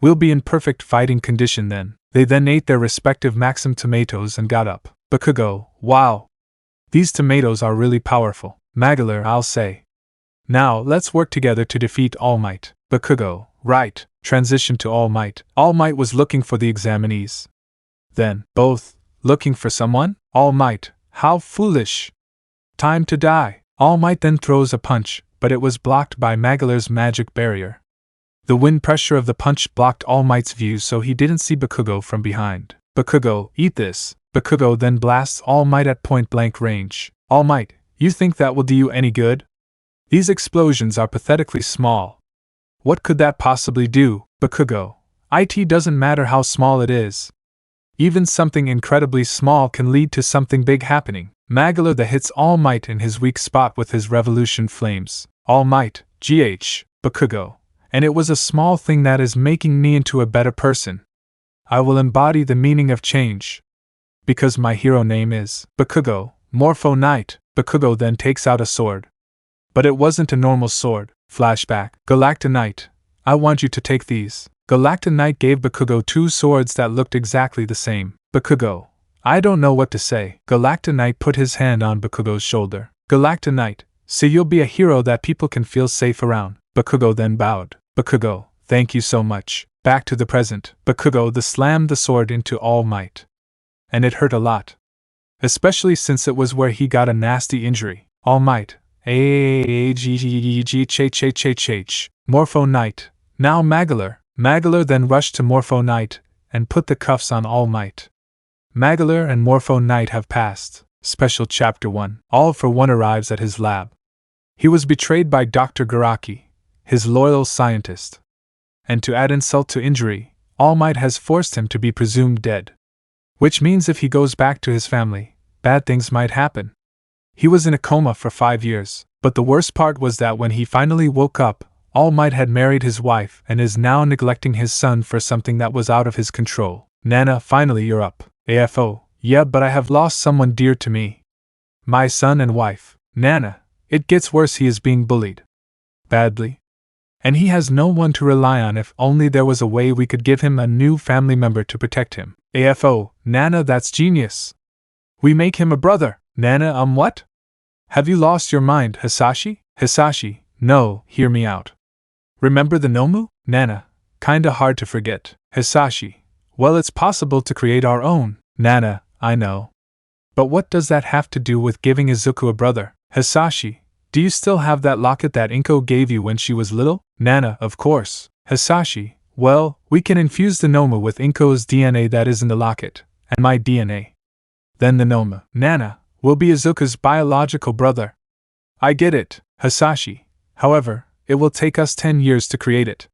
We'll be in perfect fighting condition then. They then ate their respective Maxim tomatoes and got up. Bakugo, wow. These tomatoes are really powerful. Magolor, I'll say. Now, let's work together to defeat All Might. Bakugo, right. Transition to All Might. All Might was looking for the examinees. Then, both, looking for someone? All Might, How foolish! Time to die! All Might then throws a punch, but it was blocked by Magolor's magic barrier. The wind pressure of the punch blocked All Might's view so he didn't see Bakugo from behind. Bakugo, eat this! Bakugo then blasts All Might at point-blank range. All Might, you think that will do you any good? These explosions are pathetically small. What could that possibly do, Bakugo? It doesn't matter how small it is. Even something incredibly small can lead to something big happening. Magolor that hits All Might in his weak spot with his revolution flames. All Might, Bakugo. And it was a small thing that is making me into a better person. I will embody the meaning of change. Because my hero name is Bakugo, Morpho Knight. Bakugo then takes out a sword. But it wasn't a normal sword. Flashback. Galactonite, I want you to take these. Galactonite gave Bakugo two swords that looked exactly the same. Bakugo, I don't know what to say. Galactonite put his hand on Bakugo's shoulder. Galactonite, so you'll be a hero that people can feel safe around. Bakugo then bowed. Bakugo, thank you so much. Back to the present. Bakugo slammed the sword into All Might. And it hurt a lot. Especially since it was where he got a nasty injury. All Might. Morpho Knight. Now Magolor. Magolor then rushed to Morpho Knight and put the cuffs on All Might. Magolor and Morpho Knight have passed. Special Chapter 1. All for One arrives at his lab. He was betrayed by Dr. Shigaraki, his loyal scientist. And to add insult to injury, All Might has forced him to be presumed dead. Which means if he goes back to his family, bad things might happen. He was in a coma for 5 years, but the worst part was that when he finally woke up, All Might had married his wife and is now neglecting his son for something that was out of his control. Nana, finally you're up. AFO, yeah, but I have lost someone dear to me. My son and wife. Nana, it gets worse, he is being bullied. Badly. And he has no one to rely on. If only there was a way we could give him a new family member to protect him. AFO, Nana, that's genius. We make him a brother. Nana, what? Have you lost your mind, Hisashi? Hisashi, no, hear me out. Remember the Nomu? Nana, kinda hard to forget. Hisashi, well, it's possible to create our own. Nana, I know. But what does that have to do with giving Izuku a brother? Hisashi, do you still have that locket that Inko gave you when she was little? Nana, of course. Hisashi, well, we can infuse the Nomu with Inko's DNA that is in the locket, and my DNA. Then the Nomu, Nana, will be Izuku's biological brother. I get it, Hisashi. However, it will take us 10 years to create it.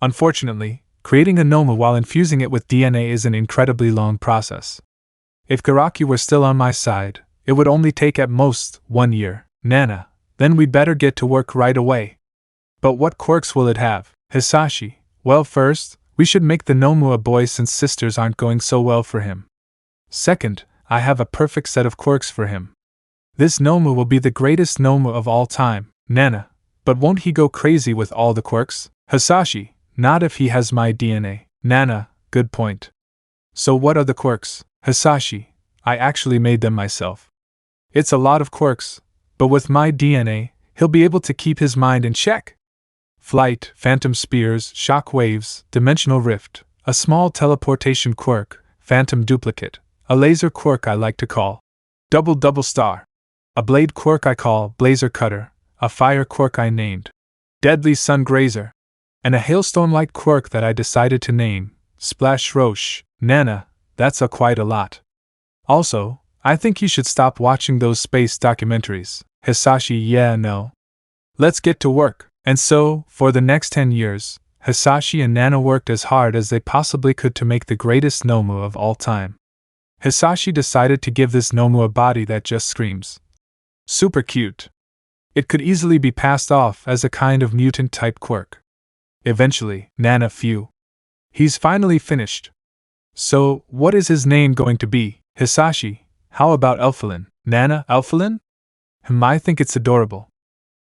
Unfortunately, creating a Nomu while infusing it with DNA is an incredibly long process. If Shigaraki were still on my side, it would only take at most 1 year. Nana, then we'd better get to work right away. But what quirks will it have? Hisashi, well, first, we should make the Nomu a boy since sisters aren't going so well for him. Second, I have a perfect set of quirks for him. This Nomu will be the greatest Nomu of all time. Nana, but won't he go crazy with all the quirks? Hisashi, not if he has my DNA. Nana, good point. So what are the quirks? Hisashi, I actually made them myself. It's a lot of quirks, but with my DNA, he'll be able to keep his mind in check. Flight, phantom spears, shock waves, dimensional rift, a small teleportation quirk, phantom duplicate, a laser quirk I like to call double star, a blade quirk I call blazer cutter, a fire quirk I named deadly sun grazer, and a hailstorm light quirk that I decided to name Splash Roche. Nana, that's quite a lot. Also, I think you should stop watching those space documentaries. Hisashi, yeah, no. Let's get to work. And so, for the next 10 years, Hisashi and Nana worked as hard as they possibly could to make the greatest Nomu of all time. Hisashi decided to give this Nomu a body that just screams super cute. It could easily be passed off as a kind of mutant-type quirk. Eventually, Nana, phew. He's finally finished. So, what is his name going to be? Hisashi, how about Elfilin? Nana, Elfilin? I think it's adorable.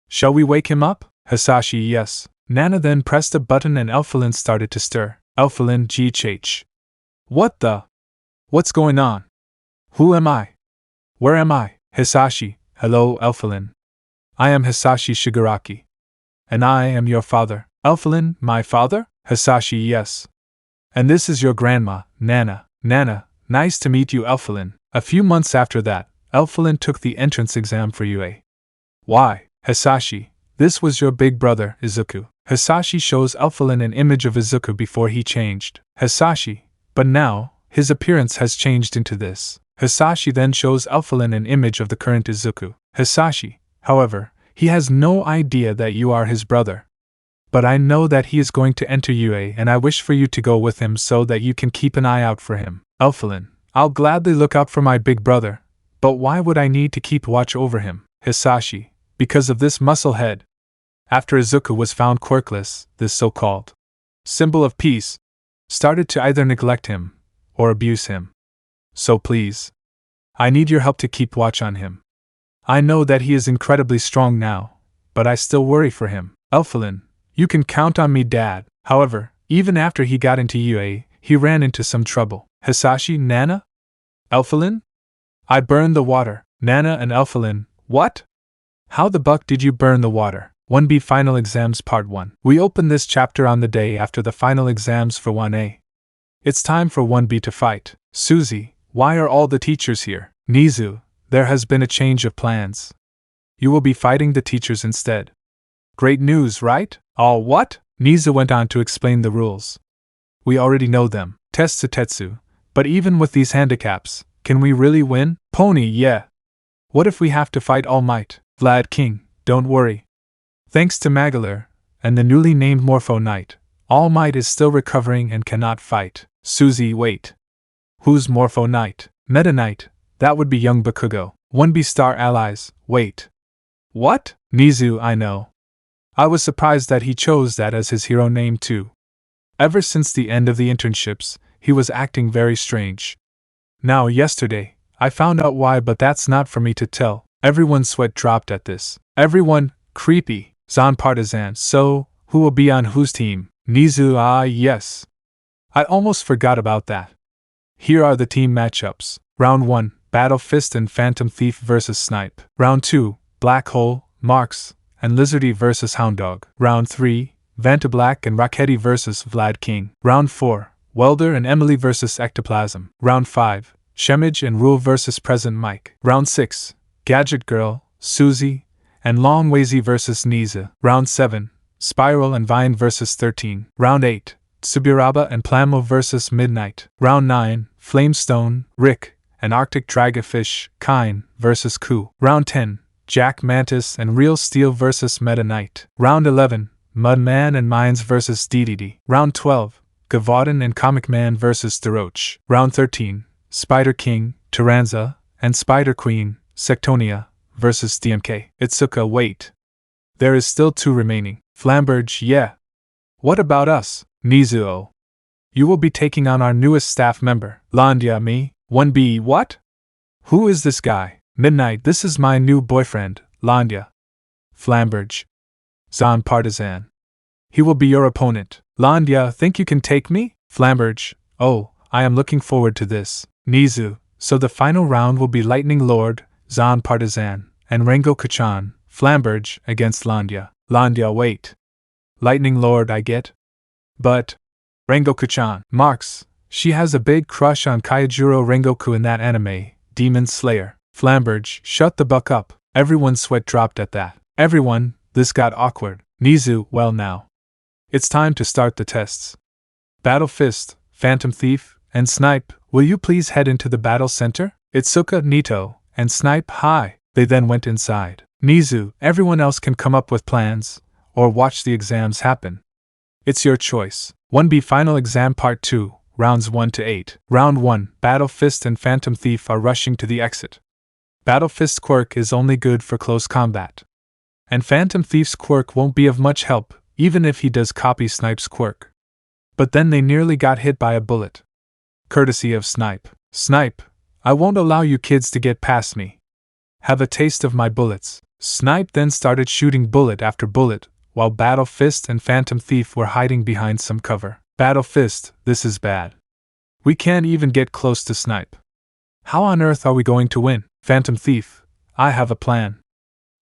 Shall we wake him up? Hisashi, yes. Nana then pressed a button and Elfilin started to stir. Elfilin, GHH. What the? What's going on? Who am I? Where am I? Hisashi, hello, Elfilin. I am Hisashi Shigaraki. And I am your father. Elfilin, my father? Hisashi, yes. And this is your grandma, Nana. Nana, nice to meet you, Elfilin. A few months after that, Elfilin took the entrance exam for UA. Why, Hisashi, this was your big brother, Izuku. Hisashi shows Elfilin an image of Izuku before he changed. Hisashi, but now, his appearance has changed into this. Hisashi then shows Elfilin an image of the current Izuku. Hisashi, however, he has no idea that you are his brother. But I know that he is going to enter UA and I wish for you to go with him so that you can keep an eye out for him. Elfilin, I'll gladly look out for my big brother, but why would I need to keep watch over him? Hisashi, because of this muscle head. After Izuku was found quirkless, this so-called symbol of peace started to either neglect him or abuse him. So please, I need your help to keep watch on him. I know that he is incredibly strong now, but I still worry for him. Elfilin, you can count on me, Dad. However, even after he got into UA, he ran into some trouble. Hisashi, Nana? Elfilin? I burned the water. Nana and Elfilin, what? How the buck did you burn the water? 1B Final Exams Part 1. We open this chapter on the day after the final exams for 1A. It's time for 1B to fight. Suzy, why are all the teachers here? Nizu, there has been a change of plans. You will be fighting the teachers instead. Great news, right? All what? Nizu went on to explain the rules. We already know them. Test Tetsu. But even with these handicaps, can we really win? Pony, yeah. What if we have to fight Almight? Vlad King, don't worry. Thanks to Magolor, and the newly named Morpho Knight, Almight is still recovering and cannot fight. Suzy, wait. Who's Morpho Knight? Meta Knight, that would be young Bakugo. 1B Star Allies, wait. What? Nizu, I know. I was surprised that he chose that as his hero name too. Ever since the end of the internships, he was acting very strange. Now yesterday, I found out why, but that's not for me to tell. Everyone's sweat dropped at this. Everyone, creepy. Zon Partisan, so, who will be on whose team? Nizu, ah yes. I almost forgot about that. Here are the team matchups. Round 1, Battle Fist and Phantom Thief vs Snipe. Round 2, Black Hole, Marks, and Lizardy vs Hounddog. Round 3, Vantablack and Rocketti vs Vlad King. Round 4, Welder and Emily vs Ectoplasm. Round 5, Shemage and Rule vs Present Mike. Round 6, Gadget Girl, Suzy, and Longwazy vs Niza. Round 7, Spiral and Vine vs 13. Round 8, Tsuburaba and Plamo vs Midnight. Round 9, Flamestone, Rick, and Arctic Dragonfish, Kine vs Ku. Round 10, Jack Mantis and Real Steel vs Meta Knight. Round 11, Mudman and Mines vs DDD. Round 12, Gavaudin and Comic Man vs Deroche. Round 13, Spider King, Taranza, and Spider Queen, Sectonia, vs DMK. Itsuka, wait. There is still 2 remaining. Flamberge, yeah. What about us? Nizuo. You will be taking on our newest staff member. Landia, me. 1B, what? Who is this guy? Midnight, this is my new boyfriend, Landia. Flamberge. Zon Partisan. He will be your opponent. Landia, think you can take me? Flamberge, oh, I am looking forward to this. Nizu, so the final round will be Lightning Lord, Zon Partisan, and Rengoku-chan, Flamberge, against Landia. Landia, wait. Lightning Lord, I get. But Rengoku-chan, Marks, she has a big crush on Kaijuro Rengoku in that anime, Demon Slayer. Flamberge, shut the buck up. Everyone's sweat dropped at that. Everyone, this got awkward. Nizu, well now. It's time to start the tests. Battle Fist, Phantom Thief, and Snipe, will you please head into the battle center? Itsuka, Nito, and Snipe, hi. They then went inside. Nizu, everyone else can come up with plans, or watch the exams happen. It's your choice. 1B Final Exam Part 2, Rounds 1 to 8. Round 1, Battle Fist and Phantom Thief are rushing to the exit. Battle Fist's quirk is only good for close combat. And Phantom Thief's quirk won't be of much help, even if he does copy Snipe's quirk. But then they nearly got hit by a bullet. Courtesy of Snipe. Snipe, I won't allow you kids to get past me. Have a taste of my bullets. Snipe then started shooting bullet after bullet, while Battle Fist and Phantom Thief were hiding behind some cover. Battle Fist, this is bad. We can't even get close to Snipe. How on earth are we going to win? Phantom Thief, I have a plan.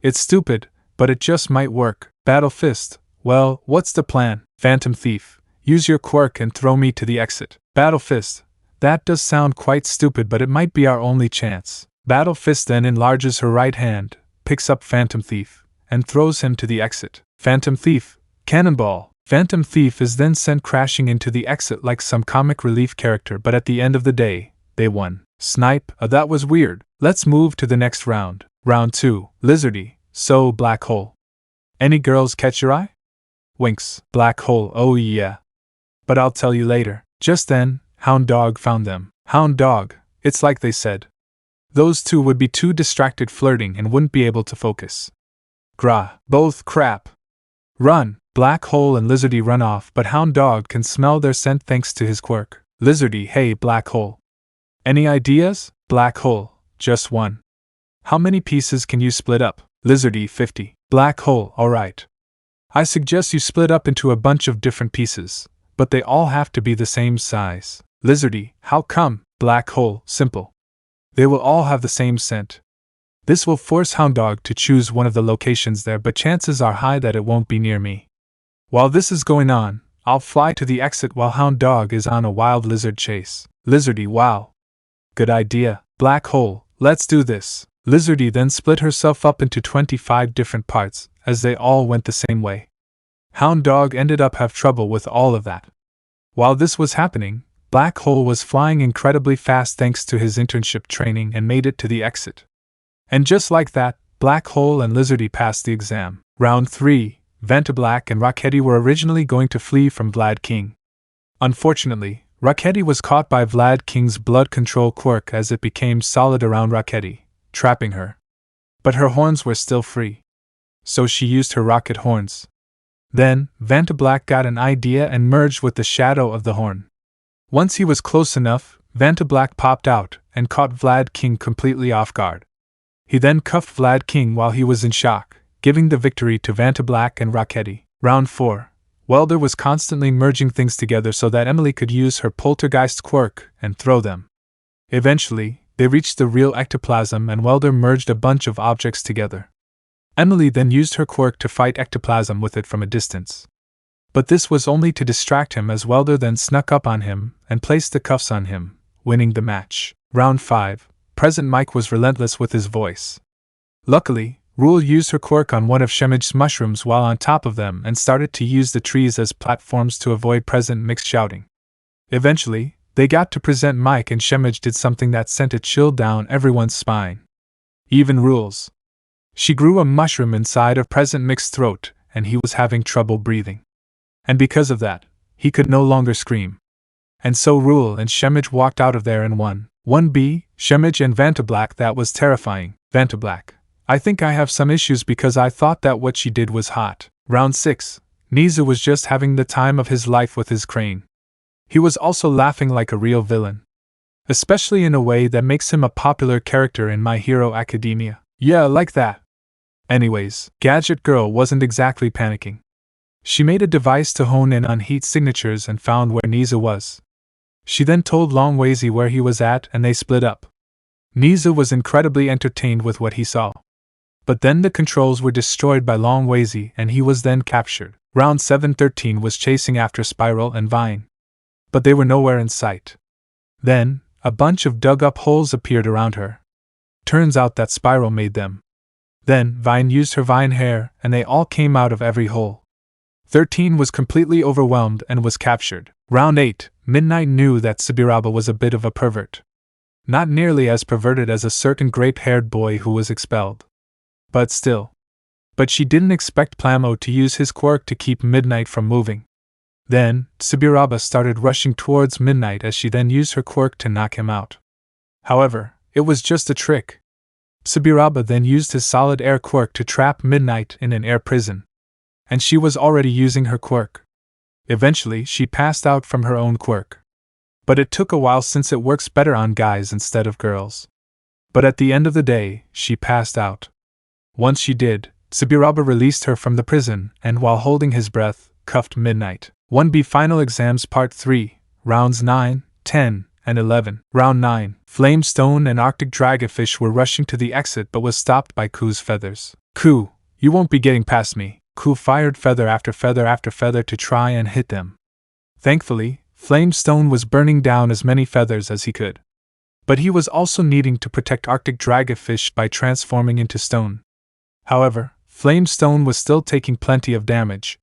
It's stupid, but it just might work. Battle Fist, well, what's the plan? Phantom Thief, use your quirk and throw me to the exit. Battle Fist, that does sound quite stupid, but it might be our only chance. Battle Fist then enlarges her right hand, picks up Phantom Thief, and throws him to the exit. Phantom Thief, cannonball. Phantom Thief is then sent crashing into the exit like some comic relief character, but at the end of the day, they won. Snipe, that was weird. Let's move to the next round. Round 2, Lizardy, so Black Hole. Any girls catch your eye? Winks, Black Hole, oh yeah. But I'll tell you later. Just then, Hound Dog found them. Hound Dog, it's like they said. Those two would be too distracted flirting and wouldn't be able to focus. Grah, both crap. Run! Black Hole and Lizardy run off, but Hound Dog can smell their scent thanks to his quirk. Lizardy, hey Black Hole. Any ideas? Black Hole, just one. How many pieces can you split up? Lizardy, 50. Black Hole, alright. I suggest you split up into a bunch of different pieces, but they all have to be the same size. Lizardy, how come? Black Hole, simple. They will all have the same scent. This will force Hound Dog to choose one of the locations there, but chances are high that it won't be near me. While this is going on, I'll fly to the exit while Hound Dog is on a wild lizard chase. Lizardy, wow. Good idea. Black Hole, let's do this. Lizardy then split herself up into 25 different parts, as they all went the same way. Hound Dog ended up have trouble with all of that. While this was happening, Black Hole was flying incredibly fast thanks to his internship training and made it to the exit. And just like that, Black Hole and Lizardy passed the exam. Round 3, Vantablack and Rocketty were originally going to flee from Vlad King. Unfortunately, Rocketty was caught by Vlad King's blood control quirk as it became solid around Rocketty, trapping her. But her horns were still free. So she used her rocket horns. Then, Vantablack got an idea and merged with the shadow of the horn. Once he was close enough, Vantablack popped out and caught Vlad King completely off guard. He then cuffed Vlad King while he was in shock, giving the victory to Vantablack and Rocketty. Round 4. Welder was constantly merging things together so that Emily could use her poltergeist quirk and throw them. Eventually, they reached the real ectoplasm and Welder merged a bunch of objects together. Emily then used her quirk to fight ectoplasm with it from a distance. But this was only to distract him as Welder then snuck up on him and placed the cuffs on him, winning the match. Round 5. Present Mike was relentless with his voice. Luckily, Rule used her quirk on one of Shemij's mushrooms while on top of them and started to use the trees as platforms to avoid Present Mike's shouting. Eventually, they got to Present Mike and Shemij did something that sent a chill down everyone's spine. Even Rules. She grew a mushroom inside of Present Mike's throat and he was having trouble breathing. And because of that, he could no longer scream. And so Rule and Shemij walked out of there and won. 1B, Shemij and Vantablack. That was terrifying. Vantablack. I think I have some issues because I thought that what she did was hot. Round 6. Nizu was just having the time of his life with his crane. He was also laughing like a real villain. Especially in a way that makes him a popular character in My Hero Academia. Yeah, like that. Anyways, Gadget Girl wasn't exactly panicking. She made a device to hone in on heat signatures and found where Nizu was. She then told Longwazy where he was at and they split up. Nizu was incredibly entertained with what he saw. But then the controls were destroyed by Longwazy and he was then captured. Round 7-13 was chasing after Spiral and Vine. But they were nowhere in sight. Then, a bunch of dug-up holes appeared around her. Turns out that Spiral made them. Then, Vine used her vine hair and they all came out of every hole. 13 was completely overwhelmed and was captured. Round 8, Midnight knew that Subiraba was a bit of a pervert. Not nearly as perverted as a certain grape-haired boy who was expelled. But still. But she didn't expect Plamo to use his quirk to keep Midnight from moving. Then, Subiraba started rushing towards Midnight as she then used her quirk to knock him out. However, it was just a trick. Subiraba then used his solid air quirk to trap Midnight in an air prison. And she was already using her quirk. Eventually, she passed out from her own quirk. But it took a while since it works better on guys instead of girls. But at the end of the day, she passed out. Once she did, Subiraba released her from the prison and while holding his breath, cuffed Midnight. 1B Final Exams Part 3, Rounds 9, 10, and 11. Round 9. Flamestone and Arctic Dragonfish were rushing to the exit but was stopped by Ku's feathers. Ku, you won't be getting past me. Ku fired feather after feather after feather to try and hit them. Thankfully, Flamestone was burning down as many feathers as he could. But he was also needing to protect Arctic Dragonfish by transforming into stone. However, Flame Stone was still taking plenty of damage.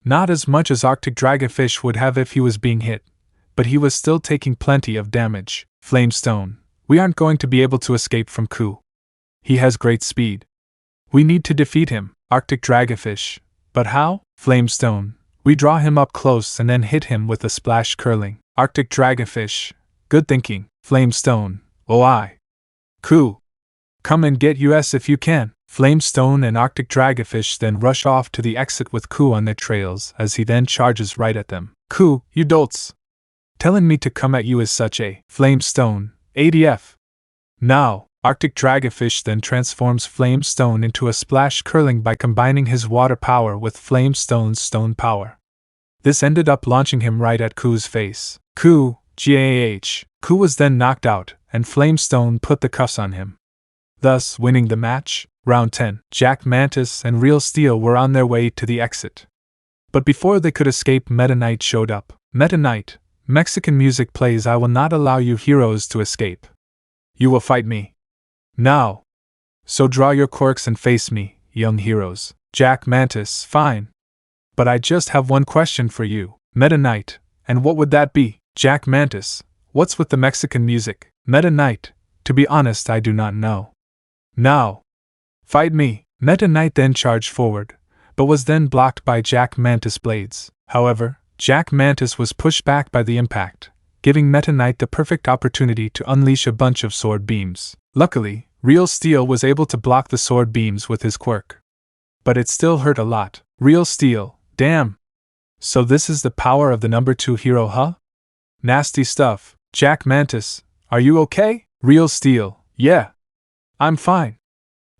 Not as much as Arctic Dragonfish would have if he was being hit, but he was still taking plenty of damage. Flame Stone, we aren't going to be able to escape from Ku. He has great speed. We need to defeat him, Arctic Dragonfish. But how? Flame Stone, we draw him up close and then hit him with a splash curling. Arctic Dragonfish, good thinking. Flame Stone, oh I. Ku. Come and get us if you can. Flame Stone and Arctic Dragonfish then rush off to the exit with Ku on their trails as he then charges right at them. Ku, you dolts! Telling me to come at you is such a Flame Stone, ADF. Now, Arctic Dragonfish then transforms Flame Stone into a splash curling by combining his water power with Flame Stone's stone power. This ended up launching him right at Ku's face. Ku, GAH. Ku was then knocked out, and Flame Stone put the cuffs on him, thus winning the match. Round 10. Jack Mantis and Real Steel were on their way to the exit. But before they could escape, Meta Knight showed up. Meta Knight, Mexican music plays. I will not allow you heroes to escape. You will fight me. Now. So draw your quirks and face me, young heroes. Jack Mantis, fine. But I just have one question for you, Meta Knight, and what would that be? Jack Mantis, what's with the Mexican music? Meta Knight, to be honest, I do not know. Now. Fight me! Meta Knight then charged forward, but was then blocked by Jack Mantis' blades. However, Jack Mantis was pushed back by the impact, giving Meta Knight the perfect opportunity to unleash a bunch of sword beams. Luckily, Real Steel was able to block the sword beams with his quirk. But it still hurt a lot. Real Steel, damn! So this is the power of the number 2 hero, huh? Nasty stuff. Jack Mantis, are you okay? Real Steel, yeah. I'm fine.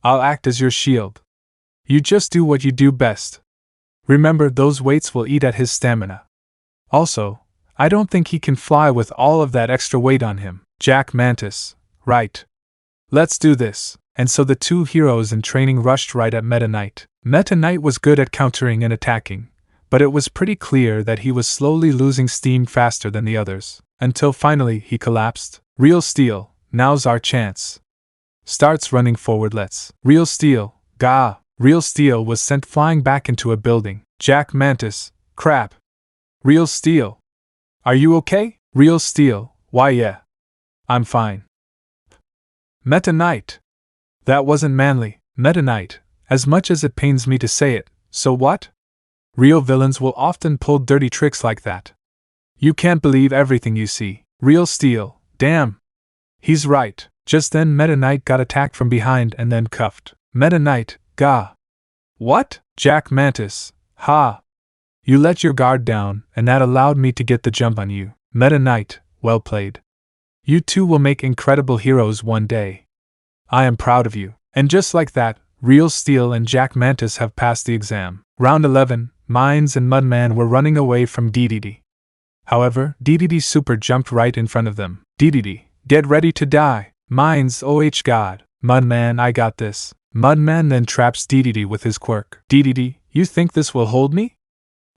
I'll act as your shield. You just do what you do best. Remember, those weights will eat at his stamina. Also, I don't think he can fly with all of that extra weight on him. Jack Mantis, right. Let's do this. And so the two heroes in training rushed right at Meta Knight. Meta Knight was good at countering and attacking, but it was pretty clear that he was slowly losing steam faster than the others, until finally he collapsed. Real Steel, now's our chance. Starts running forward. Let's. Real Steel, gah! Real Steel was sent flying back into a building. Jack Mantis, crap. Real Steel, are you okay? Real Steel, why yeah. I'm fine. Meta Knight. That wasn't manly. Meta Knight, as much as it pains me to say it, so what? Real villains will often pull dirty tricks like that. You can't believe everything you see. Real Steel, damn. He's right. Just then Meta Knight got attacked from behind and then cuffed. Meta Knight, gah. What? Jack Mantis, ha. You let your guard down, and that allowed me to get the jump on you. Meta Knight, well played. You two will make incredible heroes one day. I am proud of you. And just like that, Real Steel and Jack Mantis have passed the exam. Round 11, Mines and Mudman were running away from DDD. However, DDD Super jumped right in front of them. DDD, get ready to die. Mines, oh god. Mudman, I got this. Mudman then traps DDD with his quirk. DDD, you think this will hold me?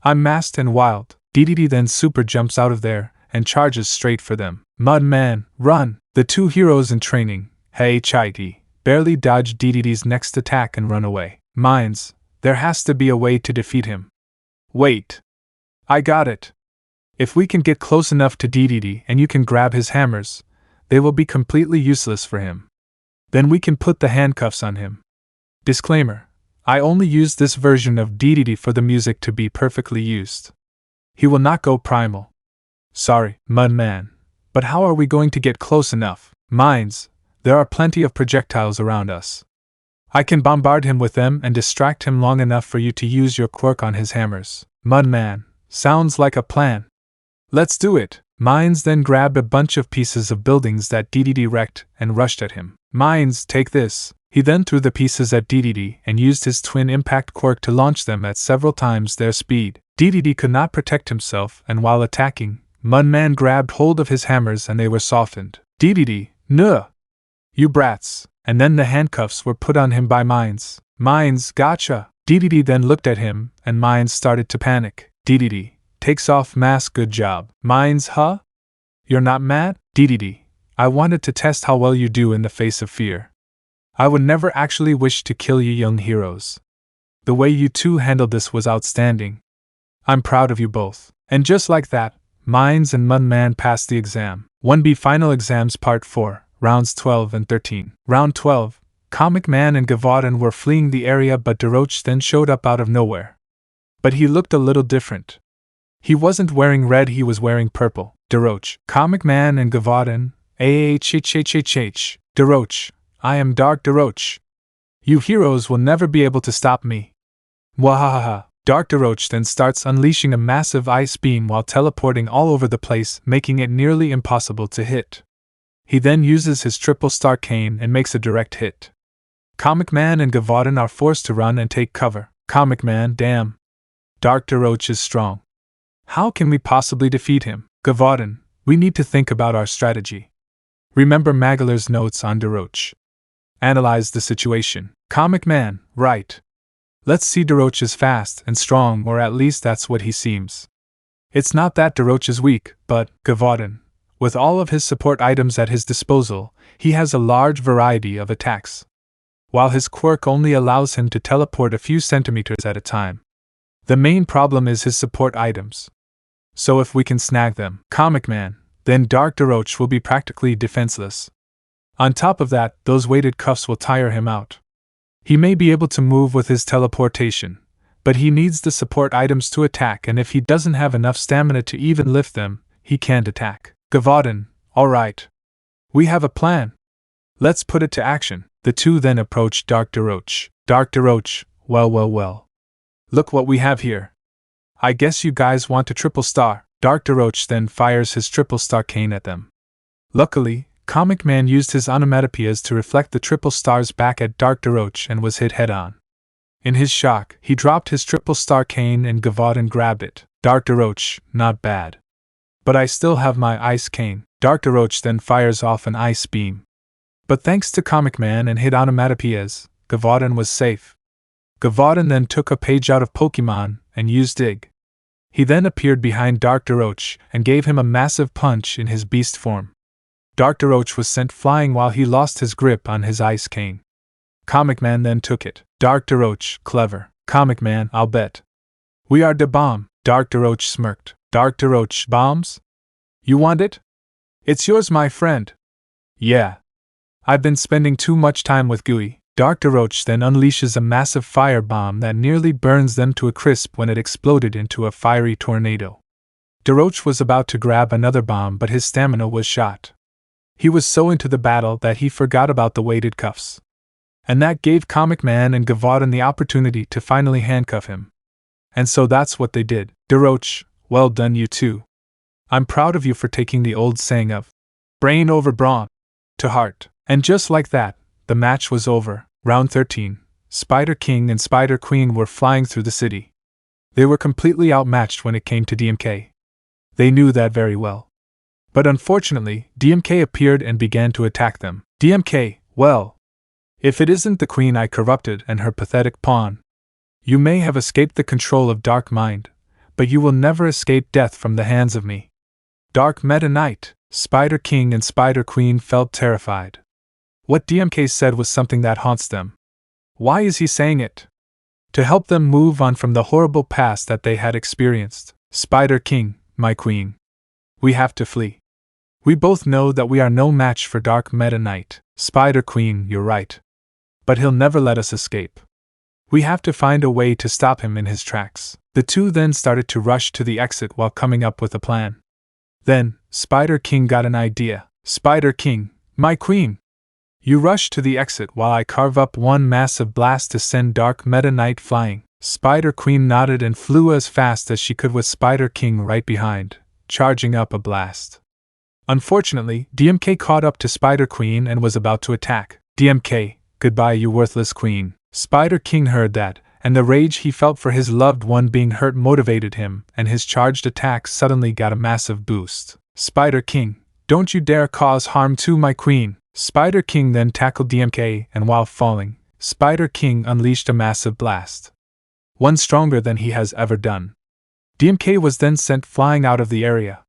I'm masked and wild. DDD then super jumps out of there and charges straight for them. Mudman, run! The two heroes in training, Heartbroken, barely dodge DDD's next attack and run away. Mines, there has to be a way to defeat him. Wait. I got it. If we can get close enough to DDD and you can grab his hammers, they will be completely useless for him. Then we can put the handcuffs on him. Disclaimer: I only used this version of DDD for the music to be perfectly used. He will not go primal. Sorry, Mudman. But how are we going to get close enough? Mines, there are plenty of projectiles around us. I can bombard him with them and distract him long enough for you to use your quirk on his hammers. Mudman, sounds like a plan. Let's do it. Mines then grabbed a bunch of pieces of buildings that DDD wrecked and rushed at him. Mines, take this. He then threw the pieces at DDD and used his twin impact quirk to launch them at several times their speed. DDD could not protect himself, and while attacking, Mudman grabbed hold of his hammers and they were softened. DDD, nuh! You brats! And then the handcuffs were put on him by Mines. Mines, gotcha! DDD then looked at him, and Mines started to panic. DDD, takes off mask, good job. Mines, huh? You're not mad? DDD, I wanted to test how well you do in the face of fear. I would never actually wish to kill you young heroes. The way you two handled this was outstanding. I'm proud of you both. And just like that, Ainz and Mudman passed the exam. 1B Final Exams Part 4, Rounds 12 and 13. Round 12, Comic Man and Gavaudin were fleeing the area, but Daroche then showed up out of nowhere. But he looked a little different. He wasn't wearing red, he was wearing purple. Daroche, Comic Man and Gavaudin, AHHHHH. Daroche, I am Dark Daroche. You heroes will never be able to stop me. Wahahaha. Dark Daroche then starts unleashing a massive ice beam while teleporting all over the place, making it nearly impossible to hit. He then uses his triple star cane and makes a direct hit. Comic Man and Gavaudin are forced to run and take cover. Comic Man, damn. Dark Daroche is strong. How can we possibly defeat him? Gavaudin, we need to think about our strategy. Remember Magolor's notes on Daroche. Analyze the situation. Comic Man, right. Let's see, Daroche is fast and strong, or at least that's what he seems. It's not that Daroche is weak, but, Gavaudin, with all of his support items at his disposal, he has a large variety of attacks. While his quirk only allows him to teleport a few centimeters at a time. The main problem is his support items. So if we can snag them, Comic Man, then Dark Daroche will be practically defenseless. On top of that, those weighted cuffs will tire him out. He may be able to move with his teleportation, but he needs the support items to attack, and if he doesn't have enough stamina to even lift them, he can't attack. Gavaudin, alright. We have a plan. Let's put it to action. The two then approach Dark Daroche. Dark Daroche, well. Look what we have here. I guess you guys want a triple star. Dark Daroche then fires his triple star cane at them. Luckily, Comic Man used his onomatopoeias to reflect the triple stars back at Dark Daroche and was hit head-on. In his shock, he dropped his triple star cane and Gavaudin grabbed it. Dark Daroche, not bad. But I still have my ice cane. Dark Daroche then fires off an ice beam. But thanks to Comic Man and hit onomatopoeias, Gavaudin was safe. Gavaudin then took a page out of Pokemon and used Dig. He then appeared behind Dark Daroche and gave him a massive punch in his beast form. Dark Daroche was sent flying while he lost his grip on his ice cane. Comic Man then took it. Dark Daroche, clever. Comic Man, I'll bet. We are the bomb. Dark Daroche smirked. Dark Daroche, bombs? You want it? It's yours, my friend. Yeah. I've been spending too much time with Gui. Dark Daroche then unleashes a massive fire bomb that nearly burns them to a crisp when it exploded into a fiery tornado. Daroche was about to grab another bomb, but his stamina was shot. He was so into the battle that he forgot about the weighted cuffs. And that gave Comic Man and Gavaudin the opportunity to finally handcuff him. And so that's what they did. Daroche, well done you two. I'm proud of you for taking the old saying of brain over brawn to heart. And just like that, the match was over. Round 13, Spider King and Spider Queen were flying through the city. They were completely outmatched when it came to DMK. They knew that very well. But unfortunately, DMK appeared and began to attack them. DMK, well, if it isn't the queen I corrupted and her pathetic pawn. You may have escaped the control of Dark Mind, but you will never escape death from the hands of me. Dark Meta Knight, Spider King and Spider Queen felt terrified. What DMK said was something that haunts them. Why is he saying it? To help them move on from the horrible past that they had experienced. Spider King, my queen. We have to flee. We both know that we are no match for Dark Meta Knight. Spider Queen, you're right. But he'll never let us escape. We have to find a way to stop him in his tracks. The two then started to rush to the exit while coming up with a plan. Then, Spider King got an idea. Spider King, my queen. You rush to the exit while I carve up one massive blast to send Dark Meta Knight flying. Spider Queen nodded and flew as fast as she could with Spider King right behind, charging up a blast. Unfortunately, DMK caught up to Spider Queen and was about to attack. DMK, goodbye you worthless queen. Spider King heard that, and the rage he felt for his loved one being hurt motivated him, and his charged attack suddenly got a massive boost. Spider King, don't you dare cause harm to my queen. Spider King then tackled DMK, and while falling, Spider King unleashed a massive blast. One stronger than he has ever done. DMK was then sent flying out of the area.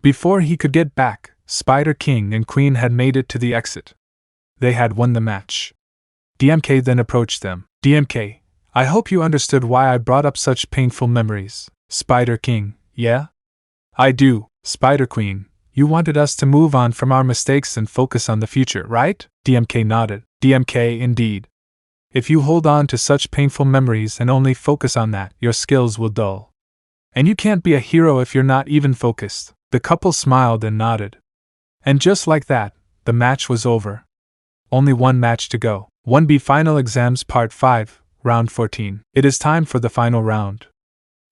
Before he could get back, Spider King and Queen had made it to the exit. They had won the match. DMK then approached them. DMK, I hope you understood why I brought up such painful memories. Spider King, yeah? I do. Spider Queen, you wanted us to move on from our mistakes and focus on the future, right? DMK nodded. DMK, indeed. If you hold on to such painful memories and only focus on that, your skills will dull. And you can't be a hero if you're not even focused. The couple smiled and nodded. And just like that, the match was over. Only one match to go. 1B Final Exams Part 5, Round 14. It is time for the final round.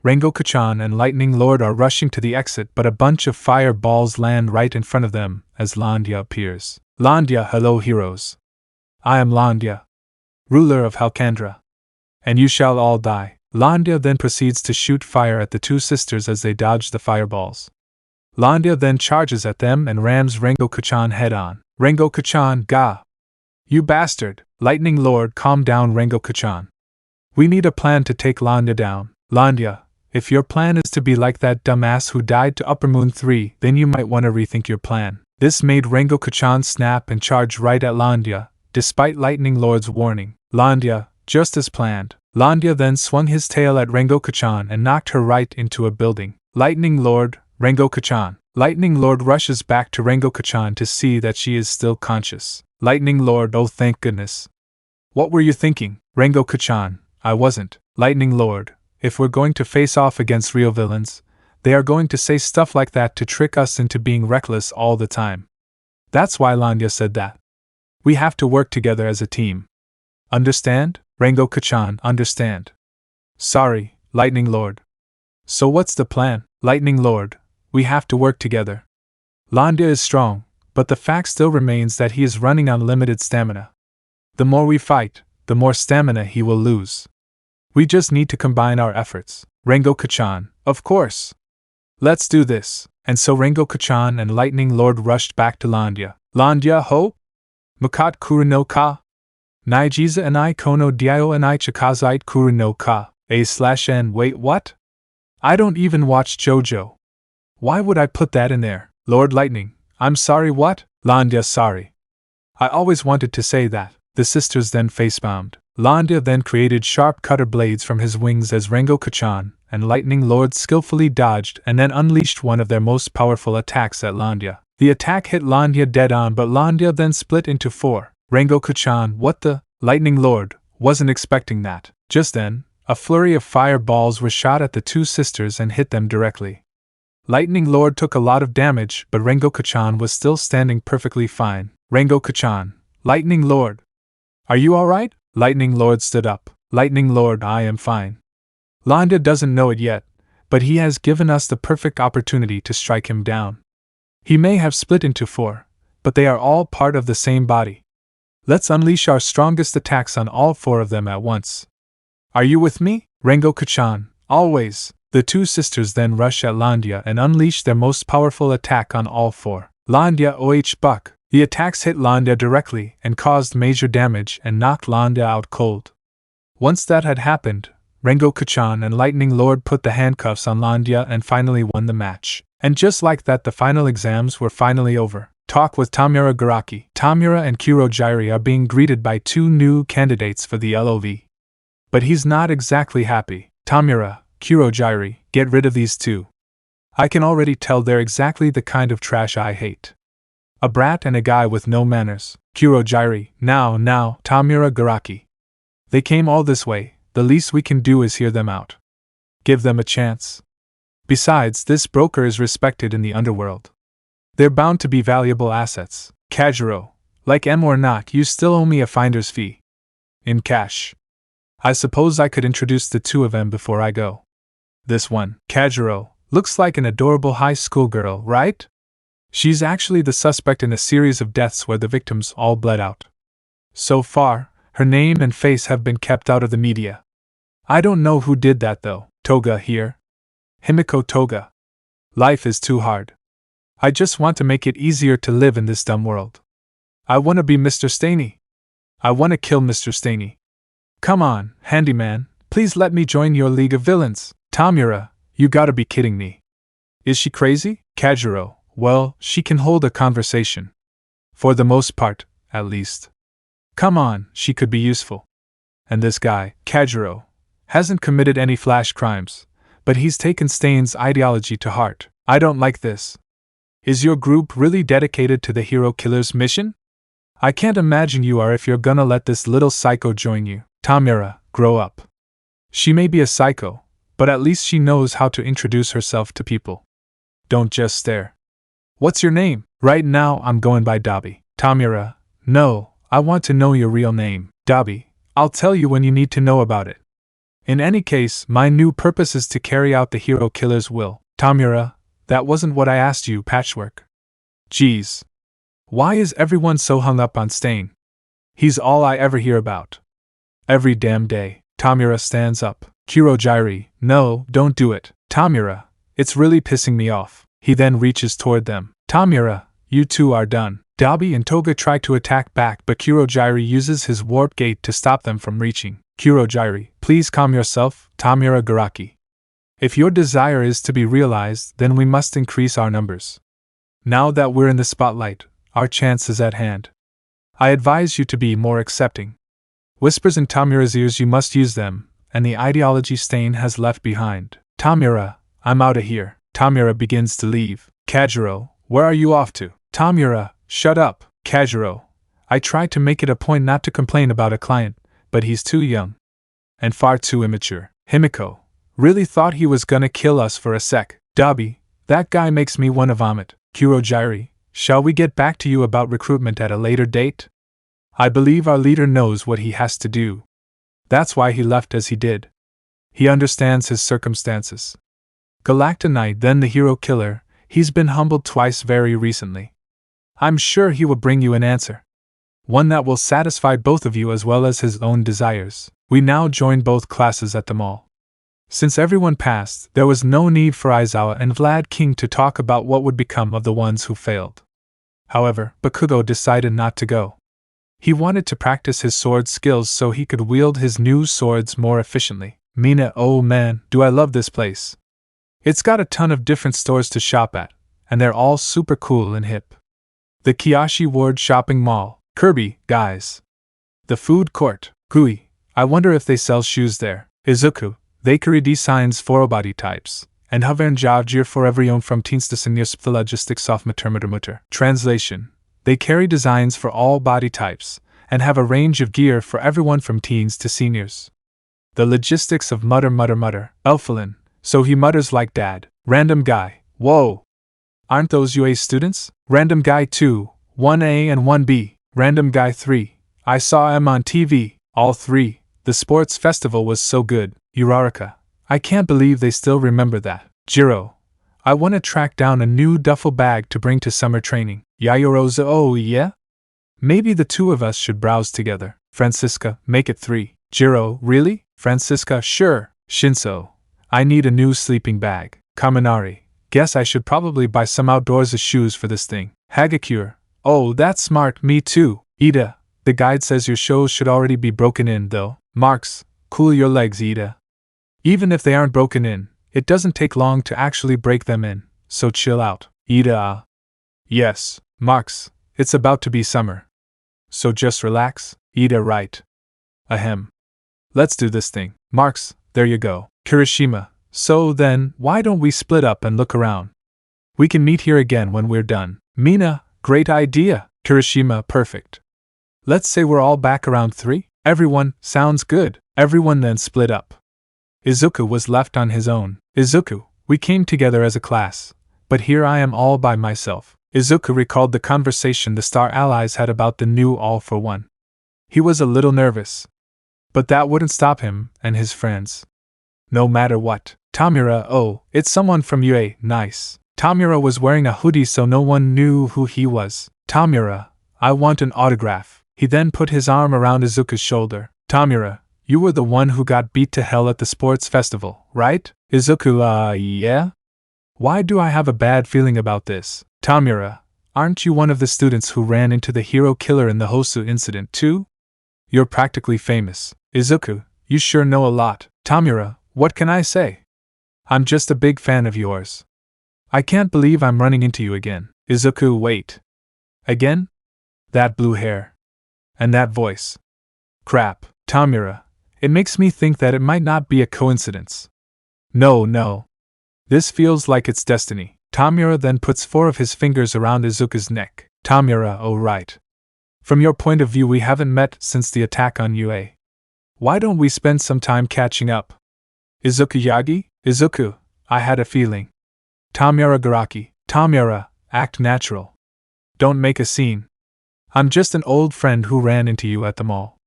Rengoku-chan and Lightning Lord are rushing to the exit, but a bunch of fireballs land right in front of them as Landia appears. Landia, hello heroes. I am Landia, ruler of Halcandra. And you shall all die. Landia then proceeds to shoot fire at the two sisters as they dodge the fireballs. Landia then charges at them and rams Rengoku-chan head-on. Rengoku-chan, ga! You bastard! Lightning Lord, calm down Rengoku-chan. We need a plan to take Landia down. Landia, if your plan is to be like that dumbass who died to Upper Moon 3, then you might want to rethink your plan. This made Rengoku-chan snap and charge right at Landia, despite Lightning Lord's warning. Landia, just as planned. Landia then swung his tail at Rengoku-chan and knocked her right into a building. Lightning Lord, Rengoku-chan. Lightning Lord rushes back to Rengoku-chan to see that she is still conscious. Lightning Lord, oh thank goodness. What were you thinking? Rengoku-chan, I wasn't. Lightning Lord, if we're going to face off against real villains, they are going to say stuff like that to trick us into being reckless all the time. That's why Landia said that. We have to work together as a team. Understand? Rengoku-chan, understand. Sorry, Lightning Lord. So what's the plan? Lightning Lord, we have to work together. Landia is strong, but the fact still remains that he is running on limited stamina. The more we fight, the more stamina he will lose. We just need to combine our efforts. Rengoku-chan, of course. Let's do this. And so Rengoku-chan and Lightning Lord rushed back to Landia. Landia ho? Mukat kuru no ka? Naijiza and I kono dio and I chikazite kuru no ka. A/N. Wait, what? I don't even watch JoJo. Why would I put that in there? Lord Lightning, I'm sorry, what? Landia, sorry. I always wanted to say that. The sisters then facepalmed. Landia then created sharp cutter blades from his wings as Rengoku-chan and Lightning Lord skillfully dodged and then unleashed one of their most powerful attacks at Landia. The attack hit Landia dead on, but Landia then split into four. Rengoku-chan, what the? Lightning Lord wasn't expecting that. Just then, a flurry of fireballs were shot at the two sisters and hit them directly. Lightning Lord took a lot of damage, but Rengoku-chan was still standing perfectly fine. Rengoku-chan, Lightning Lord. Are you alright? Lightning Lord stood up. Lightning Lord, I am fine. Landia doesn't know it yet, but he has given us the perfect opportunity to strike him down. He may have split into four, but they are all part of the same body. Let's unleash our strongest attacks on all four of them at once. Are you with me? Rengoku-chan, always. The two sisters then rush at Landia and unleash their most powerful attack on all four. Landia buck. The attacks hit Landia directly and caused major damage and knocked Landia out cold. Once that had happened, Rengoku-chan and Lightning Lord put the handcuffs on Landia and finally won the match. And just like that, the final exams were finally over. Talk with Tamura Garaki. Tamura and Kurojairi are being greeted by two new candidates for the LOV. But he's not exactly happy. Tamura, Kurojairi, get rid of these two. I can already tell they're exactly the kind of trash I hate. A brat and a guy with no manners. Kurojairi, now, Tamura Garaki. They came all this way, the least we can do is hear them out. Give them a chance. Besides, this broker is respected in the underworld. They're bound to be valuable assets. Kajiro, like M or not, you still owe me a finder's fee. In cash. I suppose I could introduce the two of them before I go. This one, Kajiro, looks like an adorable high school girl, right? She's actually the suspect in a series of deaths where the victims all bled out. So far, her name and face have been kept out of the media. I don't know who did that though. Toga here. Himiko Toga. Life is too hard. I just want to make it easier to live in this dumb world. I want to be Mr. Staney. I want to kill Mr. Staney. Come on, handyman, please let me join your League of Villains. Tamura, you gotta be kidding me. Is she crazy? Kajiro, well, she can hold a conversation. For the most part, at least. Come on, she could be useful. And this guy, Kajiro, hasn't committed any flash crimes, but he's taken Stain's ideology to heart. I don't like this. Is your group really dedicated to the hero killer's mission? I can't imagine you are if you're gonna let this little psycho join you. Tamura, grow up. She may be a psycho, but at least she knows how to introduce herself to people. Don't just stare. What's your name? Right now I'm going by Dabi. Tamura, no, I want to know your real name. Dabi, I'll tell you when you need to know about it. In any case, my new purpose is to carry out the hero killer's will. Tamura, that wasn't what I asked you, Patchwork. Geez. Why is everyone so hung up on Stain? He's all I ever hear about. Every damn day. Tamura stands up. Kurojairi, no, don't do it. Tamura, it's really pissing me off. He then reaches toward them. Tamura, you two are done. Dabi and Toga try to attack back, but Kurojairi uses his warp gate to stop them from reaching. Kurojairi, please calm yourself, Tamura Garaki. If your desire is to be realized, then we must increase our numbers. Now that we're in the spotlight, our chance is at hand. I advise you to be more accepting. Whispers in Tamura's ears, you must use them, and the ideology Stain has left behind. Tamura, I'm outta here. Tamura begins to leave. Kajiro, where are you off to? Tamura, shut up. Kajiro, I tried to make it a point not to complain about a client, but he's too young. And far too immature. Himiko, really thought he was gonna kill us for a sec. Dabi, that guy makes me wanna vomit. Kurojairi, shall we get back to you about recruitment at a later date? I believe our leader knows what he has to do. That's why he left as he did. He understands his circumstances. Galactonite, then the hero killer, he's been humbled twice very recently. I'm sure he will bring you an answer. One that will satisfy both of you as well as his own desires. We now joined both classes at the mall. Since everyone passed, there was no need for Aizawa and Vlad King to talk about what would become of the ones who failed. However, Bakugo decided not to go. He wanted to practice his sword skills so he could wield his new swords more efficiently. Mina, oh man, do I love this place. It's got a ton of different stores to shop at, and they're all super cool and hip. The Kiyoshi Ward Shopping Mall. Kirby, guys. The food court. Gui, I wonder if they sell shoes there. Izuku, they carry designs for body types, and Havernjavjir for everyone from teens to seniors logistics of mutter. Translation. They carry designs for all body types, and have a range of gear for everyone from teens to seniors. The logistics of mutter. Elfilin, so he mutters like dad. Random guy, whoa. Aren't those UA students? Random guy 2, 1A and 1B. Random guy 3, I saw him on TV, all 3. The sports festival was so good. Uraraka, I can't believe they still remember that. Jiro, I want to track down a new duffel bag to bring to summer training. Yayorosa, oh yeah? Maybe the two of us should browse together. Francisca, make it 3. Jiro, really? Francisca, sure. Shinso, I need a new sleeping bag. Kaminari, guess I should probably buy some outdoors shoes for this thing. Hagakure, oh that's smart, me too. Ida, the guide says your shows should already be broken in though. Marks, cool your legs, Ida. Even if they aren't broken in, it doesn't take long to actually break them in, so chill out. Ida, yes, Marks, it's about to be summer. So just relax. Ida, right. Ahem. Let's do this thing. Marks, there you go. Kirishima, so then, why don't we split up and look around? We can meet here again when we're done. Mina, great idea. Kirishima, perfect. Let's say we're all back around 3? Everyone, sounds good. Everyone then split up. Izuku was left on his own. Izuku, we came together as a class, but here I am all by myself. Izuku recalled the conversation the Star Allies had about the new All for One. He was a little nervous. But that wouldn't stop him and his friends. No matter what. Tamura, oh, it's someone from UA, nice. Tamura was wearing a hoodie so no one knew who he was. Tamura, I want an autograph. He then put his arm around Izuku's shoulder. Tamura, you were the one who got beat to hell at the sports festival, right? Izuku, yeah? Why do I have a bad feeling about this? Tamura, aren't you one of the students who ran into the hero killer in the Hosu incident too? You're practically famous. Izuku, you sure know a lot. Tamura, what can I say? I'm just a big fan of yours. I can't believe I'm running into you again. Izuku, wait. Again? That blue hair. And that voice. Crap, Tamura. It makes me think that it might not be a coincidence. No. This feels like it's destiny. Tamura then puts 4 of his fingers around Izuku's neck. Tamura, oh right. From your point of view, we haven't met since the attack on UA. Why don't we spend some time catching up? Izuku Yagi? Izuku, I had a feeling. Tamura Garaki. Tamura, act natural. Don't make a scene. I'm just an old friend who ran into you at the mall.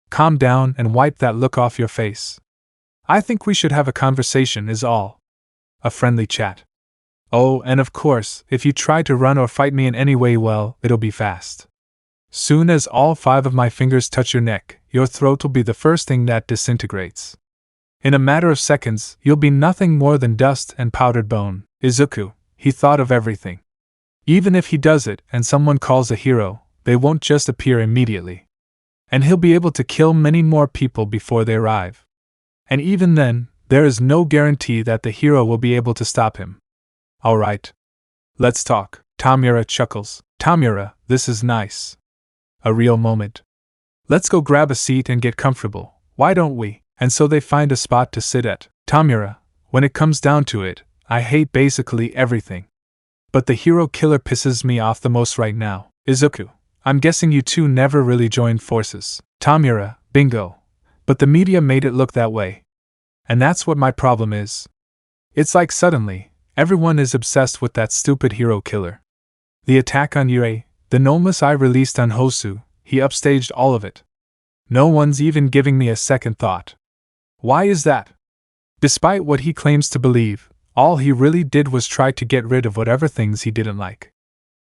Calm down and wipe that look off your face. I think we should have a conversation is all. A friendly chat. Oh, and of course, if you try to run or fight me in any way, well, it'll be fast. Soon as all 5 of my fingers touch your neck, your throat will be the first thing that disintegrates. In a matter of seconds, you'll be nothing more than dust and powdered bone. Izuku, he thought of everything. Even if he does it and someone calls a hero, they won't just appear immediately. And he'll be able to kill many more people before they arrive. And even then, there is no guarantee that the hero will be able to stop him. Alright. Let's talk. Tamura chuckles. Tamura, this is nice. A real moment. Let's go grab a seat and get comfortable, why don't we? And so they find a spot to sit at. Tamura, when it comes down to it, I hate basically everything. But the hero killer pisses me off the most right now. Izuku, I'm guessing you two never really joined forces. Tamura, bingo. But the media made it look that way. And that's what my problem is. It's like suddenly, everyone is obsessed with that stupid hero killer. The attack on Yurei, the Nomus I released on Hosu, he upstaged all of it. No one's even giving me a second thought. Why is that? Despite what he claims to believe, all he really did was try to get rid of whatever things he didn't like.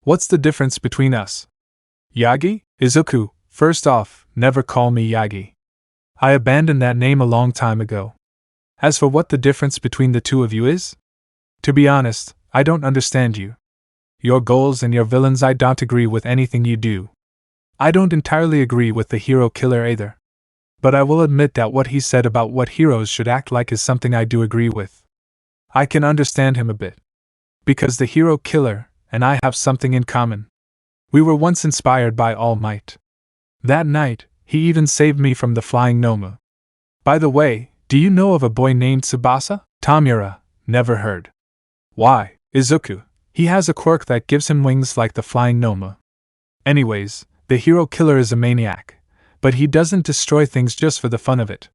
What's the difference between us? Yagi? Izuku, first off, never call me Yagi. I abandoned that name a long time ago. As for what the difference between the two of you is? To be honest, I don't understand you. Your goals and your villains, I don't agree with anything you do. I don't entirely agree with the hero killer either. But I will admit that what he said about what heroes should act like is something I do agree with. I can understand him a bit. Because the hero killer and I have something in common. We were once inspired by Almight. That night, he even saved me from the flying Nomu. By the way, do you know of a boy named Tsubasa? Tamura, never heard. Why, Izuku, he has a quirk that gives him wings like the flying Nomu. Anyways, the hero killer is a maniac, but he doesn't destroy things just for the fun of it.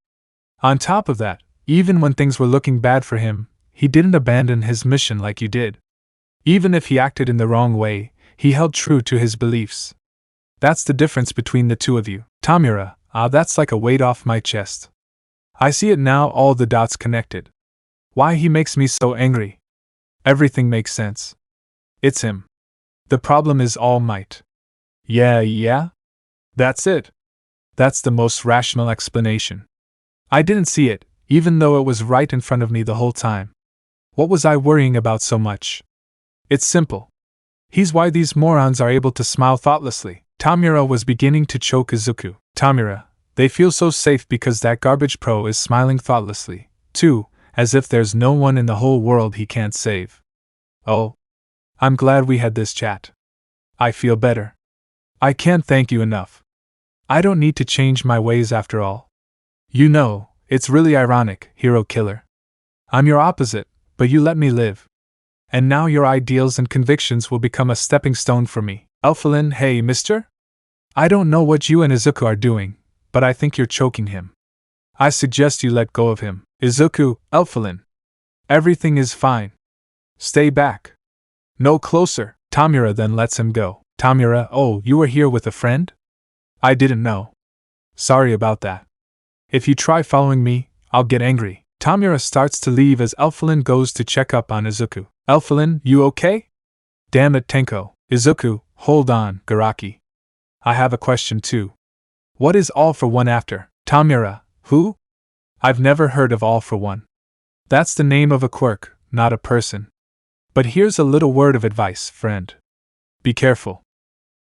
On top of that, even when things were looking bad for him, he didn't abandon his mission like you did. Even if he acted in the wrong way, he held true to his beliefs. That's the difference between the two of you. Tamura, that's like a weight off my chest. I see it now, all the dots connected. Why he makes me so angry. Everything makes sense. It's him. The problem is Almight. Yeah? That's it. That's the most rational explanation. I didn't see it, even though it was right in front of me the whole time. What was I worrying about so much? It's simple. He's why these morons are able to smile thoughtlessly. Tamura was beginning to choke Izuku. Tamura, they feel so safe because that garbage pro is smiling thoughtlessly, too, as if there's no one in the whole world he can't save. Oh. I'm glad we had this chat. I feel better. I can't thank you enough. I don't need to change my ways after all. You know, it's really ironic, hero killer. I'm your opposite, but you let me live. And now your ideals and convictions will become a stepping stone for me. Elfilin, hey mister? I don't know what you and Izuku are doing, but I think you're choking him. I suggest you let go of him. Izuku, Elfilin. Everything is fine. Stay back. No closer. Tamura then lets him go. Tamura, oh, you were here with a friend? I didn't know. Sorry about that. If you try following me, I'll get angry. Tamura starts to leave as Elfilin goes to check up on Izuku. Elfilin, you okay? Damn it, Tenko. Izuku, hold on, Garaki. I have a question too. What is All for One after? Tamura, who? I've never heard of All for One. That's the name of a quirk, not a person. But here's a little word of advice, friend. Be careful.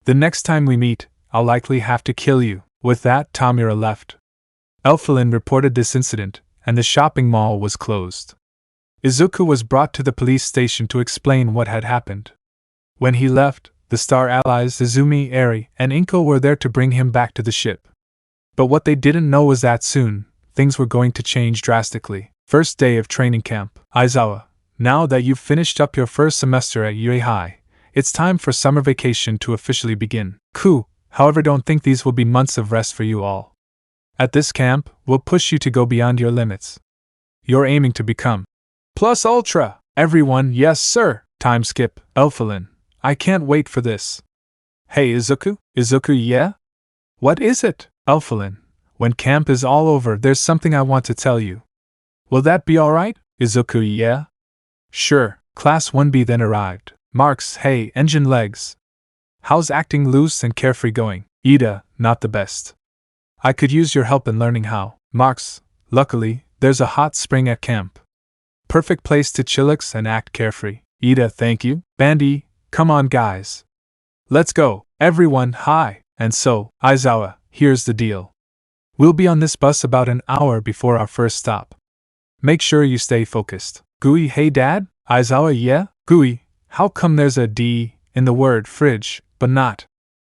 The next time we meet, I'll likely have to kill you. With that, Tamura left. Elfilin reported this incident, and the shopping mall was closed. Izuku was brought to the police station to explain what had happened. When he left, the star allies Izumi, Eri, and Inko were there to bring him back to the ship. But what they didn't know was that soon, things were going to change drastically. First day of training camp. Aizawa, now that you've finished up your first semester at UA High, it's time for summer vacation to officially begin. However, don't think these will be months of rest for you all. At this camp, we'll push you to go beyond your limits. You're aiming to become Plus Ultra. Everyone, yes sir. Time skip. Elphalin, I can't wait for this. Hey Izuku? Izuku, yeah? What is it? Elphalin, when camp is all over, there's something I want to tell you. Will that be alright? Izuku, yeah? Sure. Class 1B then arrived. Marks, hey, engine legs. How's acting loose and carefree going? Ida, not the best. I could use your help in learning how. Marks, luckily, there's a hot spring at camp. Perfect place to chillax and act carefree. Ida, thank you. Bandy, come on guys. Let's go. Everyone, hi. And so, Aizawa, here's the deal. We'll be on this bus about an hour before our first stop. Make sure you stay focused. Gui, hey dad? Aizawa, yeah? Gui, how come there's a D in the word fridge, but not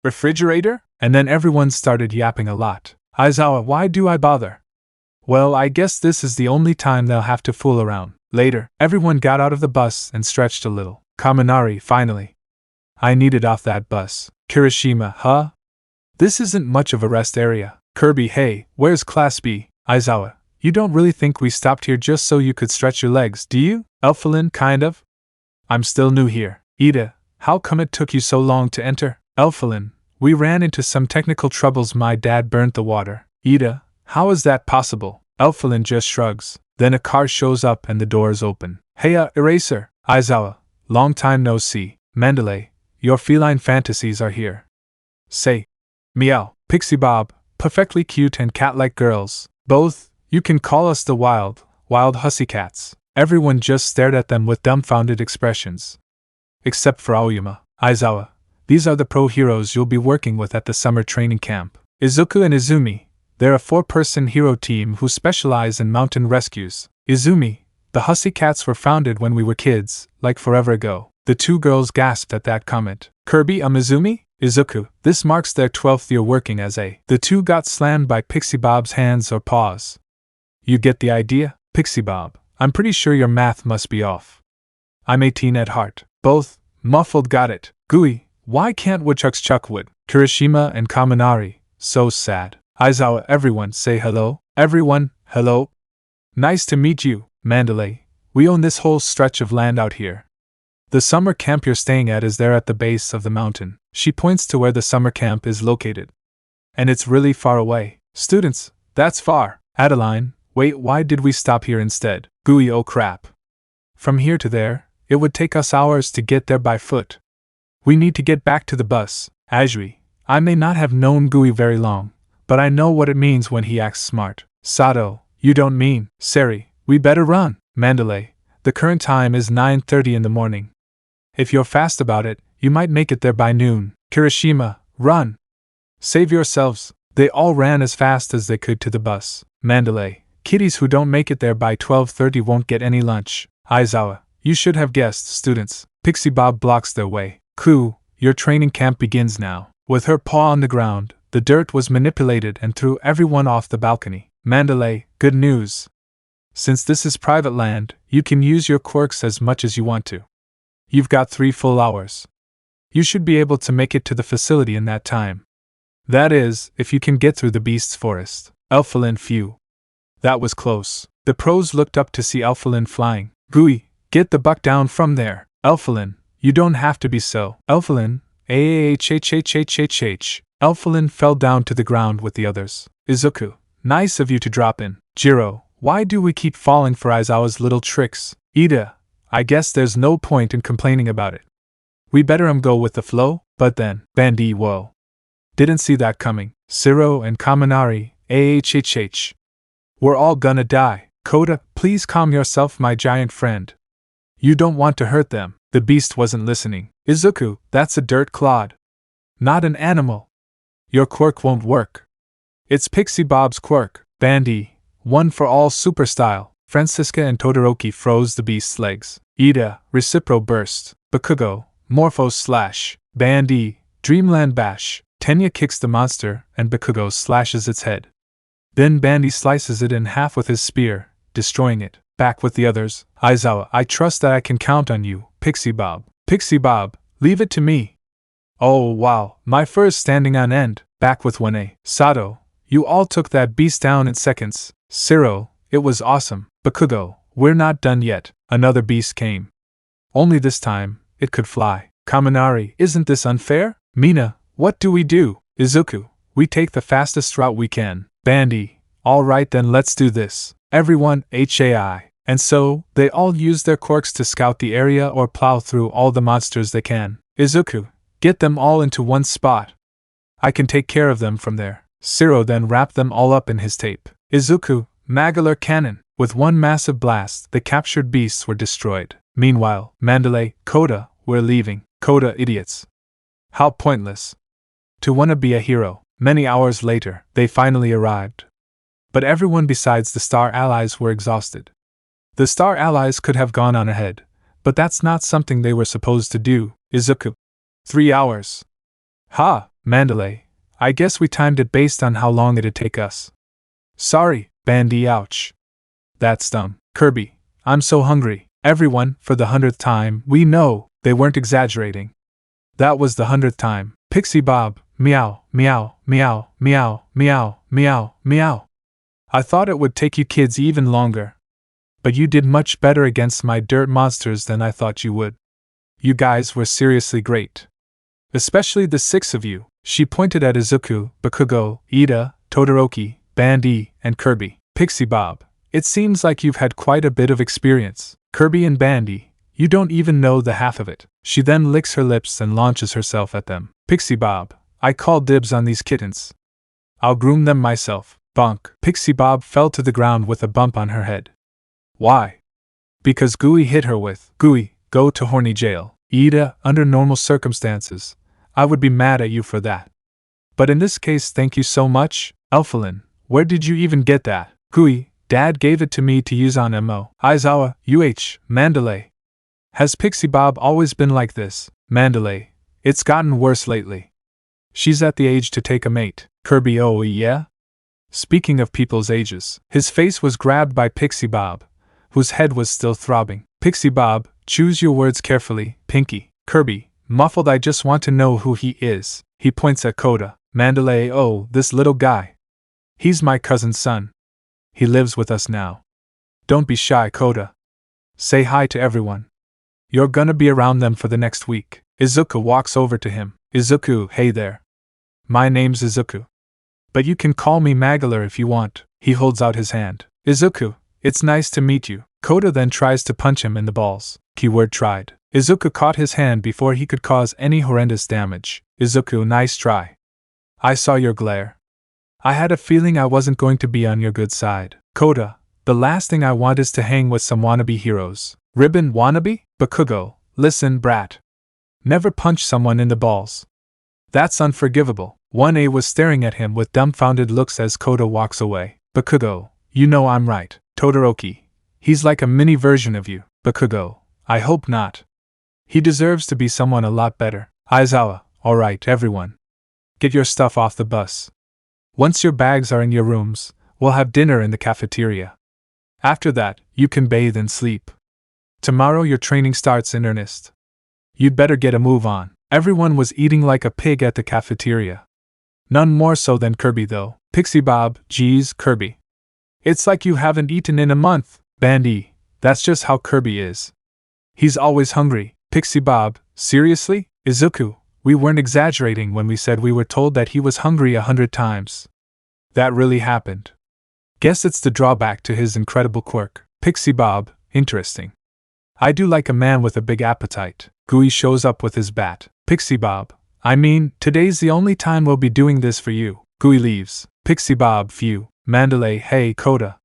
refrigerator? And then everyone started yapping a lot. Aizawa, why do I bother? Well, I guess this is the only time they'll have to fool around. Later, everyone got out of the bus and stretched a little. Kaminari, finally. I needed off that bus. Kirishima, huh? This isn't much of a rest area. Kirby, hey, where's Class B? Aizawa, you don't really think we stopped here just so you could stretch your legs, do you? Elphalin, kind of? I'm still new here. Ida, how come it took you so long to enter? Elphalin, we ran into some technical troubles. My dad burnt the water. Ida, how is that possible? Elphalin just shrugs. Then a car shows up and the doors open. Heya, Eraser. Aizawa, long time no see. Mandalay, your feline fantasies are here. Say. Meow, Pixie Bob, perfectly cute and cat-like girls. Both, you can call us the wild hussy-cats. Everyone just stared at them with dumbfounded expressions. Except for Aoyama. Aizawa, these are the pro heroes you'll be working with at the summer training camp. Izuku and Izumi, they're a 4-person hero team who specialize in mountain rescues. Izumi, the hussy cats were founded when we were kids, like forever ago. The two girls gasped at that comment. Kirby, Izumi? Izuku, this marks their 12th year working as a. The two got slammed by Pixie Bob's hands or paws. You get the idea? Pixie Bob, I'm pretty sure your math must be off. I'm 18 at heart. Both, muffled, got it. Gui, why can't woodchucks chuck wood? Kirishima and Kaminari, so sad. Aizawa, everyone say hello. Everyone, hello. Nice to meet you, Mandalay. We own this whole stretch of land out here. The summer camp you're staying at is there at the base of the mountain. She points to where the summer camp is located. And it's really far away. Students, that's far. Adeline, wait, why did we stop here instead? Gui, oh crap. From here to there, it would take us hours to get there by foot. We need to get back to the bus. Ajri, I may not have known Gui very long, but I know what it means when he acts smart. Sato, you don't mean. Seri, we better run. Mandalay, the current time is 9:30 in the morning. If you're fast about it, you might make it there by noon. Kirishima, run. Save yourselves. They all ran as fast as they could to the bus. Mandalay, kiddies who don't make it there by 12:30 won't get any lunch. Aizawa, you should have guessed, students. Pixie Bob blocks their way. Your training camp begins now. With her paw on the ground, the dirt was manipulated and threw everyone off the balcony. Mandalay, good news. Since this is private land, you can use your quirks as much as you want to. You've got 3 full hours. You should be able to make it to the facility in that time. That is, if you can get through the beast's forest. Elphalin, phew. That was close. The pros looked up to see Elphalin flying. Gui, get the buck down from there. Elphalin, you don't have to be so. Elphalin, Elphalin fell down to the ground with the others. Izuku, nice of you to drop in. Jiro, why do we keep falling for Aizawa's little tricks? Ida, I guess there's no point in complaining about it. We better go with the flow, but then, Bandy, whoa. Didn't see that coming. Siro and Kaminari, We're all gonna die. Koda, please calm yourself, my giant friend. You don't want to hurt them. The beast wasn't listening. Izuku, that's a dirt clod. Not an animal. Your quirk won't work. It's Pixie Bob's quirk. Bandy, one for all super style. Francisca and Todoroki froze the beast's legs. Ida, Recipro burst. Bakugo, Morpho slash. Bandy, Dreamland bash. Tenya kicks the monster, and Bakugo slashes its head. Then Bandy slices it in half with his spear, destroying it. Back with the others. Aizawa, I trust that I can count on you. Pixie Bob. Pixie Bob, leave it to me. Oh wow, my fur is standing on end. Back with 1A. Sato, you all took that beast down in seconds. Ciro, it was awesome. Bakugo, we're not done yet. Another beast came. Only this time, it could fly. Kaminari, isn't this unfair? Mina, what do we do? Izuku, we take the fastest route we can. Bandy, alright then let's do this. Everyone, HAI. And so, they all use their quirks to scout the area or plow through all the monsters they can. Izuku, get them all into one spot. I can take care of them from there. Ciro then wrapped them all up in his tape. Izuku, Magolor cannon. With one massive blast, the captured beasts were destroyed. Meanwhile, Mandalay, Koda, we're leaving. Koda idiots. How pointless. To wanna be a hero. Many hours later, they finally arrived. But everyone besides the Star Allies were exhausted. The Star Allies could have gone on ahead, but that's not something they were supposed to do. Izuku. 3 hours. Ha, Mandalay. I guess we timed it based on how long it'd take us. Sorry, Bandy, ouch. That's dumb. Kirby, I'm so hungry. Everyone, for the 100th time, we know they weren't exaggerating. That was the 100th time. Pixie Bob, meow, meow, meow, meow, meow, meow, meow. I thought it would take you kids even longer. But you did much better against my dirt monsters than I thought you would. You guys were seriously great. Especially the 6 of you. She pointed at Izuku, Bakugo, Ida, Todoroki, Bandy, and Kirby. Pixie Bob, it seems like you've had quite a bit of experience. Kirby and Bandy, you don't even know the half of it. She then licks her lips and launches herself at them. Pixie Bob, I call dibs on these kittens. I'll groom them myself. Bonk. Pixie Bob fell to the ground with a bump on her head. Why? Because Gooey hit her with, Gooey, go to horny jail. Ida, under normal circumstances, I would be mad at you for that. But in this case, thank you so much. Elfalin, where did you even get that? Gooey, Dad gave it to me to use on Mo. Aizawa, Mandalay. Has Pixie Bob always been like this? Mandalay, it's gotten worse lately. She's at the age to take a mate. Kirby, oh yeah? Speaking of people's ages, his face was grabbed by Pixie Bob, whose head was still throbbing. Pixie Bob, choose your words carefully. Pinky. Kirby, muffled, I just want to know who he is. He points at Koda. Mandalay, oh, this little guy. He's my cousin's son. He lives with us now. Don't be shy, Koda. Say hi to everyone. You're gonna be around them for the next week. Izuku walks over to him. Izuku, hey there. My name's Izuku. But you can call me Magolor if you want. He holds out his hand. Izuku, it's nice to meet you. Koda then tries to punch him in the balls. Keyword tried. Izuku caught his hand before he could cause any horrendous damage. Izuku, nice try. I saw your glare. I had a feeling I wasn't going to be on your good side. Koda, the last thing I want is to hang with some wannabe heroes. Ribbon wannabe? Bakugo, listen, brat. Never punch someone in the balls. That's unforgivable. 1A was staring at him with dumbfounded looks as Koda walks away. Bakugo, you know I'm right. Todoroki, he's like a mini version of you. Bakugo, I hope not. He deserves to be someone a lot better. Aizawa, alright everyone. Get your stuff off the bus. Once your bags are in your rooms, we'll have dinner in the cafeteria. After that, you can bathe and sleep. Tomorrow your training starts in earnest. You'd better get a move on. Everyone was eating like a pig at the cafeteria. None more so than Kirby though. Pixie Bob, geez, Kirby. It's like you haven't eaten in a month. Bandy, that's just how Kirby is. He's always hungry. Pixie Bob, seriously? Izuku, we weren't exaggerating when we said we were told that he was hungry 100 times. That really happened. Guess it's the drawback to his incredible quirk. Pixie Bob, interesting. I do like a man with a big appetite. Gooey shows up with his bat. Pixie Bob, I mean, today's the only time we'll be doing this for you. Gooey leaves. Pixie Bob, phew. Mandalay, hey Koda.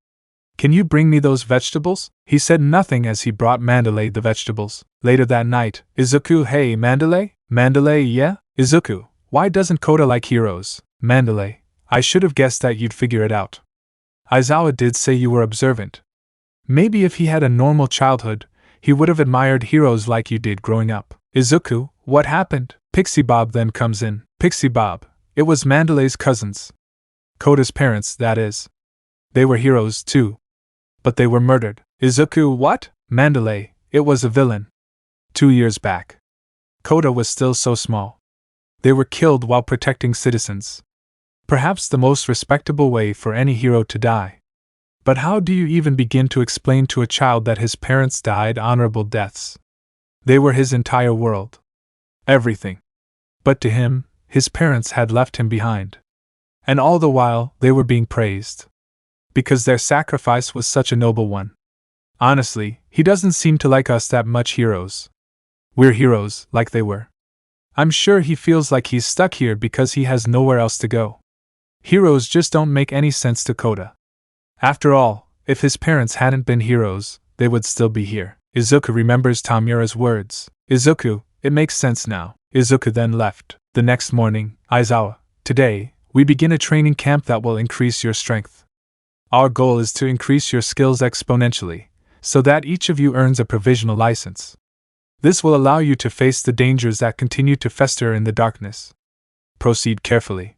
Can you bring me those vegetables? He said nothing as he brought Mandalay the vegetables. Later that night, Izuku, hey Mandalay? Mandalay, yeah? Izuku, why doesn't Koda like heroes? Mandalay, I should have guessed that you'd figure it out. Aizawa did say you were observant. Maybe if he had a normal childhood, he would have admired heroes like you did growing up. Izuku, what happened? Pixie Bob then comes in. Pixie Bob. It was Mandalay's cousins. Koda's parents, that is. They were heroes, too. But they were murdered. Izuku, what? Mandalay, it was a villain. 2 years back. Koda was still so small. They were killed while protecting citizens. Perhaps the most respectable way for any hero to die. But how do you even begin to explain to a child that his parents died honorable deaths? They were his entire world. Everything. But to him, his parents had left him behind. And all the while, they were being praised. Because their sacrifice was such a noble one. Honestly, he doesn't seem to like us that much heroes. We're heroes, like they were. I'm sure he feels like he's stuck here because he has nowhere else to go. Heroes just don't make any sense to Koda. After all, if his parents hadn't been heroes, they would still be here. Izuku remembers Tamura's words. Izuku, it makes sense now. Izuku then left. The next morning, Aizawa, today, we begin a training camp that will increase your strength. Our goal is to increase your skills exponentially, so that each of you earns a provisional license. This will allow you to face the dangers that continue to fester in the darkness. Proceed carefully.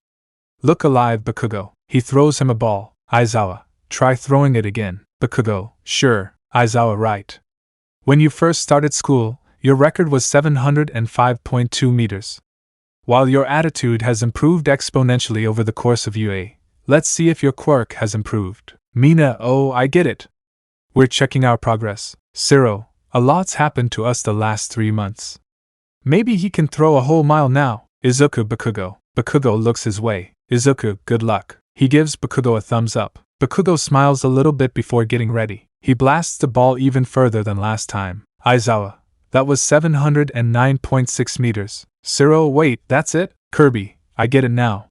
Look alive, Bakugo. He throws him a ball. Aizawa, try throwing it again. Bakugo, sure. Aizawa, right. When you first started school, your record was 705.2 meters. While your attitude has improved exponentially over the course of UA, let's see if your quirk has improved. Mina, oh, I get it. We're checking our progress. Zero, a lot's happened to us the last 3 months. Maybe he can throw a whole mile now. Izuku, Bakugo. Bakugo looks his way. Izuku, good luck. He gives Bakugo a thumbs up. Bakugo smiles a little bit before getting ready. He blasts the ball even further than last time. Aizawa, that was 709.6 meters. Zero, wait, that's it? Kirby, I get it now.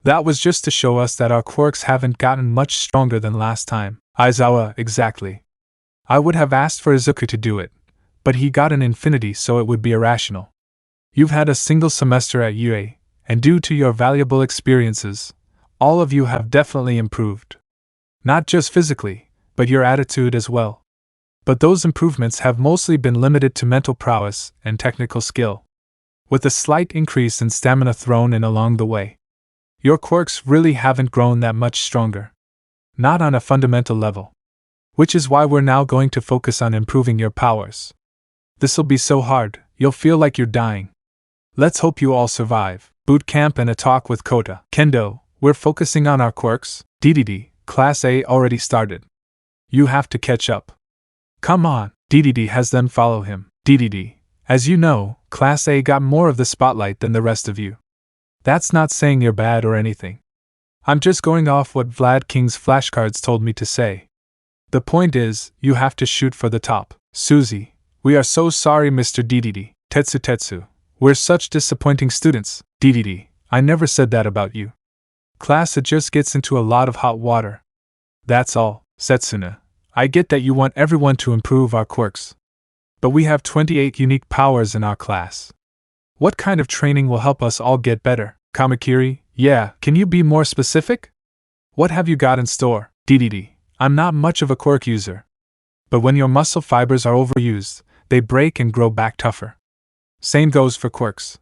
That was just to show us that our quirks haven't gotten much stronger than last time. Aizawa, exactly. I would have asked for Izuku to do it, but he got an infinity, so it would be irrational. You've had a single semester at UA, and due to your valuable experiences, all of you have definitely improved. Not just physically, but your attitude as well. But those improvements have mostly been limited to mental prowess and technical skill, with a slight increase in stamina thrown in along the way. Your quirks really haven't grown that much stronger. Not on a fundamental level. Which is why we're now going to focus on improving your powers. This'll be so hard, you'll feel like you're dying. Let's hope you all survive. Boot camp and a talk with Koda. Kendo, we're focusing on our quirks. DDD, Class A already started. You have to catch up. Come on. DDD has them follow him. DDD, as you know, Class A got more of the spotlight than the rest of you. That's not saying you're bad or anything. I'm just going off what Vlad King's flashcards told me to say. The point is, you have to shoot for the top. Suzy, we are so sorry, Mr. DDD. Tetsu, we're such disappointing students. DDD, I never said that about you. Class, it just gets into a lot of hot water. That's all. Setsuna, I get that you want everyone to improve our quirks. But we have 28 unique powers in our class. What kind of training will help us all get better? Kamakiri, yeah, can you be more specific? What have you got in store? DDD, I'm not much of a quirk user. But when your muscle fibers are overused, they break and grow back tougher. Same goes for quirks.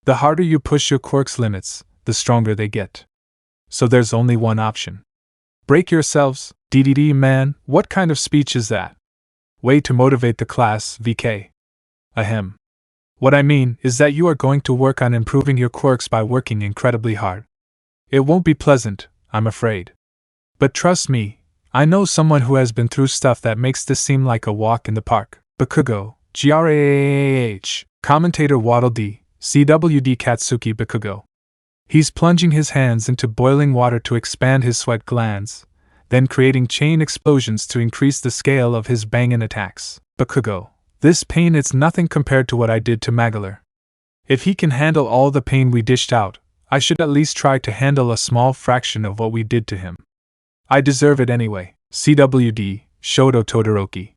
The harder you push your quirk's limits, the stronger they get. So there's only one option. Break yourselves. DDD, man, what kind of speech is that? Way to motivate the class, VK. Ahem. What I mean is that you are going to work on improving your quirks by working incredibly hard. It won't be pleasant, I'm afraid. But trust me, I know someone who has been through stuff that makes this seem like a walk in the park. Bakugo, GRAAH, commentator Waddle D, CWD Katsuki Bakugo. He's plunging his hands into boiling water to expand his sweat glands, then creating chain explosions to increase the scale of his bangin' attacks. Bakugo, this pain is nothing compared to what I did to Magolor. If he can handle all the pain we dished out, I should at least try to handle a small fraction of what we did to him. I deserve it anyway. CWD, Shoto Todoroki.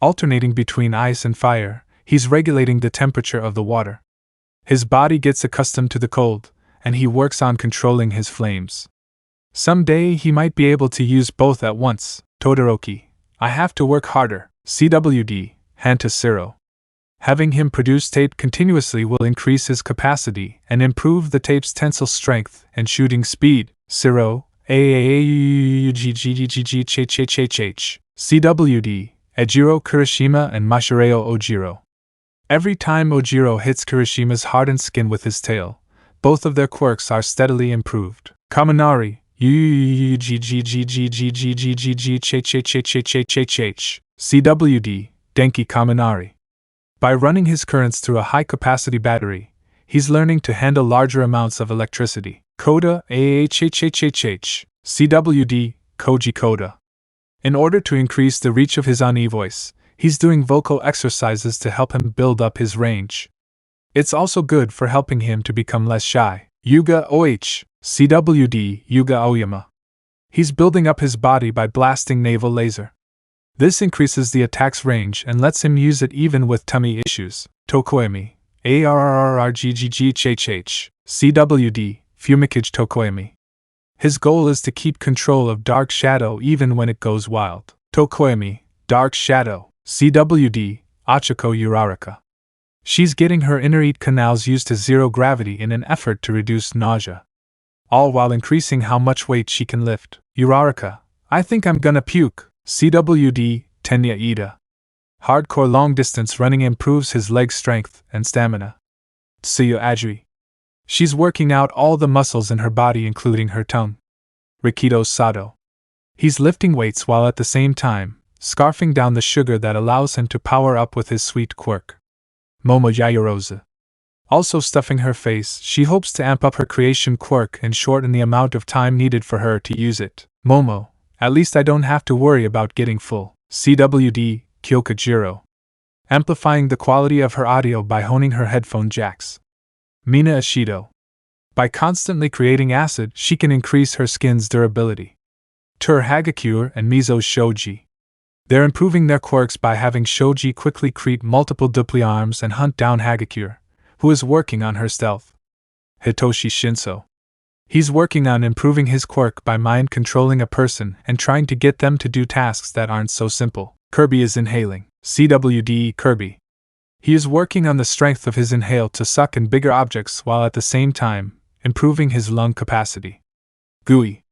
Alternating between ice and fire, he's regulating the temperature of the water. His body gets accustomed to the cold, and he works on controlling his flames. Someday he might be able to use both at once. Todoroki, I have to work harder. CWD, hand to Zero. Having him produce tape continuously will increase his capacity and improve the tape's tensile strength and shooting speed. Zero, CWD, Ejiro Kirishima and Mashireo Ojiro. Every time Ojiro hits Kirishima's hardened skin with his tail, both of their quirks are steadily improved. Kaminari, CWD, Denki Kaminari. By running his currents through a high-capacity battery, he's learning to handle larger amounts of electricity. Coda, CWD, Koji Coda. In order to increase the reach of his Ani voice, he's doing vocal exercises to help him build up his range. It's also good for helping him to become less shy. Yuga OH, CWD, Yuga Aoyama. He's building up his body by blasting naval laser. This increases the attack's range and lets him use it even with tummy issues. Tokoemi, ARRRGGGHH, CWD, Fumikage Tokoemi. His goal is to keep control of Dark Shadow even when it goes wild. Tokoemi, Dark Shadow, CWD, Achiko Uraraka. She's getting her inner-eat canals used to zero gravity in an effort to reduce nausea, all while increasing how much weight she can lift. Uraraka, I think I'm gonna puke. CWD, Tenya Ida. Hardcore long-distance running improves his leg strength and stamina. Tsuyu Ajiri. She's working out all the muscles in her body including her tongue. Rikido Sato. He's lifting weights while at the same time scarfing down the sugar that allows him to power up with his sweet quirk. Momo Yaoyorozu. Also stuffing her face, she hopes to amp up her creation quirk and shorten the amount of time needed for her to use it. Momo, at least I don't have to worry about getting full. CWD, Kyokajiro. Amplifying the quality of her audio by honing her headphone jacks. Mina Ashido. By constantly creating acid, she can increase her skin's durability. Tur Hagakure and Mizo Shoji. They're improving their quirks by having Shoji quickly creep multiple dupli arms and hunt down Hagakure, who is working on her stealth. Hitoshi Shinso. He's working on improving his quirk by mind-controlling a person and trying to get them to do tasks that aren't so simple. Kirby is inhaling. CWD Kirby. He is working on the strength of his inhale to suck in bigger objects while at the same time improving his lung capacity. Gui.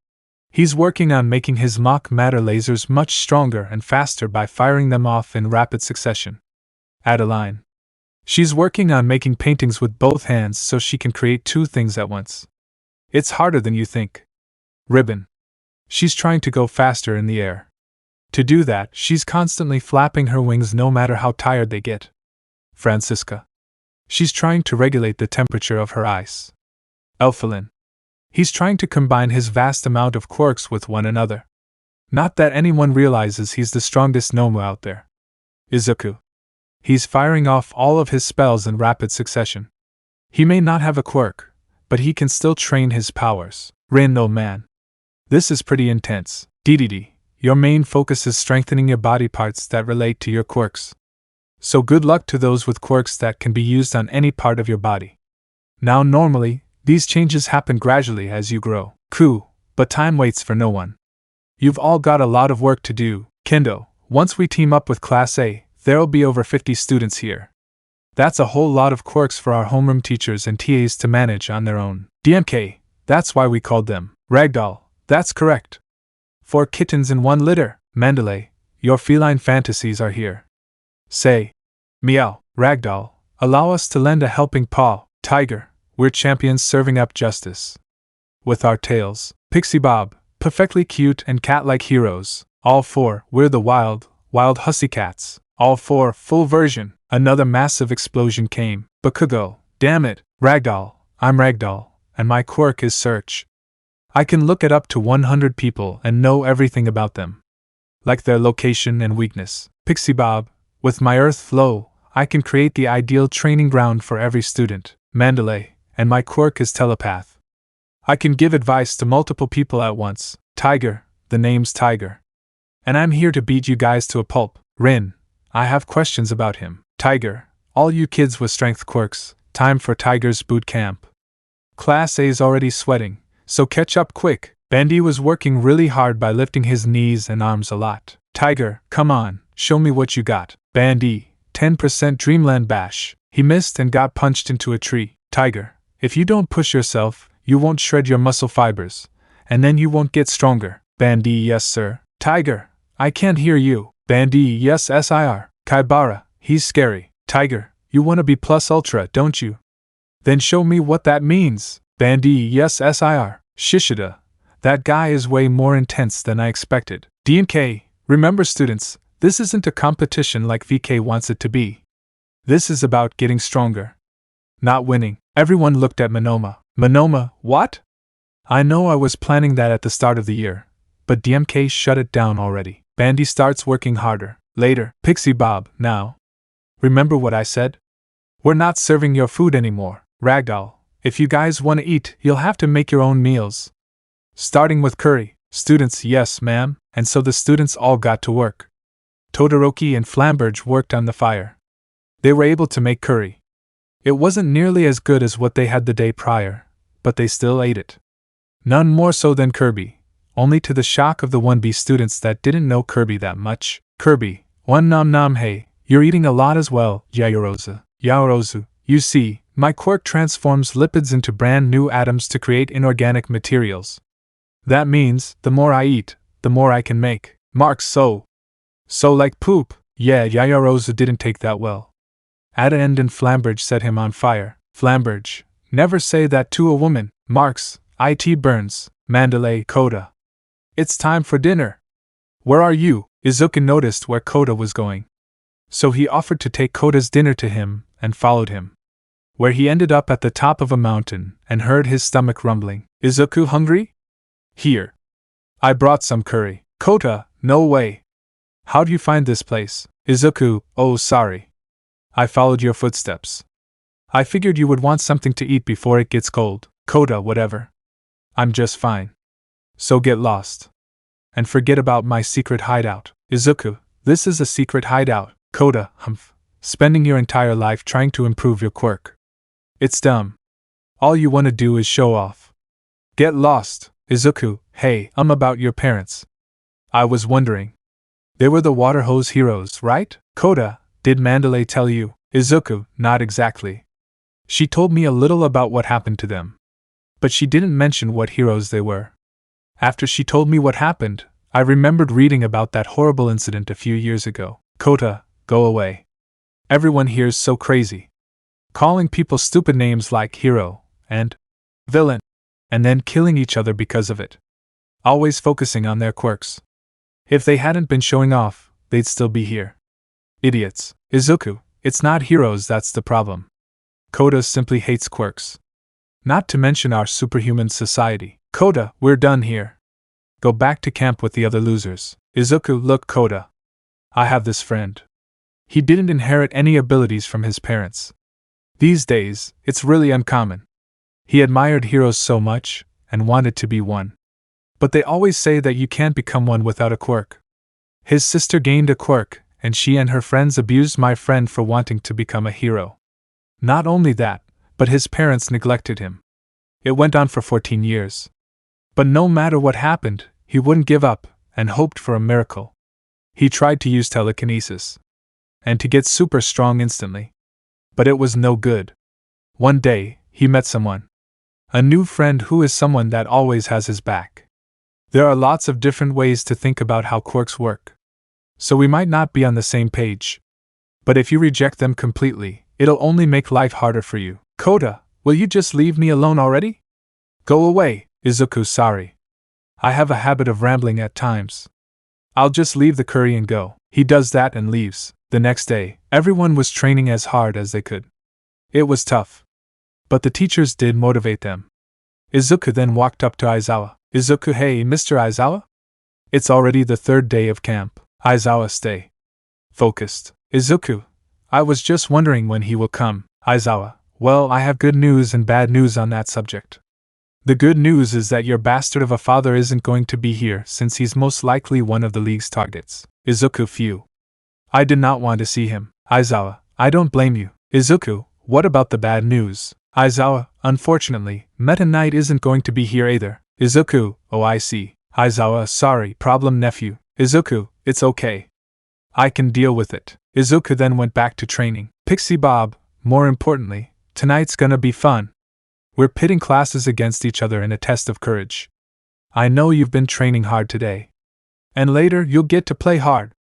He's working on making his mock matter lasers much stronger and faster by firing them off in rapid succession. Adeline. She's working on making paintings with both hands so she can create two things at once. It's harder than you think. Ribbon. She's trying to go faster in the air. To do that, she's constantly flapping her wings no matter how tired they get. Francisca. She's trying to regulate the temperature of her ice. Elphalin. He's trying to combine his vast amount of quirks with one another. Not that anyone realizes he's the strongest Nomu out there. Izuku. He's firing off all of his spells in rapid succession. He may not have a quirk, but he can still train his powers. Rin no man. This is pretty intense. DDD, your main focus is strengthening your body parts that relate to your quirks. So good luck to those with quirks that can be used on any part of your body. Now normally, these changes happen gradually as you grow. Cool, but time waits for no one. You've all got a lot of work to do. Kendo, once we team up with Class A, there'll be over 50 students here. That's a whole lot of quirks for our homeroom teachers and TAs to manage on their own. DMK, that's why we called them Ragdoll, that's correct. 4 kittens in 1 litter. Mandalay, your feline fantasies are here. Say, meow, Ragdoll, allow us to lend a helping paw. Tiger, we're champions serving up justice. With our tails. Pixie Bob, perfectly cute and cat-like heroes. All 4, we're the wild hussy-cats. All 4, full version. Another massive explosion came. Bakugo, damn it, Ragdoll, I'm Ragdoll, and my quirk is search. I can look at up to 100 people and know everything about them, like their location and weakness. Pixie Bob, with my earth flow, I can create the ideal training ground for every student. Mandalay, and my quirk is telepath. I can give advice to multiple people at once. Tiger, the name's Tiger. And I'm here to beat you guys to a pulp. Rin, I have questions about him. Tiger, all you kids with strength quirks, time for Tiger's boot camp. Class A's already sweating, so catch up quick. Bendy was working really hard by lifting his knees and arms a lot. Tiger, come on, show me what you got. Bandy, 10% Dreamland Bash. He missed and got punched into a tree. Tiger, if you don't push yourself, you won't shred your muscle fibers, and then you won't get stronger. Bandy, yes sir. Tiger, I can't hear you. Bandy, yes sir. Kaibara, he's scary. Tiger, you wanna be plus ultra, don't you? Then show me what that means. Bandy, yes sir. Shishida, that guy is way more intense than I expected. DNK, remember students, this isn't a competition like VK wants it to be. This is about getting stronger, not winning. Everyone looked at Monoma. Monoma, what? I know I was planning that at the start of the year, but DMK shut it down already. Bandy starts working harder. Later, Pixie Bob, now. Remember what I said? We're not serving your food anymore. Ragdoll, if you guys want to eat, you'll have to make your own meals. Starting with curry. Students, yes ma'am, and so the students all got to work. Todoroki and Flamberge worked on the fire. They were able to make curry. It wasn't nearly as good as what they had the day prior, but they still ate it. None more so than Kirby, only to the shock of the 1B students that didn't know Kirby that much. Kirby, one nom nom hey, you're eating a lot as well, Yaoyorozu. Yaoyorozu, you see, my quirk transforms lipids into brand new atoms to create inorganic materials. That means, the more I eat, the more I can make. Mark, so like poop. Yeah, Yaoyorozu didn't take that well. Ada End and Flamberge set him on fire. Flamberge, never say that to a woman. Marks, IT burns. Mandalay, Koda. It's time for dinner. Where are you? Izuku noticed where Koda was going. So he offered to take Koda's dinner to him, and followed him. Where he ended up at the top of a mountain, and heard his stomach rumbling. Izuku hungry? Here. I brought some curry. Koda, no way. How'd you find this place? Izuku, oh sorry. I followed your footsteps. I figured you would want something to eat before it gets cold. Koda, whatever. I'm just fine. So get lost. And forget about my secret hideout. Izuku, this is a secret hideout. Koda, humph. Spending your entire life trying to improve your quirk. It's dumb. All you want to do is show off. Get lost. Izuku, hey, about your parents. I was wondering. They were the water hose heroes, right? Koda, did Mandalay tell you? Izuku, not exactly. She told me a little about what happened to them. But she didn't mention what heroes they were. After she told me what happened, I remembered reading about that horrible incident a few years ago. Koda, go away. Everyone here's so crazy. Calling people stupid names like hero and villain, and then killing each other because of it. Always focusing on their quirks. If they hadn't been showing off, they'd still be here. Idiots. Izuku, it's not heroes that's the problem. Koda simply hates quirks. Not to mention our superhuman society. Koda, we're done here. Go back to camp with the other losers. Izuku, look Koda. I have this friend. He didn't inherit any abilities from his parents. These days, it's really uncommon. He admired heroes so much, and wanted to be one. But they always say that you can't become one without a quirk. His sister gained a quirk, and she and her friends abused my friend for wanting to become a hero. Not only that, but his parents neglected him. It went on for 14 years. But no matter what happened, he wouldn't give up, and hoped for a miracle. He tried to use telekinesis, and to get super strong instantly. But it was no good. One day, he met someone. A new friend who is someone that always has his back. There are lots of different ways to think about how quirks work. So we might not be on the same page. But if you reject them completely, it'll only make life harder for you. Koda, will you just leave me alone already? Go away, Izuku, sorry. I have a habit of rambling at times. I'll just leave the curry and go. He does that and leaves. The next day, everyone was training as hard as they could. It was tough. But the teachers did motivate them. Izuku then walked up to Aizawa. Izuku, hey, Mr. Aizawa? It's already the third day of camp. Aizawa, stay focused. Izuku, I was just wondering when he will come. Aizawa, well, I have good news and bad news on that subject. The good news is that your bastard of a father isn't going to be here since he's most likely one of the league's targets. Izuku, phew. I did not want to see him. Aizawa, I don't blame you. Izuku, what about the bad news? Aizawa, unfortunately, Meta Knight isn't going to be here either. Izuku, oh I see. Aizawa, sorry, problem nephew. Izuku, It's okay. I can deal with it. Izuku then went back to training. Pixie Bob, more importantly, tonight's gonna be fun. We're pitting classes against each other in a test of courage. I know you've been training hard today. And later you'll get to play hard.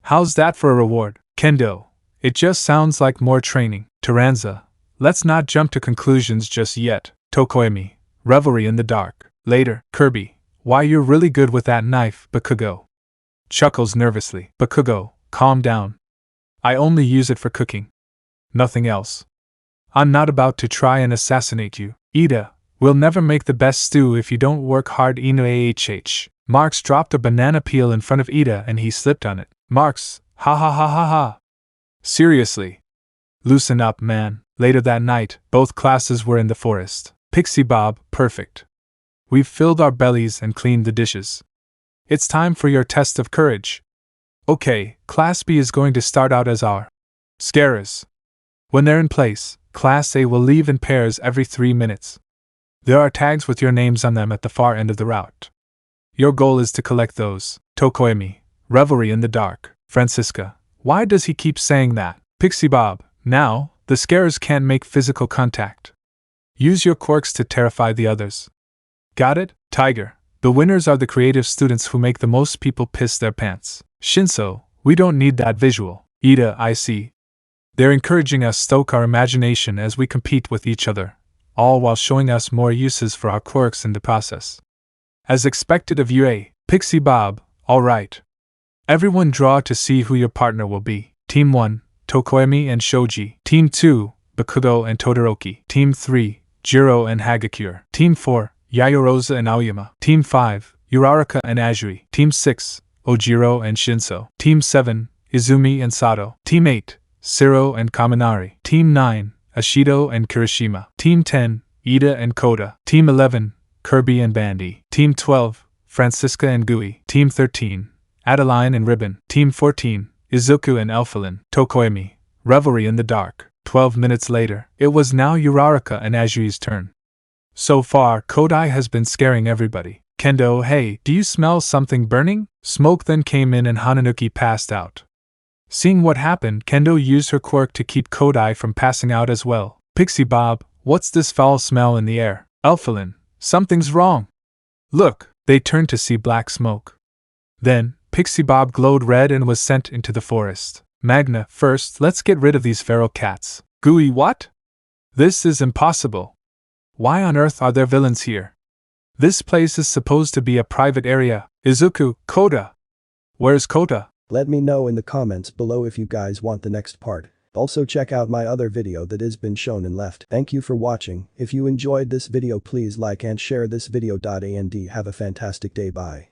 How's that for a reward? Kendo, it just sounds like more training. Taranza, let's not jump to conclusions just yet. Tokoemi, revelry in the dark. Later, Kirby, why you're really good with that knife, Bakugo. Chuckles nervously. Bakugo, calm down. I only use it for cooking. Nothing else. I'm not about to try and assassinate you. Ida, we'll never make the best stew if you don't work hard. Ino. Marx dropped a banana peel in front of Ida and he slipped on it. Marx, ha ha ha ha ha. Seriously. Loosen up, man. Later that night, both classes were in the forest. Pixie Bob, perfect. We've filled our bellies and cleaned the dishes. It's time for your test of courage. Okay, Class B is going to start out as our scarers. When they're in place, Class A will leave in pairs every 3 minutes. There are tags with your names on them at the far end of the route. Your goal is to collect those. Tokoemi, revelry in the dark. Francisca, why does he keep saying that? Pixie Bob, now, the scarers can't make physical contact. Use your quirks to terrify the others. Got it? Tiger, the winners are the creative students who make the most people piss their pants. Shinso, we don't need that visual. Ida, I see. They're encouraging us stoke our imagination as we compete with each other, all while showing us more uses for our quirks in the process. As expected of you, Pixie Bob, alright. Everyone draw to see who your partner will be. Team 1, Tokoemi and Shoji. Team 2, Bakugo and Todoroki. Team 3, Jiro and Hagakure. Team 4, Yayorosa and Aoyama. Team 5, Uraraka and Azuri. Team 6, Ojiro and Shinso. Team 7, Izumi and Sato. Team 8, Siro and Kaminari. Team 9, Ashido and Kirishima. Team 10, Ida and Koda. Team 11, Kirby and Bandy. Team 12, Francisca and Gui. Team 13, Adeline and Ribbon. Team 14, Izuku and Elfilin. Tokoemi, revelry in the dark. 12 minutes later, it was now Uraraka and Azuri's turn. So far, Kodai has been scaring everybody. Kendo, hey, do you smell something burning? Smoke then came in and Hananuki passed out. Seeing what happened, Kendo used her quirk to keep Kodai from passing out as well. Pixie Bob, what's this foul smell in the air? Elfilin, something's wrong. Look, they turned to see black smoke. Then, Pixie Bob glowed red and was sent into the forest. Magna, first, let's get rid of these feral cats. Gui, what? This is impossible. Why on earth are there villains here? This place is supposed to be a private area. Izuku, Koda. Where's Koda? Let me know in the comments below if you guys want the next part. Also check out my other video that has been shown and left. Thank you for watching. If you enjoyed this video please like and share this video. And have a fantastic day. Bye.